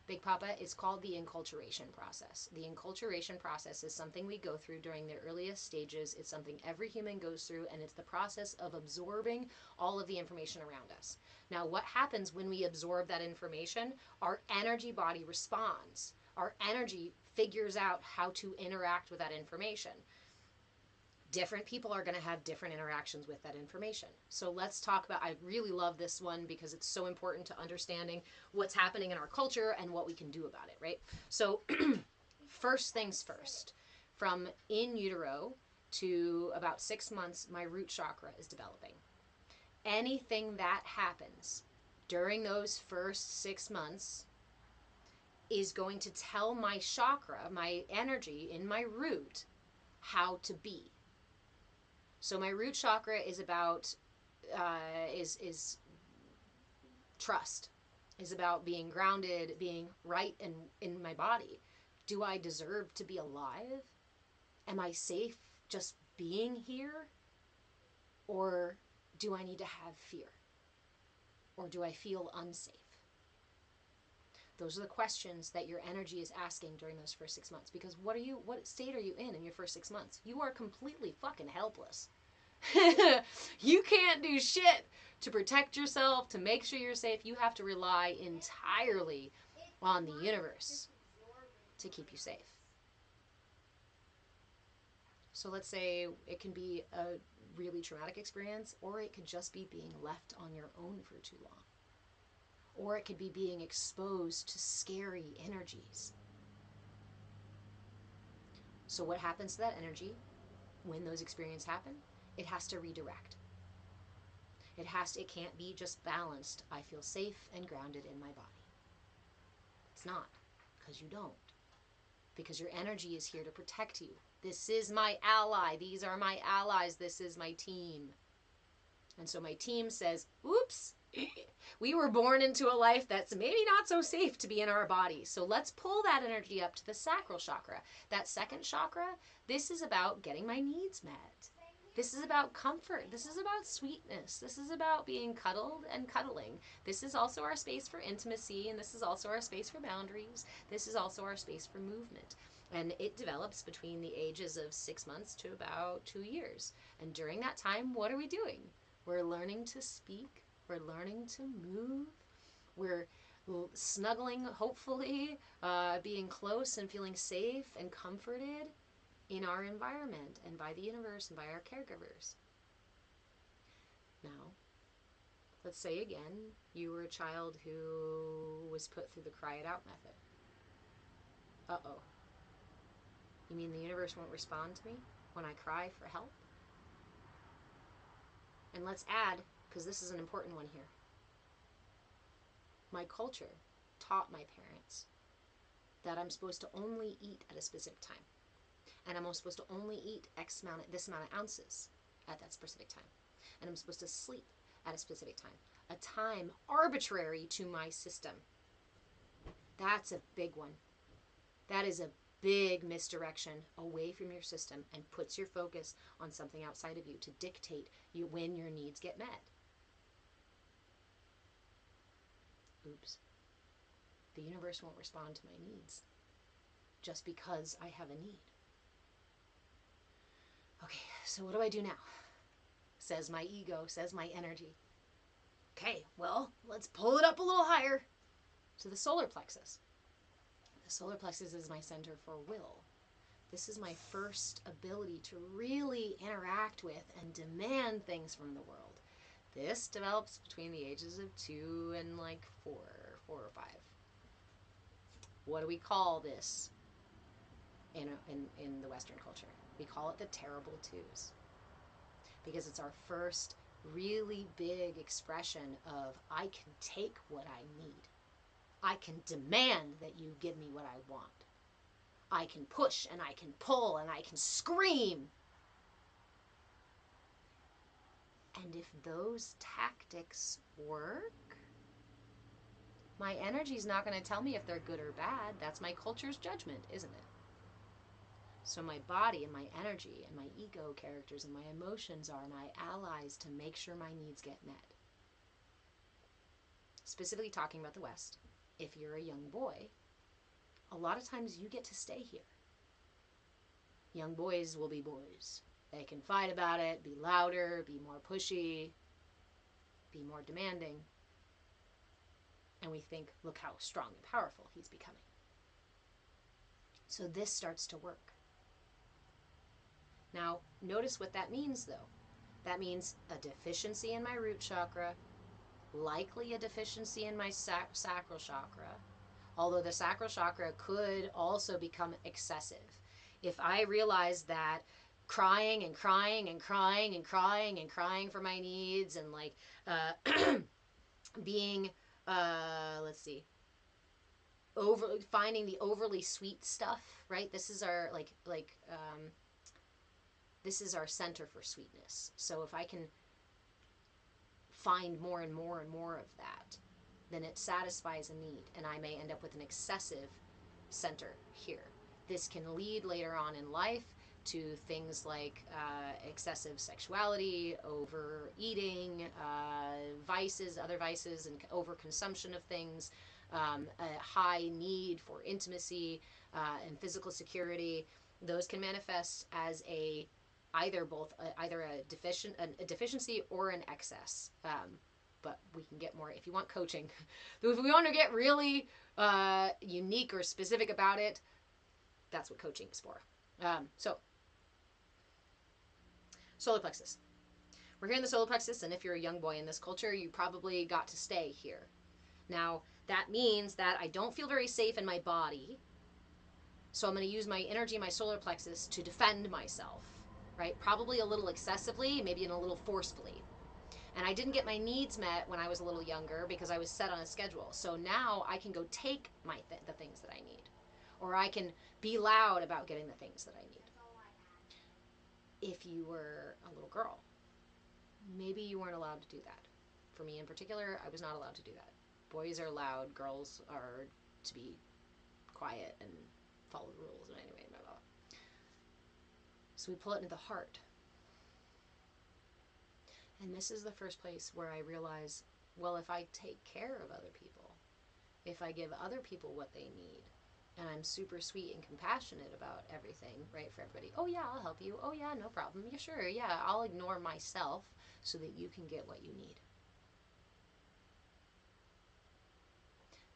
Big Papa, it's called the enculturation process. The enculturation process is something we go through during the earliest stages. It's something every human goes through, and it's the process of absorbing all of the information around us. Now, what happens when we absorb that information? Our energy body responds. Our energy figures out how to interact with that information. Different people are going to have different interactions with that information. So let's talk about, I really love this one because it's so important to understanding what's happening in our culture and what we can do about it, right? So first things first, from in utero, to about 6 months, my root chakra is developing. Anything that happens during those first 6 months is going to tell my chakra, my energy in my root, how to be. So my root chakra is about is trust, is about being grounded, being right in my body. Do I deserve to be alive? Am I safe just being here? Or do I need to have fear? Or do I feel unsafe? Those are the questions that your energy is asking during those first 6 months. Because what state are you in your first 6 months? You are completely fucking helpless. You can't do shit to protect yourself, to make sure you're safe. You have to rely entirely on the universe to keep you safe. So let's say it can be a really traumatic experience, or it could just be being left on your own for too long. Or it could be being exposed to scary energies. So what happens to that energy when those experiences happen? It has to redirect. It can't be just balanced. I feel safe and grounded in my body. It's not, because you don't. Because your energy is here to protect you. This is my ally. These are my allies. This is my team. And so my team says, oops, we were born into a life that's maybe not so safe to be in our body. So let's pull that energy up to the sacral chakra. That second chakra, this is about getting my needs met. This is about comfort. This is about sweetness. This is about being cuddled and cuddling. This is also our space for intimacy, and this is also our space for boundaries. This is also our space for movement. And it develops between the ages of 6 months to about 2 years. And during that time, what are we doing? We're learning to speak. We're learning to move. We're snuggling, hopefully, being close and feeling safe and comforted in our environment and by the universe and by our caregivers. Now, let's say again, you were a child who was put through the cry it out method. Uh-oh. You mean the universe won't respond to me when I cry for help? And let's add, because this is an important one here, my culture taught my parents that I'm supposed to only eat at a specific time. And I'm supposed to only eat this amount of ounces at that specific time. And I'm supposed to sleep at a specific time. A time arbitrary to my system. That's a big one. That is a big misdirection away from your system and puts your focus on something outside of you to dictate when your needs get met. Oops. The universe won't respond to my needs just because I have a need. Okay, so what do I do now? Says my ego, says my energy. Okay, well, let's pull it up a little higher to the solar plexus. The solar plexus is my center for will. This is my first ability to really interact with and demand things from the world. This develops between the ages of 2 and like 4 or 5. What do we call this in the Western culture? We call it the terrible twos. Because it's our first really big expression of I can take what I need. I can demand that you give me what I want. I can push and I can pull and I can scream. And if those tactics work, my energy's not going to tell me if they're good or bad. That's my culture's judgment, isn't it? So my body and my energy and my ego characters and my emotions are my allies to make sure my needs get met. Specifically talking about the West, if you're a young boy, a lot of times you get to stay here. Young boys will be boys. They can fight about it, be louder, be more pushy, be more demanding. And we think, look how strong and powerful he's becoming. So this starts to work. Now, notice what that means, though. That means a deficiency in my root chakra, likely a deficiency in my sacral chakra, although the sacral chakra could also become excessive. If I realize that crying and crying and crying and crying and crying for my needs, and like uh, being let's see, over finding the overly sweet stuff, right? This is our this is our center for sweetness. So if I can find more and more and more of that, then it satisfies a need, and I may end up with an excessive center here. This can lead later on in life to things like excessive sexuality, overeating, vices, other vices, and overconsumption of things, a high need for intimacy and physical security. Those can manifest as a either both either a deficiency or an excess. But we can get more if you want coaching. If we want to get really unique or specific about it, that's what coaching is for. So, solar plexus. We're here in the solar plexus, and if you're a young boy in this culture, you probably got to stay here. Now, that means that I don't feel very safe in my body, so I'm going to use my energy, my solar plexus, to defend myself, right? Probably a little excessively, maybe a little forcefully. And I didn't get my needs met when I was a little younger because I was set on a schedule. So now I can go take the things that I need. Or I can be loud about getting the things that I need. If you were a little girl, maybe you weren't allowed to do that. For me in particular, I was not allowed to do that. Boys are loud, girls are to be quiet and follow the rules. And anyway, blah, blah. So we pull it into the heart. And this is the first place where I realize, well, if I take care of other people, if I give other people what they need, and I'm super sweet and compassionate about everything, right, for everybody. Oh, yeah, I'll help you. Oh, yeah, no problem. Yeah, sure. Yeah, I'll ignore myself so that you can get what you need.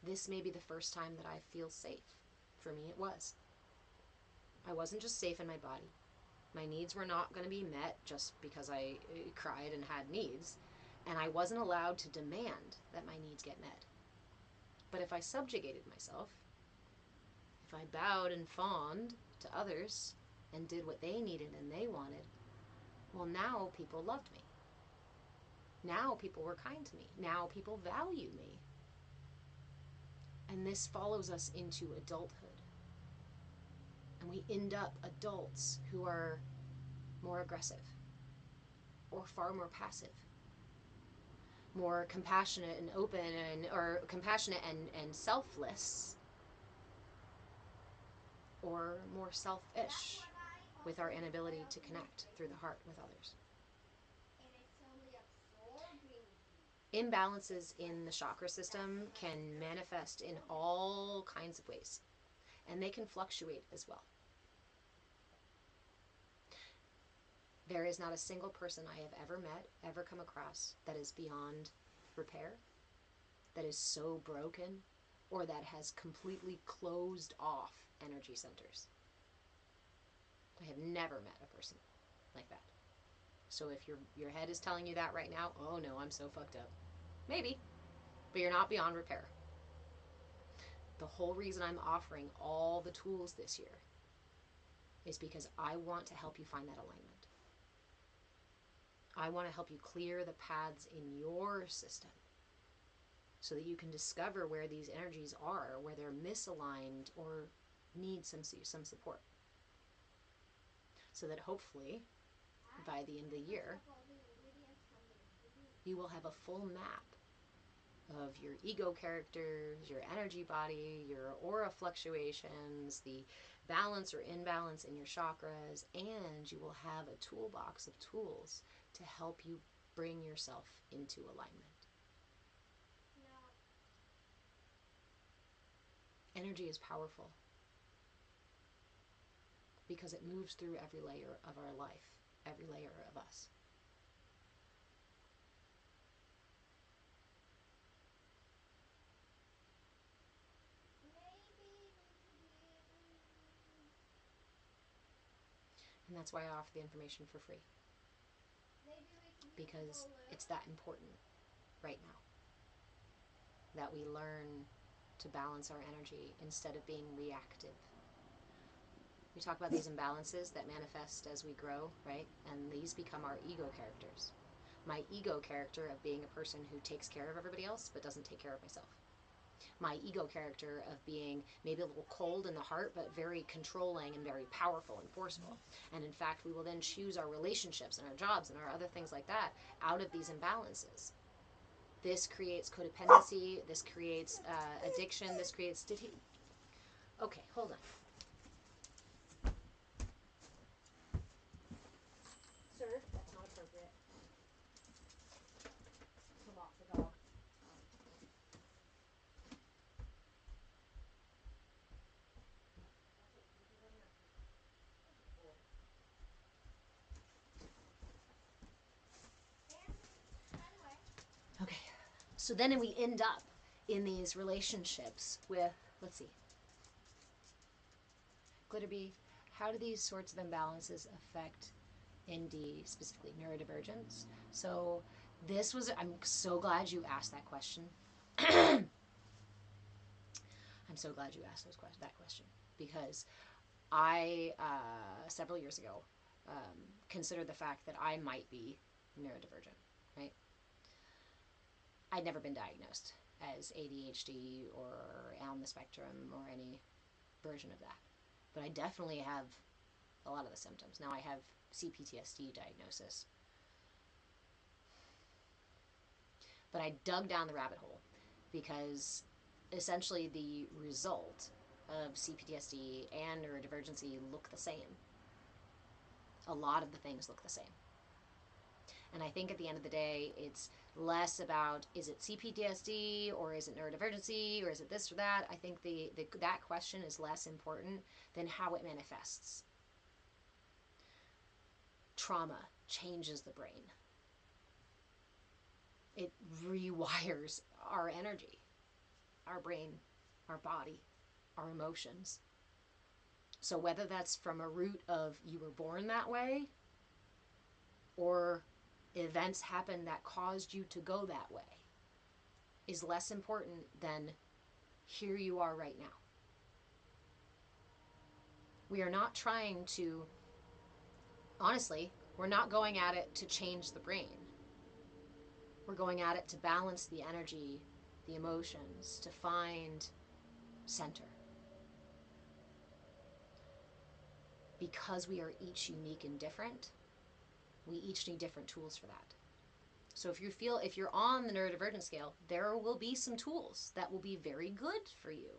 This may be the first time that I feel safe. For me, it was. I wasn't just safe in my body. My needs were not going to be met just because I cried and had needs. And I wasn't allowed to demand that my needs get met. But if I subjugated myself, if I bowed and fawned to others and did what they needed and they wanted, well, now people loved me. Now people were kind to me. Now people value me. And this follows us into adulthood. And we end up adults who are more aggressive or far more passive, more compassionate and open, or compassionate and selfless, or more selfish with our inability to connect through the heart with others. Imbalances in the chakra system can manifest in all kinds of ways, and they can fluctuate as well. There is not a single person I have ever met, ever come across, that is beyond repair, that is so broken, or that has completely closed off energy centers. I have never met a person like that. So if your head is telling you that right now, oh no, I'm so fucked up. Maybe, but you're not beyond repair. The whole reason I'm offering all the tools this year is because I want to help you find that alignment. I want to help you clear the paths in your system so that you can discover where these energies are, where they're misaligned or need some support. So that hopefully, by the end of the year, you will have a full map of your ego characters, your energy body, your aura fluctuations, the balance or imbalance in your chakras, and you will have a toolbox of tools to help you bring yourself into alignment. Energy is powerful because it moves through every layer of our life, every layer of us. And that's why I offer the information for free. Because it's that important right now. That we learn to balance our energy instead of being reactive. We talk about these imbalances that manifest as we grow, right? And these become our ego characters. My ego character of being a person who takes care of everybody else but doesn't take care of myself. My ego character of being maybe a little cold in the heart but very controlling and very powerful and forceful. And in fact, we will then choose our relationships and our jobs and our other things like that out of these imbalances. This creates codependency. This creates addiction. This creates. Did he? Okay, hold on. Sir, that's not appropriate. To walk the dog. Okay, so then we end up in these relationships with, let's see, Glitterbee, how do these sorts of imbalances affect ND, specifically neurodivergence? So this was, I'm so glad you asked that question. I'm so glad you asked that question because I, several years ago, considered the fact that I might be neurodivergent, right? I'd never been diagnosed as ADHD or on the spectrum or any version of that. But I definitely have a lot of the symptoms. Now I have CPTSD diagnosis. But I dug down the rabbit hole because essentially the result of CPTSD and neurodivergency look the same. A lot of the things look the same. And I think at the end of the day, it's less about is it CPTSD or is it neurodivergency or is it this or that. I think that question is less important than how it manifests. Trauma changes the brain. It rewires our energy, our brain, our body, our emotions. So whether that's from a root of you were born that way or events happened that caused you to go that way is less important than here you are right now. We are not trying to, honestly, we're not going at it to change the brain. We're going at it to balance the energy, the emotions, to find center. Because we are each unique and different, we each need different tools for that. So if you're on the neurodivergent scale, there will be some tools that will be very good for you.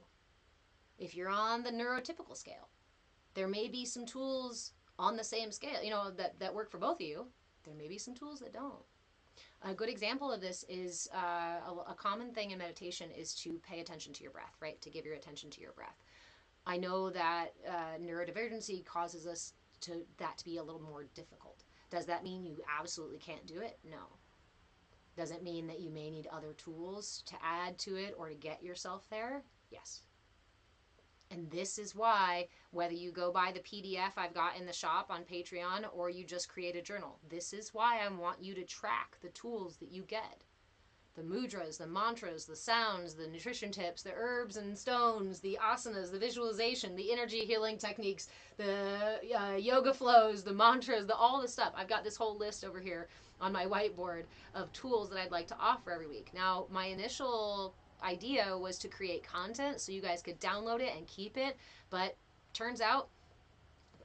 If you're on the neurotypical scale, there may be some tools on the same scale, that work for both of you. There may be some tools that don't. A good example of this is a common thing in meditation is to pay attention to your breath, right? To give your attention to your breath. I know that neurodivergency causes us that to be a little more difficult. Does that mean you absolutely can't do it? No. Does it mean that you may need other tools to add to it or to get yourself there? Yes. And this is why, whether you go buy the PDF I've got in the shop on Patreon or you just create a journal, this is why I want you to track the tools that you get. The mudras, the mantras, the sounds, the nutrition tips, the herbs and stones, the asanas, the visualization, the energy healing techniques, the yoga flows, the mantras, all the stuff. I've got this whole list over here on my whiteboard of tools that I'd like to offer every week. Now, my initial idea was to create content so you guys could download it and keep it, but turns out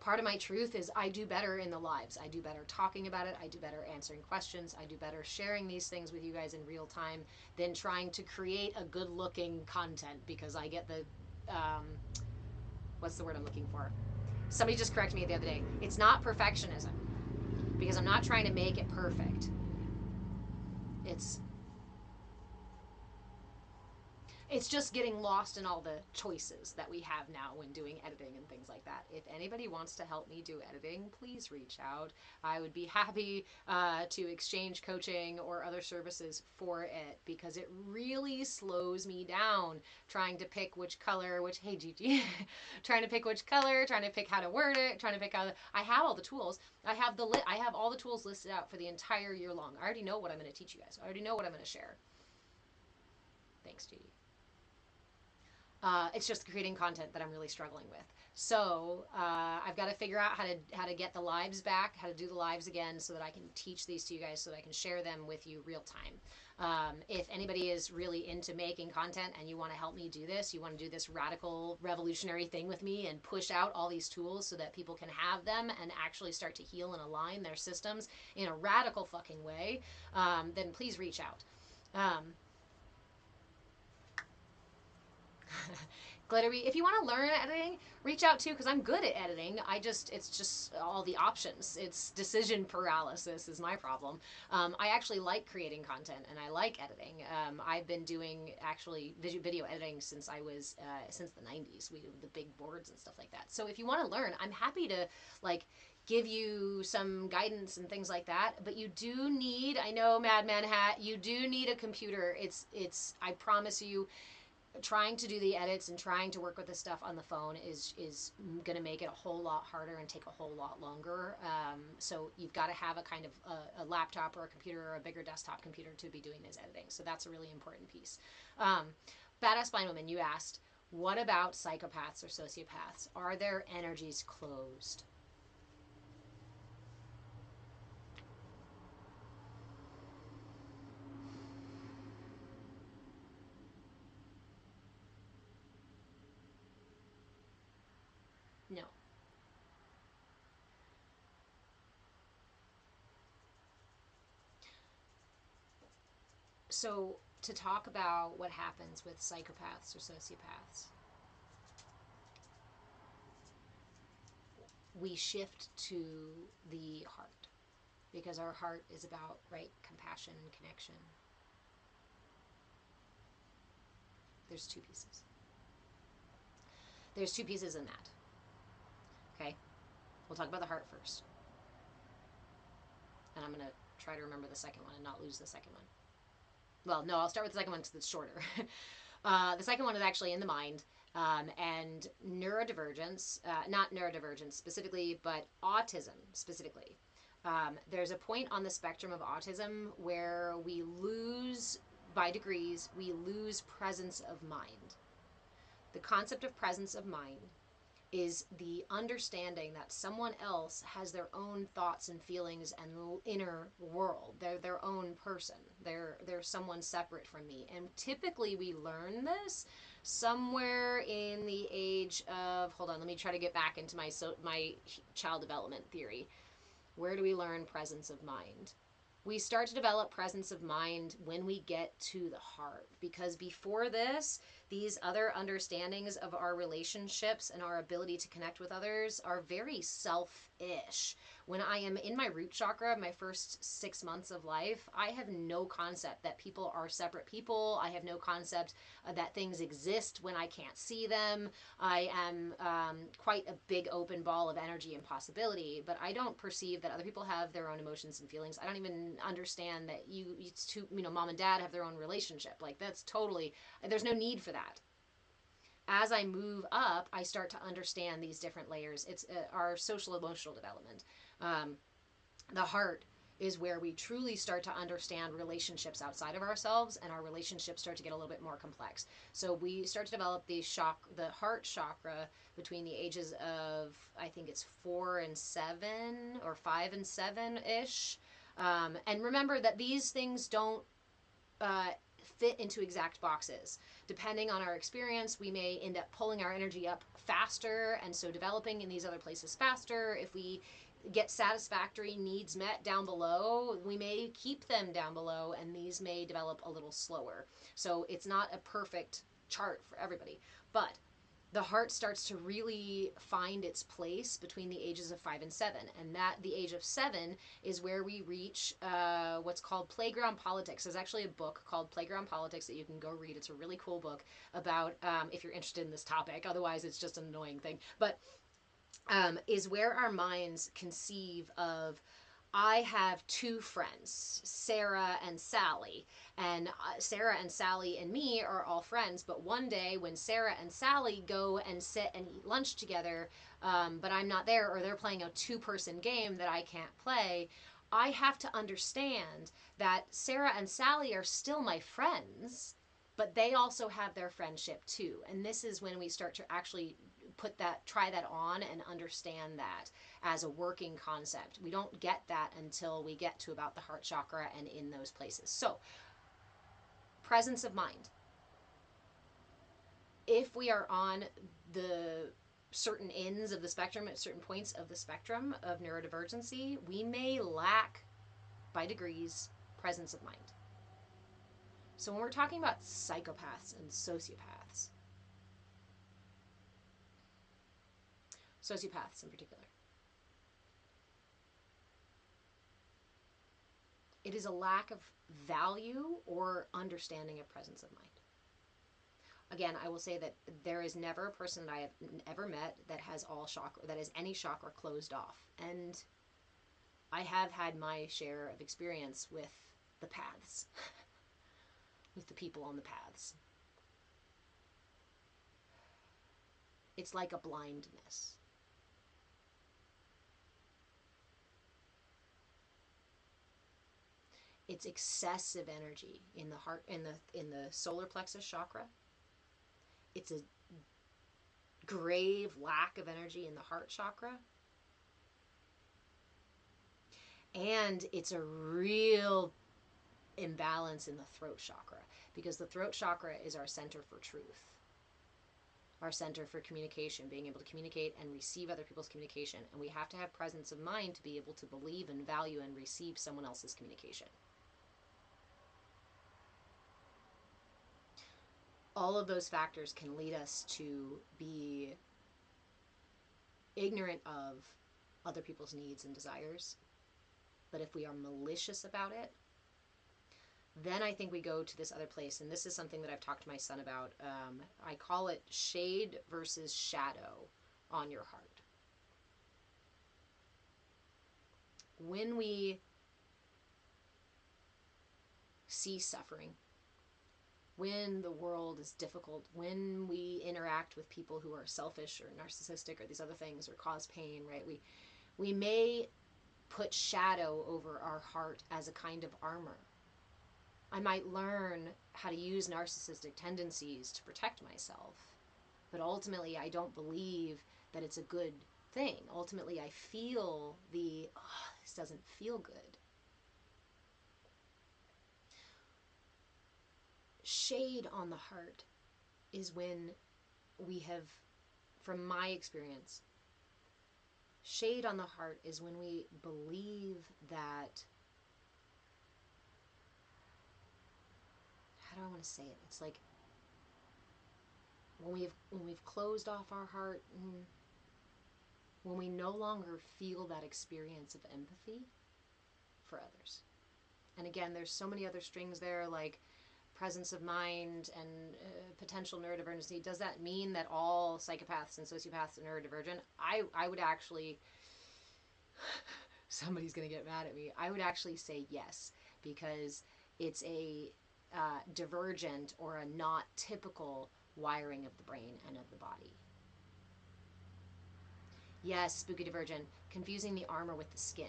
part of my truth is I do better in the lives. I do better talking about it. I do better answering questions. I do better sharing these things with you guys in real time than trying to create a good looking content because I get the, what's the word I'm looking for? Somebody just corrected me the other day. It's not perfectionism because I'm not trying to make it perfect. It's just getting lost in all the choices that we have now when doing editing and things like that. If anybody wants to help me do editing, please reach out. I would be happy to exchange coaching or other services for it because it really slows me down trying to pick which color, hey Gigi, trying to pick which color, trying to pick how to word it, trying to pick how I have all the tools. I have all the tools listed out for the entire year long. I already know what I'm going to teach you guys. I already know what I'm going to share. Thanks, Gigi. It's just creating content that I'm really struggling with. So I've got to figure out how to get the lives back, how to do the lives again, so that I can teach these to you guys, so that I can share them with you real time. If anybody is really into making content and you want to help me do this, you want to do this radical, revolutionary thing with me and push out all these tools so that people can have them and actually start to heal and align their systems in a radical fucking way, then please reach out. Um, Glittery, if you want to learn editing, reach out too, because I'm good at editing. It's just all the options. It's decision paralysis is my problem. I actually like creating content and I like editing. I've been doing actually video editing since I was since the 90s. We the big boards and stuff like that. So if you want to learn, I'm happy to like give you some guidance and things like that. But you do need, I know, Madman Hat, you do need a computer. It's I promise you, trying to do the edits and trying to work with the stuff on the phone is going to make it a whole lot harder and take a whole lot longer. So you've got to have a kind of a laptop or a computer or a bigger desktop computer to be doing this editing. So that's a really important piece. Um, Badass Blind Woman, you asked, what about psychopaths or sociopaths? Are their energies closed? No. So to talk about what happens with psychopaths or sociopaths, we shift to the heart, because our heart is about, right, compassion and connection. There's two pieces. There's two pieces in that. Okay, we'll talk about the heart first, and I'm gonna try to remember the second one and not lose the second one. Well, no, I'll start with the second one because it's shorter. The second one is actually in the mind, and neurodivergence, not neurodivergence specifically, but autism specifically. There's a point on the spectrum of autism where we lose, by degrees, we lose presence of mind. The concept of presence of mind is the understanding that someone else has their own thoughts and feelings and inner world. They're their own person. They're someone separate from me. And typically we learn this somewhere in the age of, hold on, let me try to get back into my child development theory. Where do we learn presence of mind? We start to develop presence of mind when we get to the heart, because before this, these other understandings of our relationships and our ability to connect with others are very self-ish. When I am in my root chakra, my first 6 months of life, I have no concept that people are separate people. I have no concept that things exist when I can't see them. I am quite a big open ball of energy and possibility, but I don't perceive that other people have their own emotions and feelings. I don't even understand that it's two, mom and dad have their own relationship. Like, that's totally, there's no need for that. As I move up, I start to understand these different layers. It's our social emotional development. Um, the heart is where we truly start to understand relationships outside of ourselves, and our relationships start to get a little bit more complex. So we start to develop the heart chakra between the ages of, I think it's 4 and 7 or 5 and 7 ish. And remember that these things don't uh, fit into exact boxes. Depending on our experience, we may end up pulling our energy up faster, and so developing in these other places faster. If we get satisfactory needs met down below, we may keep them down below, and these may develop a little slower. So it's not a perfect chart for everybody, but the heart starts to really find its place between the ages of 5 and 7, and that the age of 7 is where we reach what's called playground politics. There's actually a book called Playground Politics that you can go read. It's a really cool book about, if you're interested in this topic, otherwise it's just an annoying thing, but is where our minds conceive of, I have two friends, Sarah and Sally, and Sarah and Sally and me are all friends. But one day when Sarah and Sally go and sit and eat lunch together, but I'm not there, or they're playing a two-person game that I can't play, I have to understand that Sarah and Sally are still my friends, But they also have their friendship too. And this is when we start to actually try that on and understand that as a working concept. We don't get that until we get to about the heart chakra and in those places. So, presence of mind. If we are on the certain ends of the spectrum, at certain points of the spectrum of neurodivergency, we may lack, by degrees, presence of mind. So when we're talking about psychopaths and sociopaths in particular, it is a lack of value or understanding of presence of mind. Again, I will say that there is never a person that I have ever met that has all chakra, that has any chakra closed off. And I have had my share of experience with the paths, with the people on the paths. It's like a blindness. It's excessive energy in the heart, in the solar plexus chakra. It's a grave lack of energy in the heart chakra. And it's a real imbalance in the throat chakra, because the throat chakra is our center for truth, our center for communication, being able to communicate and receive other people's communication. And we have to have presence of mind to be able to believe and value and receive someone else's communication. All of those factors can lead us to be ignorant of other people's needs and desires. But if we are malicious about it, then I think we go to this other place. And this is something that I've talked to my son about. I call it shade versus shadow on your heart. When we see suffering, when the world is difficult, when we interact with people who are selfish or narcissistic or these other things or cause pain, right? We may put shadow over our heart as a kind of armor. I might learn how to use narcissistic tendencies to protect myself, but ultimately I don't believe that it's a good thing. Ultimately I feel this doesn't feel good. Shade on the heart is when we have, from my experience, shade on the heart is when we believe that, how do I want to say it? It's like when we've closed off our heart, when we no longer feel that experience of empathy for others. And again, there's so many other strings there, like presence of mind and potential neurodivergency. Does that mean that all psychopaths and sociopaths are neurodivergent? I would actually, somebody's going to get mad at me, I would actually say yes, because it's a divergent or a not typical wiring of the brain and of the body. Yes, spooky divergent, confusing the armor with the skin.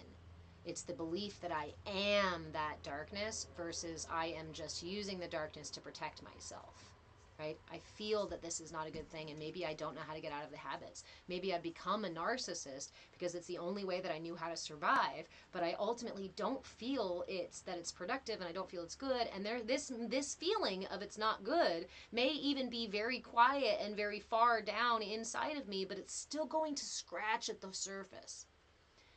It's the belief that I am that darkness versus I am just using the darkness to protect myself, right? I feel that this is not a good thing, and maybe I don't know how to get out of the habits. Maybe I've become a narcissist because it's the only way that I knew how to survive, but I ultimately don't feel it's productive, and I don't feel it's good, and this feeling of it's not good may even be very quiet and very far down inside of me, but it's still going to scratch at the surface.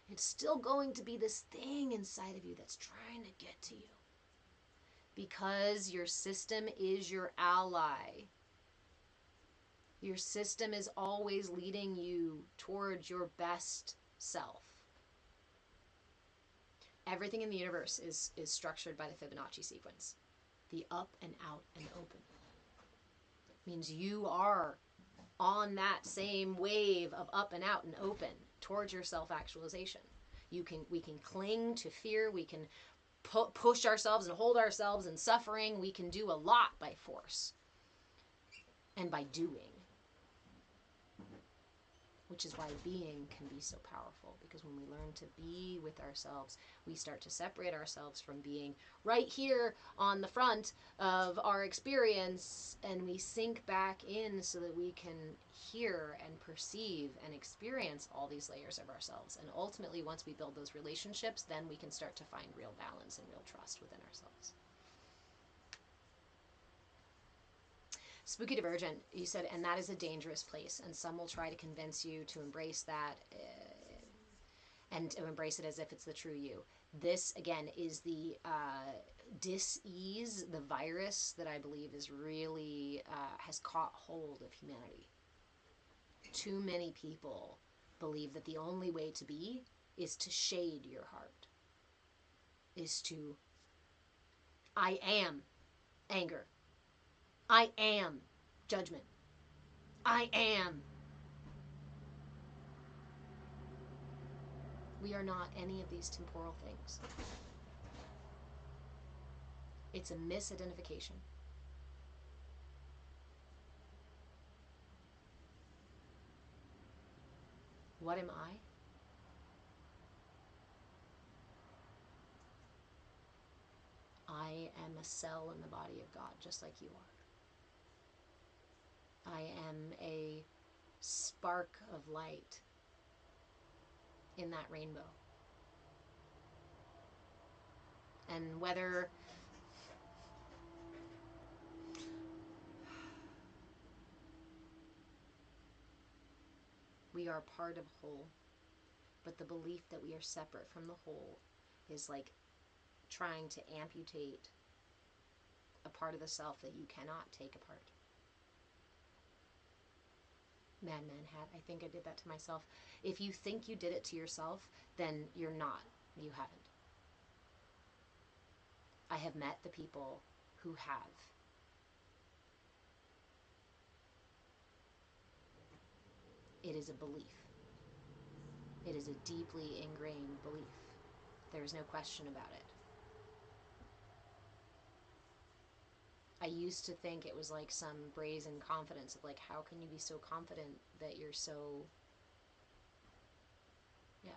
It's still going to be this thing inside of you that's trying to get to you. Because your system is your ally. Your system is always leading you towards your best self. Everything in the universe is structured by the Fibonacci sequence. The up and out and open. It means you are on that same wave of up and out and open towards your self-actualization. We can cling to fear, we can push ourselves and hold ourselves in suffering, we can do a lot by force and by doing. which is why being can be so powerful. Because when we learn to be with ourselves, we start to separate ourselves from being right here on the front of our experience, and we sink back in so that we can hear and perceive and experience all these layers of ourselves. And ultimately, once we build those relationships, then we can start to find real balance and real trust within ourselves. Spooky Divergent, you said, and that is a dangerous place, and some will try to convince you to embrace that and to embrace it as if it's the true you. This, again, is the dis-ease, the virus that I believe is really has caught hold of humanity. Too many people believe that the only way to be is to shade your heart, is to, I am anger. I am judgment. I am. We are not any of these temporal things. It's a misidentification. What am I? I am a cell in the body of God, just like you are. I am a spark of light in that rainbow. And whether we are part of whole, but the belief that we are separate from the whole is like trying to amputate a part of the self that you cannot take apart. Madman hat. I think I did that to myself. If you think you did it to yourself, then you're not. You haven't. I have met the people who have. It is a belief. It is a deeply ingrained belief. There is no question about it. I used to think it was like some brazen confidence of like, how can you be so confident that you're so, yeah.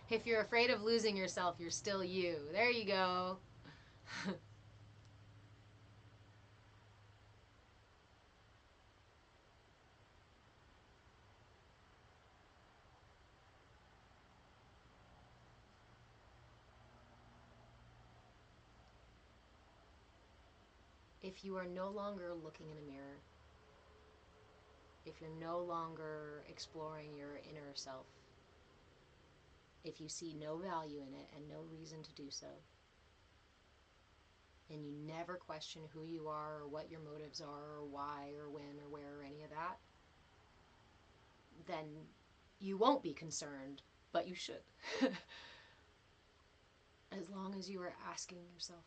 If you're afraid of losing yourself, you're still you. There you go. If you are no longer looking in a mirror, if you're no longer exploring your inner self, if you see no value in it and no reason to do so, and you never question who you are or what your motives are or why or when or where or any of that, then you won't be concerned, but you should. As long as you are asking yourself,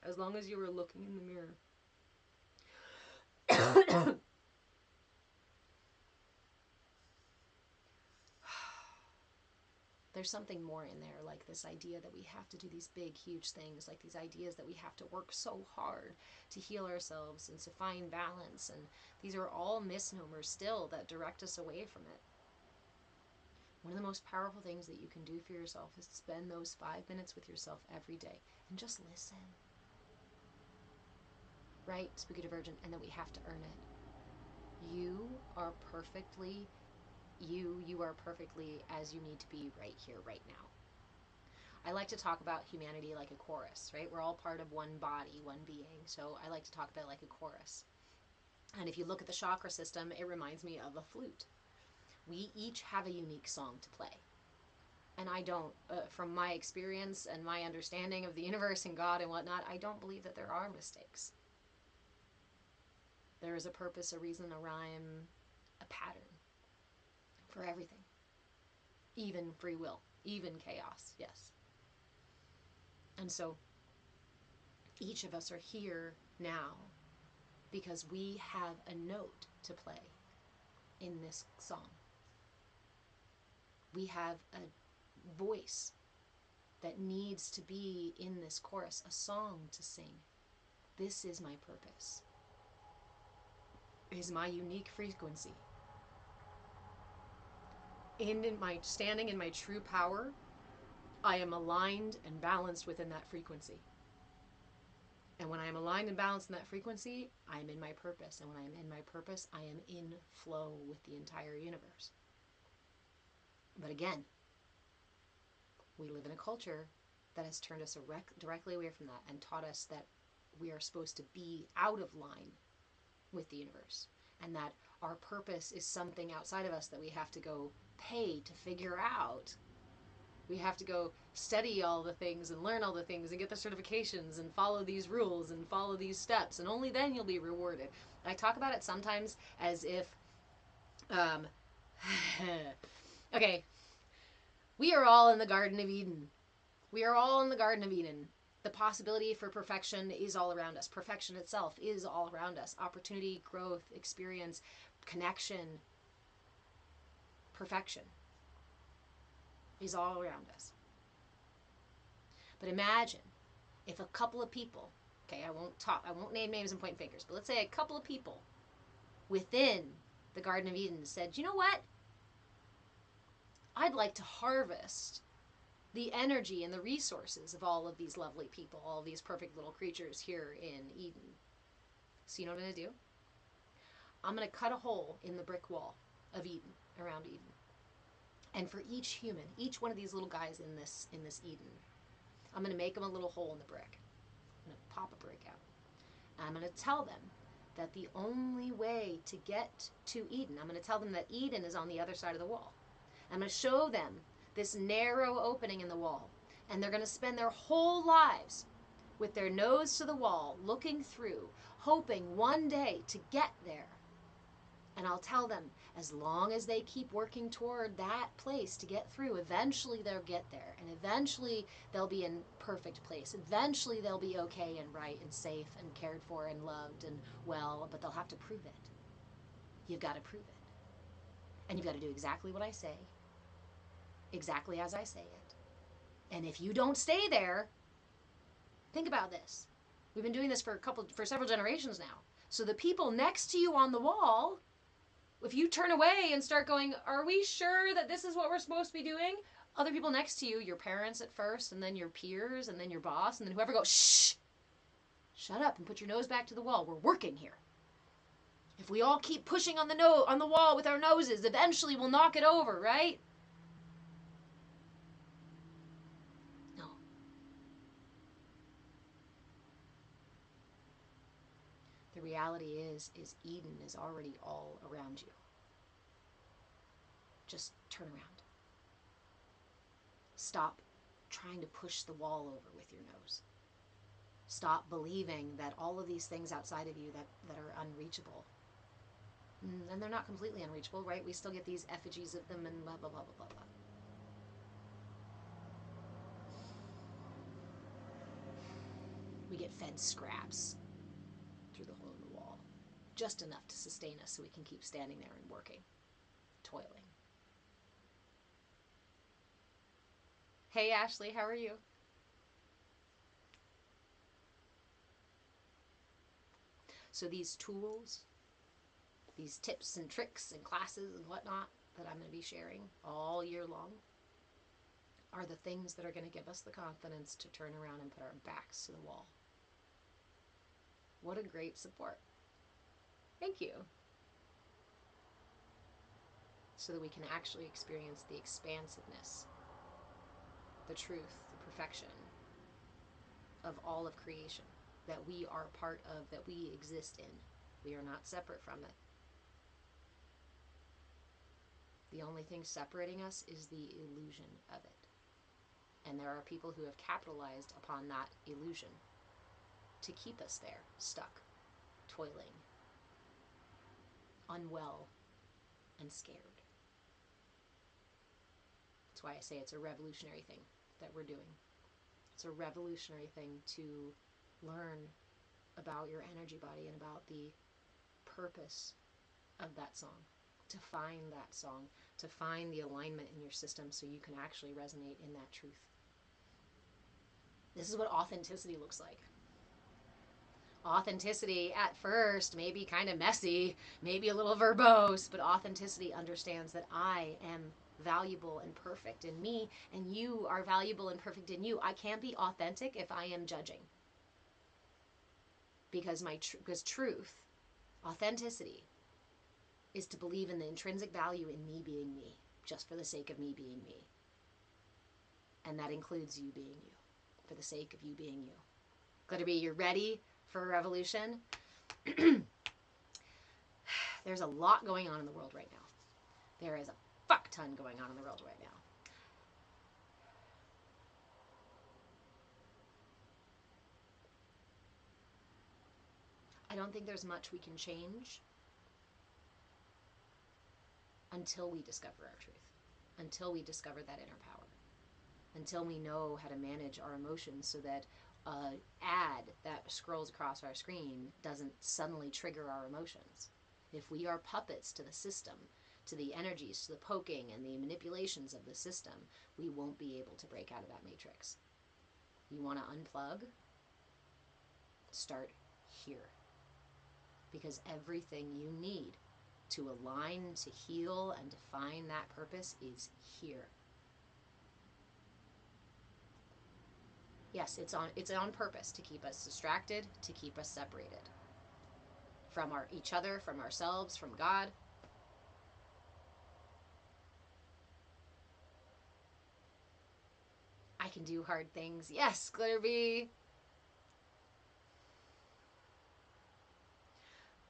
as long as you are looking in the mirror. There's something more in there, like this idea that we have to do these big, huge things, like these ideas that we have to work so hard to heal ourselves and to find balance. And these are all misnomers still that direct us away from it. One of the most powerful things that you can do for yourself is to spend those 5 minutes with yourself every day and just listen. Right? Spooky Divergent, and that we have to earn it. You are perfectly you are perfectly as you need to be right here, right now. I like to talk about humanity like a chorus, right? We're all part of one body, one being. So I like to talk about it like a chorus. And if you look at the chakra system, it reminds me of a flute. We each have a unique song to play. And I don't, from my experience and my understanding of the universe and God and whatnot, I don't believe that there are mistakes. There is a purpose, a reason, a rhyme, a pattern for everything. Even free will, even chaos, yes. And so each of us are here now because we have a note to play in this song. We have a voice that needs to be in this chorus, a song to sing. This is my purpose. It is my unique frequency. In my standing in my true power, I am aligned and balanced within that frequency. And when I am aligned and balanced in that frequency, I am in my purpose. And when I am in my purpose, I am in flow with the entire universe. But again, we live in a culture that has turned us directly away from that and taught us that we are supposed to be out of line with the universe, and that our purpose is something outside of us that we have to go pay to figure out. We have to go study all the things and learn all the things and get the certifications and follow these rules and follow these steps, and only then you'll be rewarded. I talk about it sometimes as if, okay, we are all in the Garden of Eden. We are all in the Garden of Eden. The possibility for perfection is all around us. Perfection itself is all around us. Opportunity, growth, experience, connection, perfection is all around us. But imagine if a couple of people, okay, I won't name names and point fingers, but let's say a couple of people within the Garden of Eden said, you know what? I'd like to harvest the energy and the resources of all of these lovely people, all of these perfect little creatures here in Eden. So you know what I'm going to do? I'm going to cut a hole in the brick wall of Eden, around Eden. And for each human, each one of these little guys in this Eden, I'm going to make them a little hole in the brick. I'm going to pop a brick out. And I'm going to tell them that the only way to get to Eden, I'm going to tell them that Eden is on the other side of the wall. I'm going to show them this narrow opening in the wall. And they're going to spend their whole lives with their nose to the wall, looking through, hoping one day to get there. And I'll tell them, as long as they keep working toward that place to get through, eventually they'll get there. And eventually they'll be in perfect place. Eventually they'll be okay and right and safe and cared for and loved and well, but they'll have to prove it. You've got to prove it. And you've got to do exactly what I say, exactly as I say it. And if you don't stay there, think about this. We've been doing this for several generations now. So the people next to you on the wall, if you turn away and start going, are we sure that this is what we're supposed to be doing? Other people next to you, your parents at first, and then your peers, and then your boss, and then whoever goes, shh, shut up and put your nose back to the wall. We're working here. If we all keep pushing on the wall with our noses, eventually we'll knock it over, right? No. The reality is Eden is already all around you. Just turn around. Stop trying to push the wall over with your nose. Stop believing that all of these things outside of you that are unreachable. And they're not completely unreachable, right? We still get these effigies of them and blah, blah, blah, blah, blah, blah. We get fed scraps through the hole in the wall. Just enough to sustain us so we can keep standing there and working, toiling. Hey, Ashley, how are you? So these tools, these tips and tricks and classes and whatnot that I'm going to be sharing all year long are the things that are going to give us the confidence to turn around and put our backs to the wall. What a great support. Thank you. So that we can actually experience the expansiveness, the truth, the perfection of all of creation that we are part of, that we exist in. We are not separate from it. The only thing separating us is the illusion of it. And there are people who have capitalized upon that illusion to keep us there, stuck, toiling, unwell, and scared. That's why I say it's a revolutionary thing that we're doing. It's a revolutionary thing to learn about your energy body and about the purpose of that song, to find that song, to find the alignment in your system so you can actually resonate in that truth. This is what authenticity looks like. Authenticity at first may be kind of messy, maybe a little verbose, but authenticity understands that I am valuable and perfect in me, and you are valuable and perfect in you. I can't be authentic if I am judging. Because truth, authenticity, is to believe in the intrinsic value in me being me, just for the sake of me being me. And that includes you being you, for the sake of you being you. Glitterby, you're ready for a revolution? There's a lot going on in the world right now. There is a fuck ton going on in the world right now. I don't think there's much we can change until we discover our truth, until we discover that inner power, until we know how to manage our emotions so that an ad that scrolls across our screen doesn't suddenly trigger our emotions. If we are puppets to the system, to the energies, to the poking and the manipulations of the system, we won't be able to break out of that matrix. You want to unplug? Start here. Because everything you need to align, to heal, and to find that purpose is here. Yes, it's on purpose to keep us distracted, to keep us separated from each other, from ourselves, from God. I can do hard things. Yes, Glitterby.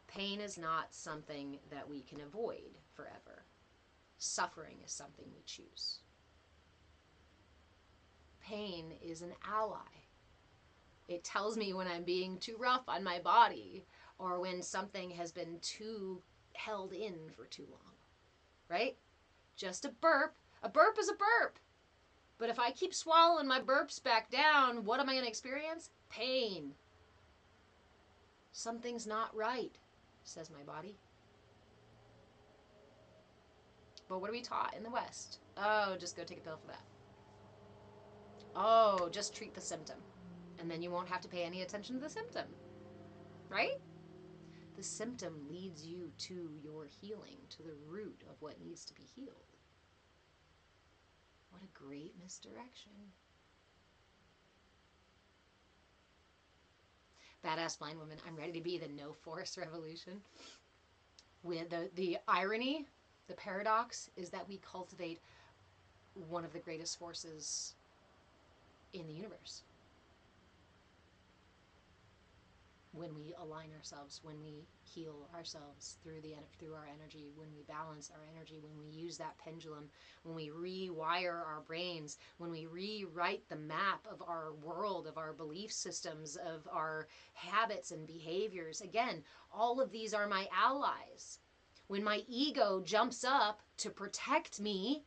Pain is not something that we can avoid forever. Suffering is something we choose. Pain is an ally. It tells me when I'm being too rough on my body or when something has been too held in for too long, right? Just a burp. A burp is a burp. But if I keep swallowing my burps back down, what am I going to experience? Pain. Something's not right, says my body. But what are we taught in the West? Oh, just go take a pill for that. Oh, just treat the symptom. And then you won't have to pay any attention to the symptom. Right? The symptom leads you to your healing, to the root of what needs to be healed. What a great misdirection. Badass blind woman, I'm ready to be the no force revolution. With the irony, the paradox, is that we cultivate one of the greatest forces in the universe. When we align ourselves, when we heal ourselves through our energy, when we balance our energy, when we use that pendulum, when we rewire our brains, when we rewrite the map of our world, of our belief systems, of our habits and behaviors. Again, all of these are my allies. When my ego jumps up to protect me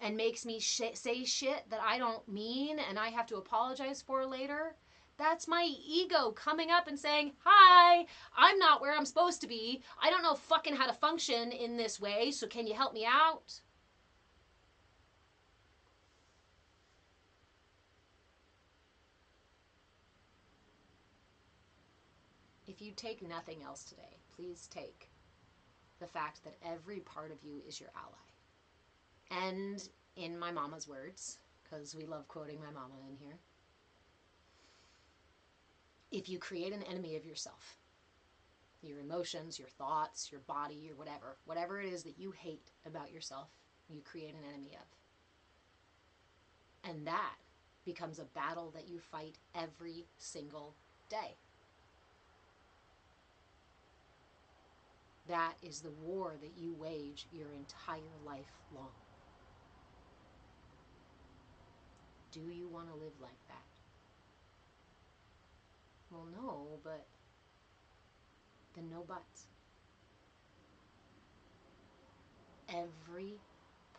and makes me say shit that I don't mean and I have to apologize for later, that's my ego coming up and saying, hi, I'm not where I'm supposed to be. I don't know fucking how to function in this way, so can you help me out? If you take nothing else today, please take the fact that every part of you is your ally. And in my mama's words, because we love quoting my mama in here, if you create an enemy of yourself, your emotions, your thoughts, your body, your whatever it is that you hate about yourself, you create an enemy of. And that becomes a battle that you fight every single day. That is the war that you wage your entire life long. Do you want to live like that? Well, no, but then no buts. Every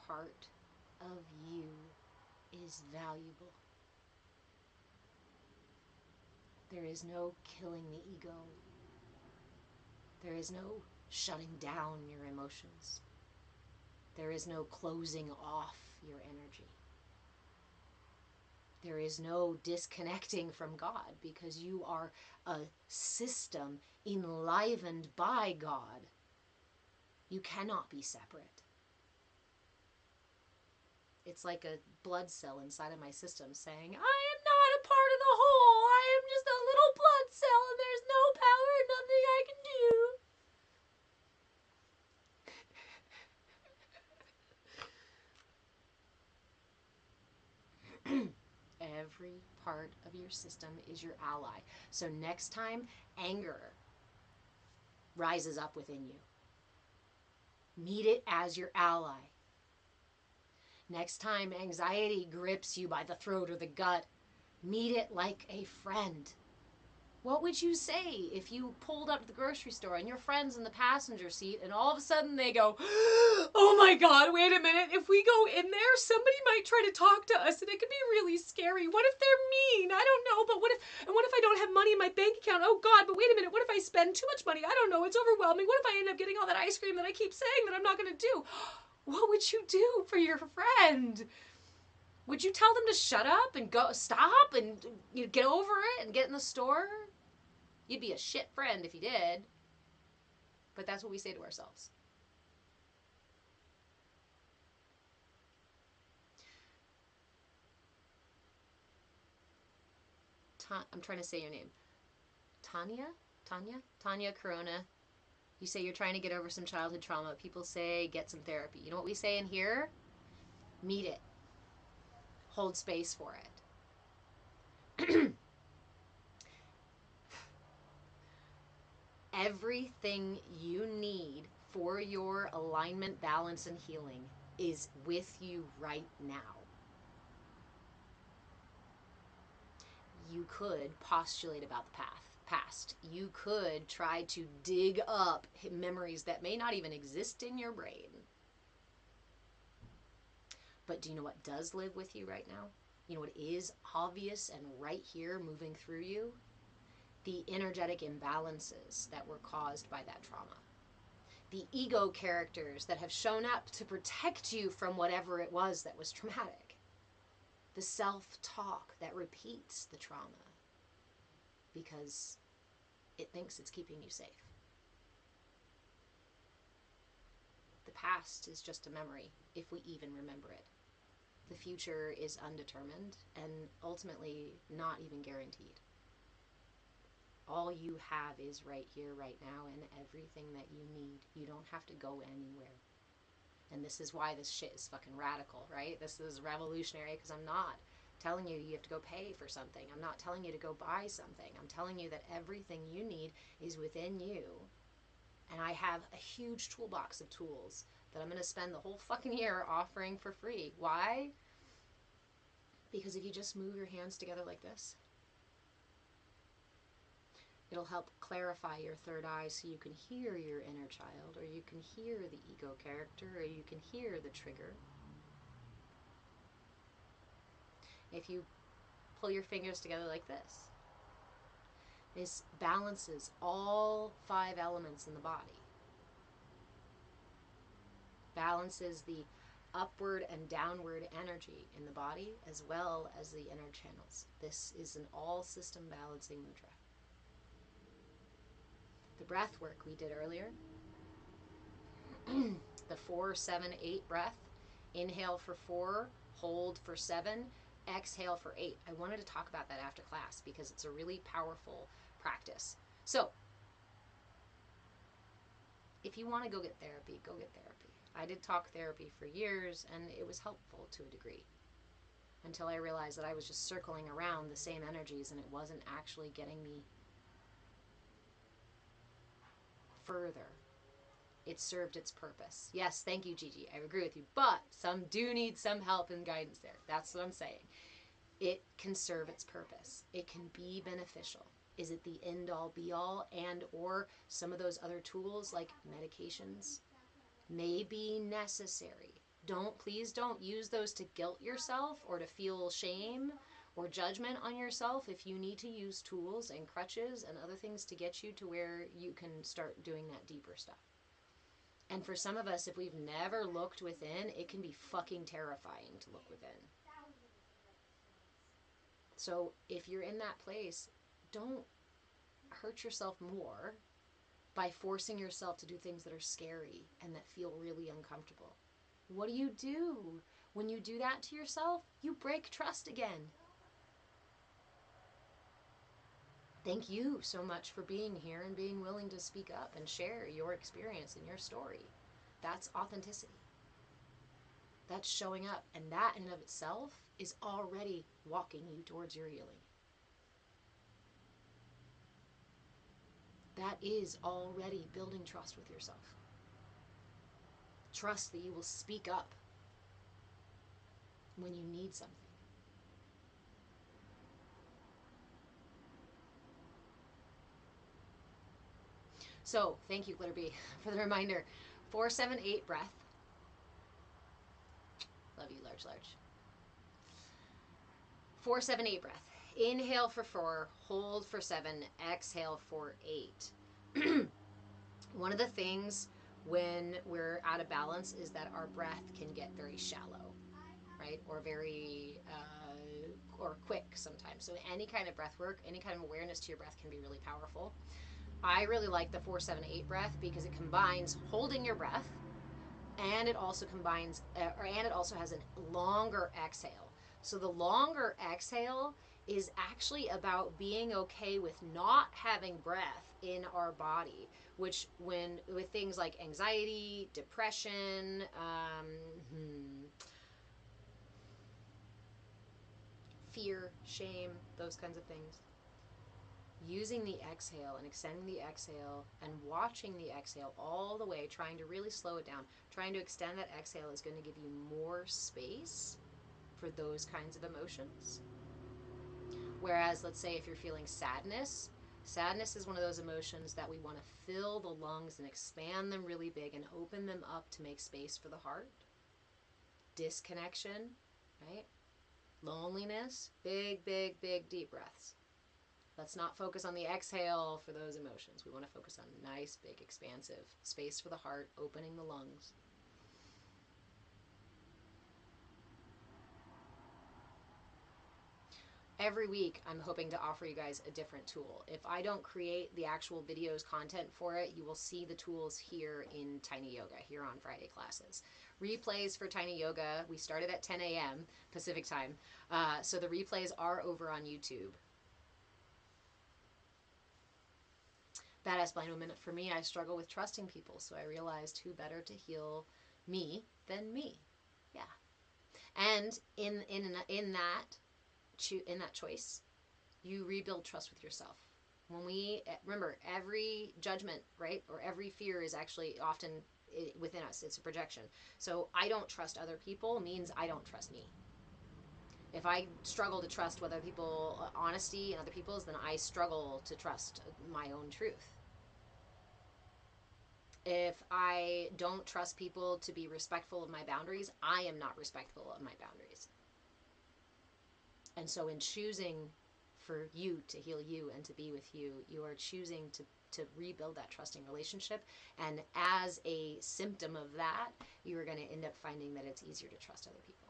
part of you is valuable. There is no killing the ego. There is no shutting down your emotions. There is no closing off your energy. There is no disconnecting from God because you are a system enlivened by God. You cannot be separate. It's like a blood cell inside of my system saying, I am not a part of the whole. I am just a little blood cell and there's no power and nothing I can do. Every part of your system is your ally. So next time anger rises up within you, meet it as your ally. Next time anxiety grips you by the throat or the gut, meet it like a friend. What would you say if you pulled up to the grocery store and your friend's in the passenger seat and all of a sudden they go, oh my God, wait a minute. If we go in there, somebody might try to talk to us and it could be really scary. What if they're mean? I don't know, but what if I don't have money in my bank account? Oh God, but wait a minute. What if I spend too much money? I don't know. It's overwhelming. What if I end up getting all that ice cream that I keep saying that I'm not going to do? What would you do for your friend? Would you tell them to shut up and go stop and get over it and get in the store? You'd be a shit friend if you did. But that's what we say to ourselves. I'm trying to say your name. Tanya Corona. You say you're trying to get over some childhood trauma. People say get some therapy. You know what we say in here? Meet it. Hold space for it. Everything you need for your alignment, balance, and healing is with you right now. You could postulate about the past. You could try to dig up memories that may not even exist in your brain. But do you know what does live with you right now? You know what is obvious and right here moving through you? The energetic imbalances that were caused by that trauma. The ego characters that have shown up to protect you from whatever it was that was traumatic. The self-talk that repeats the trauma because it thinks it's keeping you safe. The past is just a memory, if we even remember it. The future is undetermined and ultimately not even guaranteed. All you have is right here, right now, and everything that you need. You don't have to go anywhere. And this is why this shit is fucking radical, right? This is revolutionary because I'm not telling you have to go pay for something. I'm not telling you to go buy something. I'm telling you that everything you need is within you. And I have a huge toolbox of tools that I'm going to spend the whole fucking year offering for free. Why? Because if you just move your hands together like this, it'll help clarify your third eye so you can hear your inner child, or you can hear the ego character, or you can hear the trigger. If you pull your fingers together like this balances all 5 elements in the body. Balances the upward and downward energy in the body as well as the inner channels. This is an all system balancing mudra. The breath work we did earlier, the 4-7-8 breath, inhale for 4, hold for 7, exhale for 8. I wanted to talk about that after class because it's a really powerful practice. So, if you want to go get therapy, go get therapy. I did talk therapy for years and it was helpful to a degree until I realized that I was just circling around the same energies and it wasn't actually getting me further. It served its purpose. Yes, thank you, Gigi. I agree with you. But some do need some help and guidance there. That's what I'm saying. It can serve its purpose. It can be beneficial. Is it the end-all, be-all, and or some of those other tools like medications may be necessary? Please don't use those to guilt yourself or to feel shame or judgment on yourself if you need to use tools and crutches and other things to get you to where you can start doing that deeper stuff. And for some of us, if we've never looked within, it can be fucking terrifying to look within. So if you're in that place, don't hurt yourself more by forcing yourself to do things that are scary and that feel really uncomfortable. What do? When you do that to yourself, you break trust again. Thank you so much for being here and being willing to speak up and share your experience and your story. That's authenticity. That's showing up. And that in and of itself is already walking you towards your healing. That is already building trust with yourself. Trust that you will speak up when you need something. So, thank you, Glitterbee, for the reminder. 4-7-8 breath. Love you, large, large. 4-7-8 breath. Inhale for 4, hold for 7, exhale for 8. One of the things when we're out of balance is that our breath can get very shallow, right? Or very, or quick sometimes. So any kind of breath work, any kind of awareness to your breath can be really powerful. I really like the 4-7-8 breath because it combines holding your breath, and it also combines, and it also has a longer exhale. So the longer exhale is actually about being okay with not having breath in our body, which when with things like anxiety, depression, fear, shame, those kinds of things. Using the exhale and extending the exhale and watching the exhale all the way, trying to really slow it down, trying to extend that exhale is going to give you more space for those kinds of emotions. Whereas, let's say if you're feeling sadness, sadness is one of those emotions that we want to fill the lungs and expand them really big and open them up to make space for the heart. Disconnection, right? Loneliness, big, big, big deep breaths. Let's not focus on the exhale for those emotions. We want to focus on nice, big, expansive space for the heart, opening the lungs. Every week, I'm hoping to offer you guys a different tool. If I don't create the actual videos content for it, you will see the tools here in Tiny Yoga, here on Friday classes. Replays for Tiny Yoga, we started at 10 a.m. Pacific time, so the replays are over on YouTube. Badass Blind Woman, for me, I struggle with trusting people, so I realized who better to heal me than me. Yeah. And in that choice, you rebuild trust with yourself. When we remember, every judgment, right, or every fear is actually often within us. It's a projection. So I don't trust other people means I don't trust me. If I struggle to trust other people, honesty in other people's, then I struggle to trust my own truth. If I don't trust people to be respectful of my boundaries, I am not respectful of my boundaries. And so in choosing for you to heal you and to be with you, you are choosing to rebuild that trusting relationship. And as a symptom of that, you are going to end up finding that it's easier to trust other people.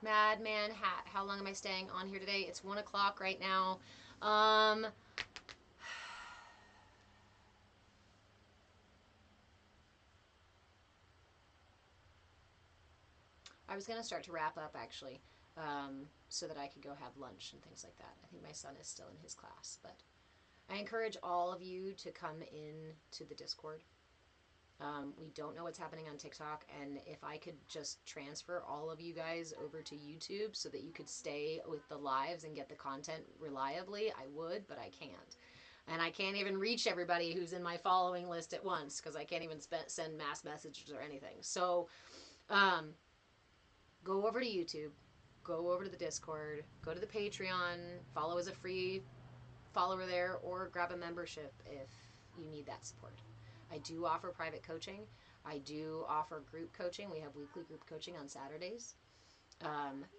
Madman Hat, how long am I staying on here today? It's 1 o'clock right now. I was going to start to wrap up actually, so that I could go have lunch and things like that. I think my son is still in his class, but I encourage all of you to come in to the Discord. We don't know what's happening on TikTok, and if I could just transfer all of you guys over to YouTube so that you could stay with the lives and get the content reliably, I would, but I can't. And I can't even reach everybody who's in my following list at once because I can't even send mass messages or anything. So go over to YouTube, go over to the Discord, go to the Patreon, follow as a free follower there, or grab a membership if you need that support. I do offer private coaching. I do offer group coaching. We have weekly group coaching on Saturdays.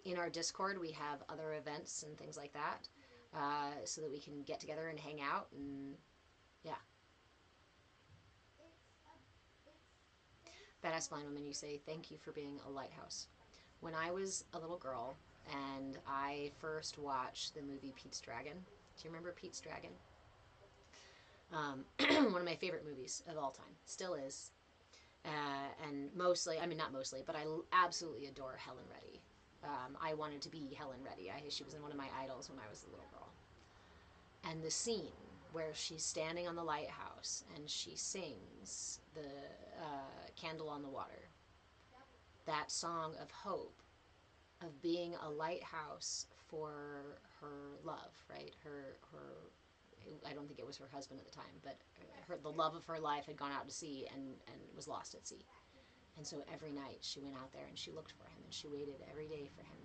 In our Discord, we have other events and things like that, so that we can get together and hang out. And yeah. Badass Blind Woman, you say, thank you for being a lighthouse. When I was a little girl and I first watched the movie Pete's Dragon, do you remember Pete's Dragon? One of my favorite movies of all time. Still is. And mostly, I mean, not mostly, but I absolutely adore Helen Reddy. I wanted to be Helen Reddy. She was one of my idols when I was a little girl. And the scene where she's standing on the lighthouse and she sings the Candle on the Water, that song of hope, of being a lighthouse for her love, right? I don't think it was her husband at the time, but the love of her life had gone out to sea and was lost at sea. And so every night she went out there and she looked for him and she waited every day for him.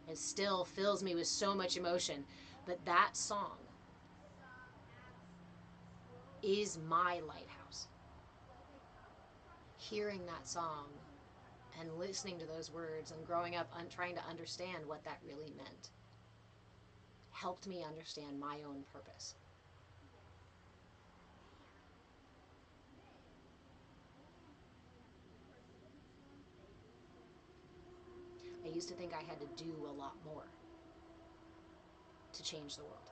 It still fills me with so much emotion. But that song is my lighthouse. Hearing that song and listening to those words and growing up trying to understand what that really meant helped me understand my own purpose. I used to think I had to do a lot more to change the world.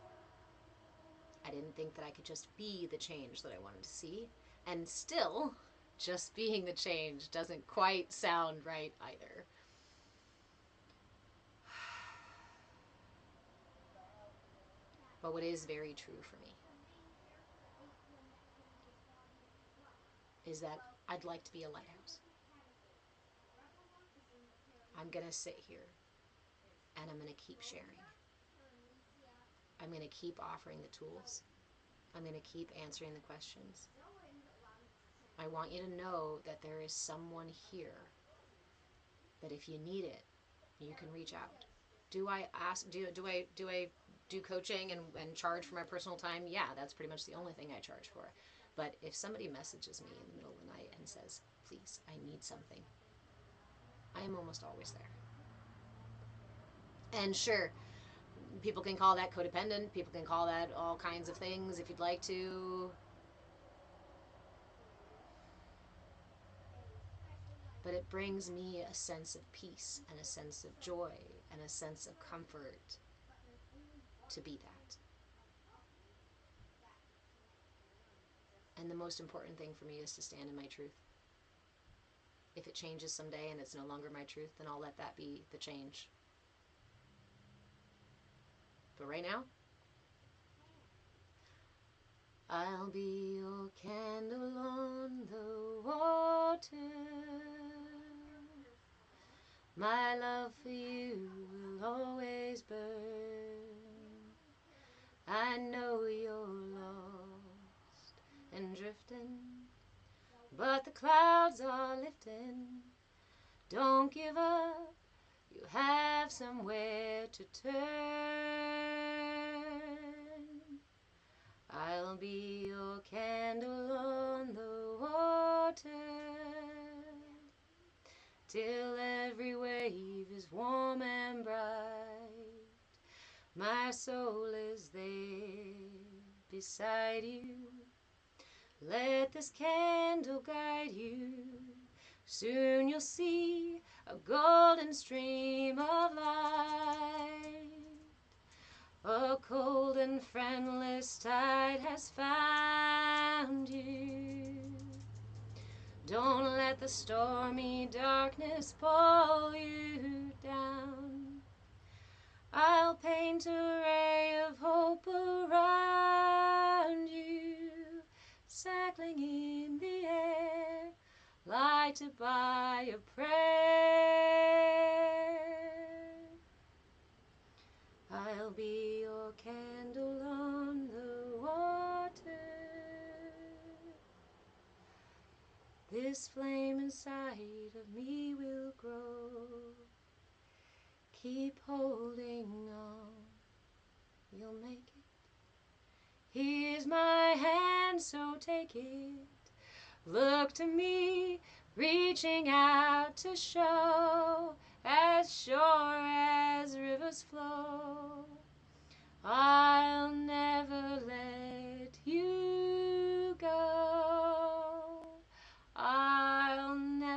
I didn't think that I could just be the change that I wanted to see. And still, just being the change doesn't quite sound right either. But what is very true for me is that I'd like to be a lighthouse. I'm going to sit here and I'm going to keep sharing. I'm going to keep offering the tools. I'm going to keep answering the questions. I want you to know that there is someone here that if you need it, you can reach out. Do I ask? Do I do coaching and charge for my personal time? Yeah, that's pretty much the only thing I charge for. But if somebody messages me in the middle of the night and says, "Please, I need something," I am almost always there. And sure, people can call that codependent. People can call that all kinds of things if you'd like to. But it brings me a sense of peace and a sense of joy and a sense of comfort to be that. And the most important thing for me is to stand in my truth. If it changes someday and it's no longer my truth, then I'll let that be the change. But right now, I'll be your candle on the water. My love for you will always burn. I know you're lost and drifting, but the clouds are lifting. Don't give up, you have somewhere to turn. I'll be your candle on the water, till every wave is warm and bright. My soul is there beside you. Let this candle guide you. Soon you'll see a golden stream of light. A cold and friendless tide has found you. Don't let the stormy darkness pull you down. I'll paint a ray of hope around you, circling in the air, lighted by a prayer. I'll be your candle on the water. This flame inside of me will grow. Keep holding on, you'll make it. Here's my hand, so take it. Look to me, reaching out to show, as sure as rivers flow. I'll never let you go. I'll never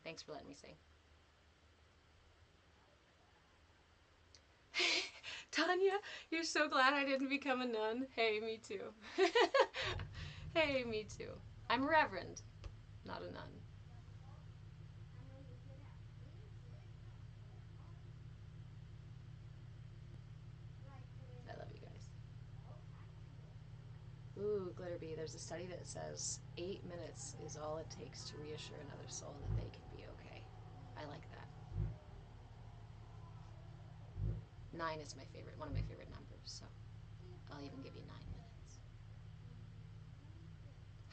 Thanks for letting me sing. Tanya, you're so glad I didn't become a nun. Hey, me too. Hey, me too. I'm a reverend, not a nun. I love you guys. Ooh, Glitterbee, there's a study that says 8 minutes is all it takes to reassure another soul that they can be okay. I like that. 9 is my favorite, one of my favorite numbers, so I'll even give you 9 minutes.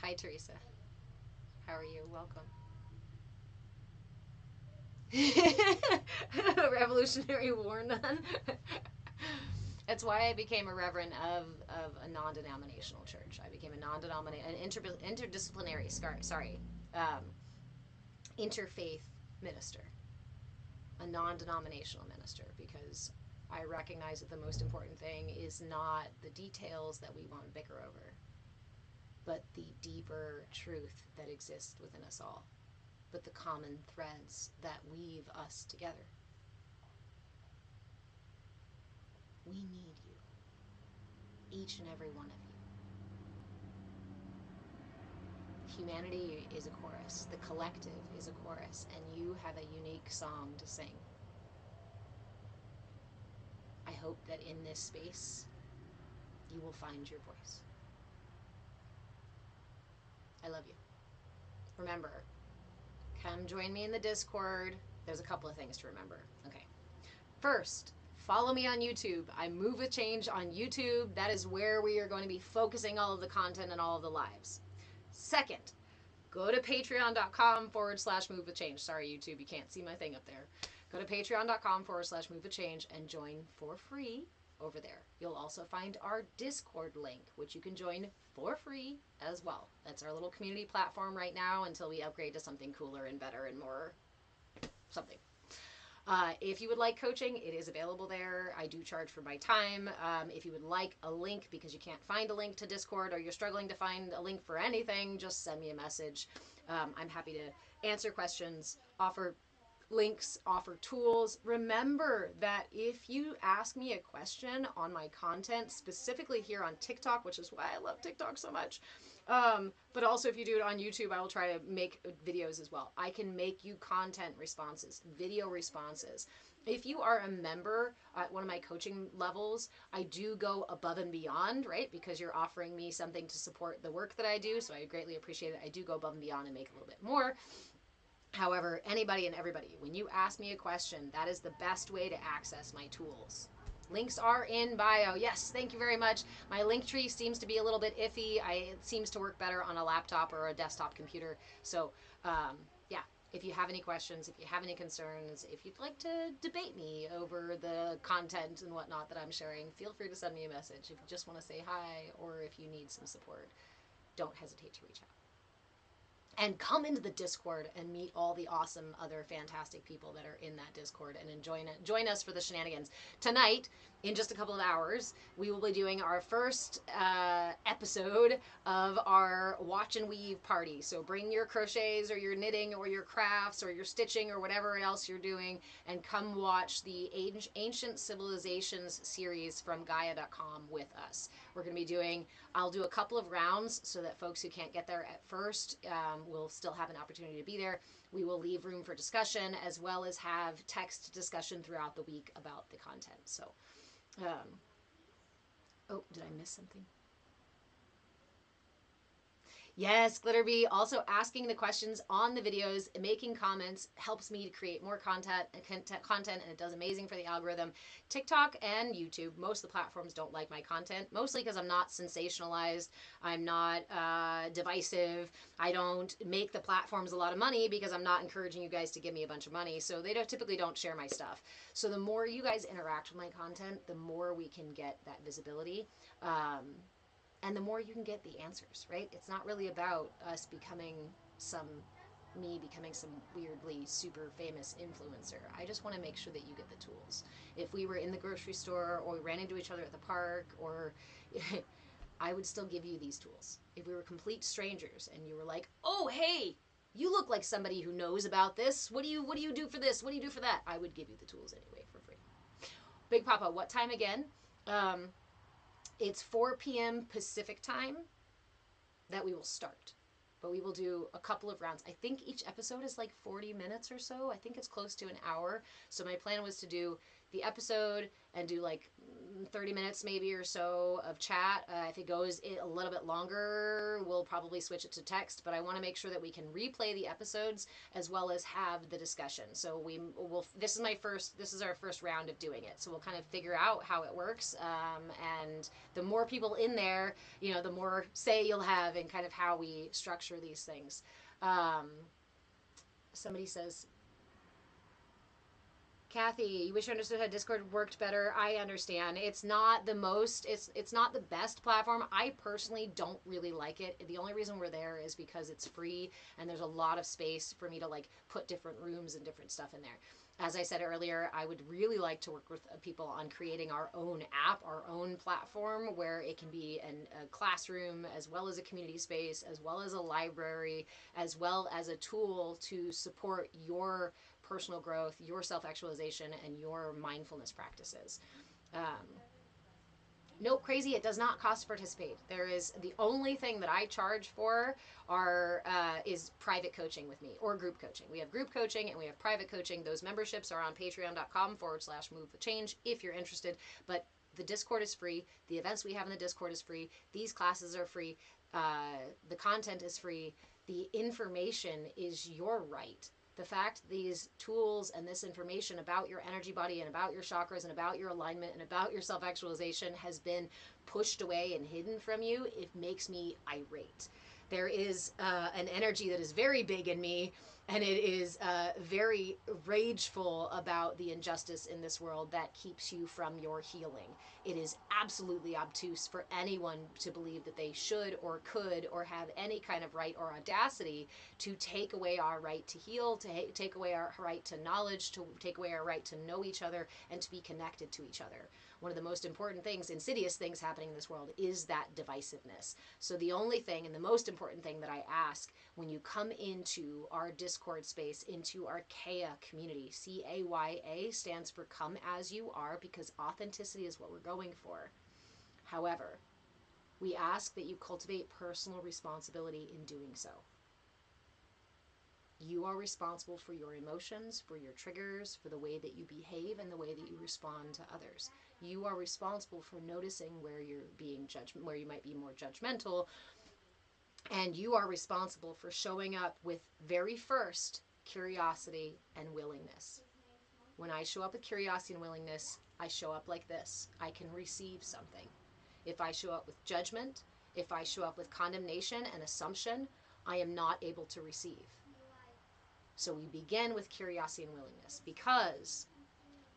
Hi, Teresa. How are you? Welcome. Revolutionary War nun. That's why I became a reverend of a non-denominational church. I became a non-denominational, an interdisciplinary, um, interfaith minister, a non-denominational minister, because I recognize that the most important thing is not the details that we want to bicker over, but the deeper truth that exists within us all, but the common threads that weave us together. We need you, each and every one of you. Humanity is a chorus, the collective is a chorus, and you have a unique song to sing. I hope that in this space you will find your voice. I love you. Remember, come join me in the Discord. There's a couple of things to remember. Okay. First, follow me on YouTube. I Move with Change on YouTube. That is where we are going to be focusing all of the content and all of the lives. Second, go to patreon.com/move with change. Sorry, YouTube, you can't see my thing up there. Go to patreon.com/move with change and join for free over there. You'll also find our Discord link, which you can join for free as well. That's our little community platform right now until we upgrade to something cooler and better and more something. If you would like coaching, it is available there. I do charge for my time. If you would like a link because you can't find a link to Discord or you're struggling to find a link for anything, just send me a message. I'm happy to answer questions, offer links, offer tools. Remember that if you ask me a question on my content, specifically here on TikTok, which is why I love TikTok so much, but also if you do it on YouTube, I will try to make videos as well. I can make you content responses, video responses. If you are a member at one of my coaching levels, I do go above and beyond, right? Because you're offering me something to support the work that I do. So I greatly appreciate it. I do go above and beyond and make a little bit more. However, anybody and everybody, when you ask me a question, that is the best way to access my tools. Links are in bio. Yes, thank you very much. My link tree seems to be a little bit iffy. It seems to work better on a laptop or a desktop computer. So, yeah, if you have any questions, if you have any concerns, if you'd like to debate me over the content and whatnot that I'm sharing, feel free to send me a message. If you just want to say hi or if you need some support, don't hesitate to reach out. And come into the Discord and meet all the awesome other fantastic people that are in that Discord and join us for the shenanigans. Tonight, in just a couple of hours, we will be doing our first episode of our Watch and Weave party. So bring your crochets or your knitting or your crafts or your stitching or whatever else you're doing and come watch the Ancient Civilizations series from CAYA.com with us. We're going to be doing, I'll do a couple of rounds so that folks who can't get there at first will still have an opportunity to be there. We will leave room for discussion as well as have text discussion throughout the week about the content. So, oh, did I miss something? Yes, Glitterbee. Also asking the questions on the videos, making comments helps me to create more content, and it does amazing for the algorithm. TikTok and YouTube, most of the platforms don't like my content, mostly because I'm not sensationalized. I'm not divisive. I don't make the platforms a lot of money because I'm not encouraging you guys to give me a bunch of money. So they typically don't share my stuff. So the more you guys interact with my content, the more we can get that visibility. And the more you can get the answers, right? It's not really about us becoming me becoming some weirdly super famous influencer. I just want to make sure that you get the tools. If we were in the grocery store or we ran into each other at the park or I would still give you these tools. If we were complete strangers and you were like, oh, hey, You look like somebody who knows about this. What do you do for this? What do you do for that? I would give you the tools anyway for free. Big Papa, what time again? It's 4 p.m. Pacific time that we will start. But we will do a couple of rounds. I think each episode is like 40 minutes or so. I think it's close to an hour. So my plan was to do the episode and do like 30 minutes maybe or so of chat. If it goes a little bit longer, we'll probably switch it to text. But I want to make sure that we can replay the episodes as well as have the discussion. So we will. This is our first round of doing it. So we'll kind of figure out how it works. And the more people in there, the more say you'll have in kind of how we structure these things. Somebody says, Kathy, you wish you understood how Discord worked better. I understand. It's not the most, it's not the best platform. I personally don't really like it. The only reason we're there is because it's free and there's a lot of space for me to like put different rooms and different stuff in there. As I said earlier, I would really like to work with people on creating our own app, our own platform where it can be a classroom as well as a community space, as well as a library, as well as a tool to support your personal growth, your self actualization, and your mindfulness practices. Um, Nope, crazy. It does not cost to participate. There is the only thing that I charge for is private coaching with me or group coaching. We have group coaching and we have private coaching. Those memberships are on patreon.com/move with change if you're interested. But the Discord is free. The events we have in the Discord is free. These classes are free. The content is free. The information is your right. The fact these tools and this information about your energy body and about your chakras and about your alignment and about your self actualization has been pushed away and hidden from you, it makes me irate. There is an energy that is very big in me, and it is very rageful about the injustice in this world that keeps you from your healing. It is absolutely obtuse for anyone to believe that they should or could or have any kind of right or audacity to take away our right to heal, to take away our right to knowledge, to take away our right to know each other and to be connected to each other. One of the most important things, insidious things happening in this world is that divisiveness. So the only thing and the most important thing that I ask when you come into our Discord space, into our CAYA community, CAYA stands for come as you are, because authenticity is what we're going for. However, we ask that you cultivate personal responsibility in doing so. You are responsible for your emotions, for your triggers, for the way that you behave and the way that you respond to others. You are responsible for noticing where you're being where you might be more judgmental, and you are responsible for showing up with very first curiosity and willingness. When I show up with curiosity and willingness, I show up like this. I can receive something. If I show up with judgment, if I show up with condemnation and assumption, I am not able to receive. So we begin with curiosity and willingness, because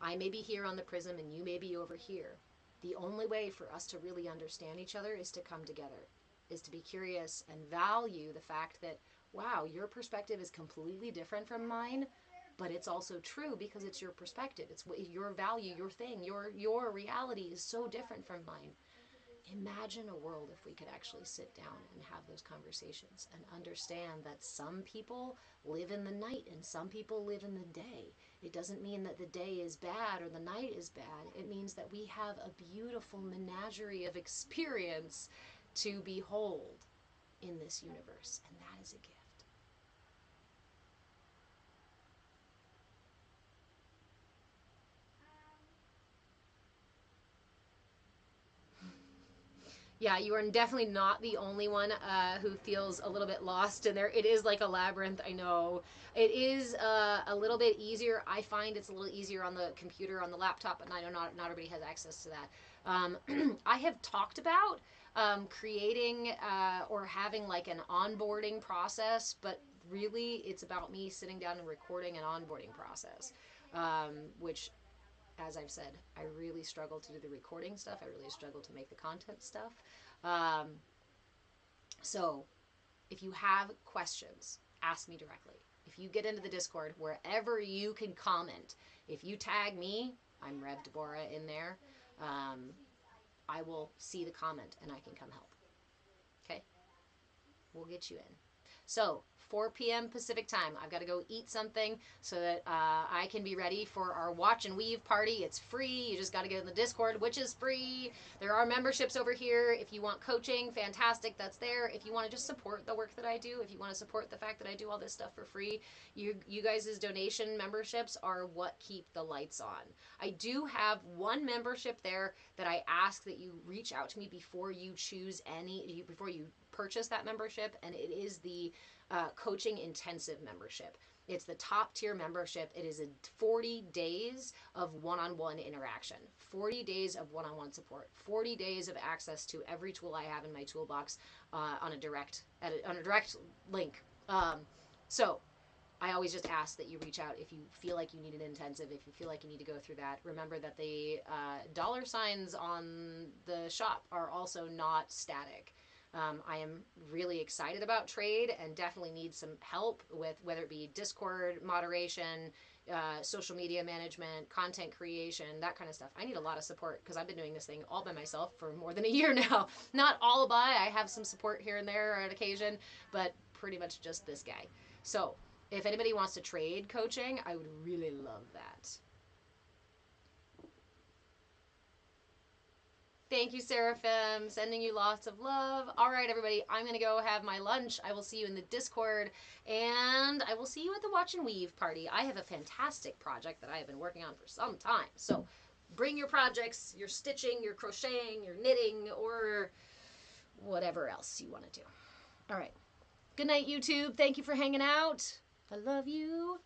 I may be here on the prism and you may be over here. The only way for us to really understand each other is to come together, is to be curious and value the fact that, wow, your perspective is completely different from mine, but it's also true because it's your perspective. It's your value, your thing, your reality is so different from mine. Imagine a world if we could actually sit down and have those conversations and understand that some people live in the night and some people live in the day. It doesn't mean that the day is bad or the night is bad. It means that we have a beautiful menagerie of experience to behold in this universe, and that is a gift. Yeah, you are definitely not the only one who feels a little bit lost in there. It is like a labyrinth, I know. It is a little bit easier. I find it's a little easier on the computer, on the laptop, but I know not everybody has access to that. I have talked about creating or having like an onboarding process, but really it's about me sitting down and recording an onboarding process, which, as I've said, I really struggle to do the recording stuff. I really struggle to make the content stuff. Um, so if you have questions, ask me directly. If you get into the Discord, wherever you can comment, if you tag me, I'm Rev Deborah in there, I will see the comment and I can come help. Okay? We'll get you in. So 4 p.m. Pacific time. I've got to go eat something so that I can be ready for our watch and weave party. It's free. You just got to get in the Discord, which is free. There are memberships over here. If you want coaching, fantastic. That's there. If you want to just support the work that I do, if you want to support the fact that I do all this stuff for free, you guys' donation memberships are what keep the lights on. I do have one membership there that I ask that you reach out to me before you choose before you purchase that membership, and it is the coaching intensive membership. It's the top tier membership. It is a 40 days of one-on-one interaction, 40 days of one-on-one support, 40 days of access to every tool I have in my toolbox on a direct link. So I always just ask that you reach out if you feel like you need an intensive, if you feel like you need to go through that. Remember that the dollar signs on the shop are also not static. I am really excited about trade and definitely need some help with whether it be Discord moderation, social media management, content creation, that kind of stuff. I need a lot of support because I've been doing this thing all by myself for more than a year now. Not all by, I have some support here and there on occasion, but pretty much just this guy. So if anybody wants to trade coaching, I would really love that. Thank you, Seraphim. Sending you lots of love. All right, everybody, I'm going to go have my lunch. I will see you in the Discord, and I will see you at the Watch and Weave party. I have a fantastic project that I have been working on for some time. So bring your projects, your stitching, your crocheting, your knitting, or whatever else you want to do. All right. Good night, YouTube. Thank you for hanging out. I love you.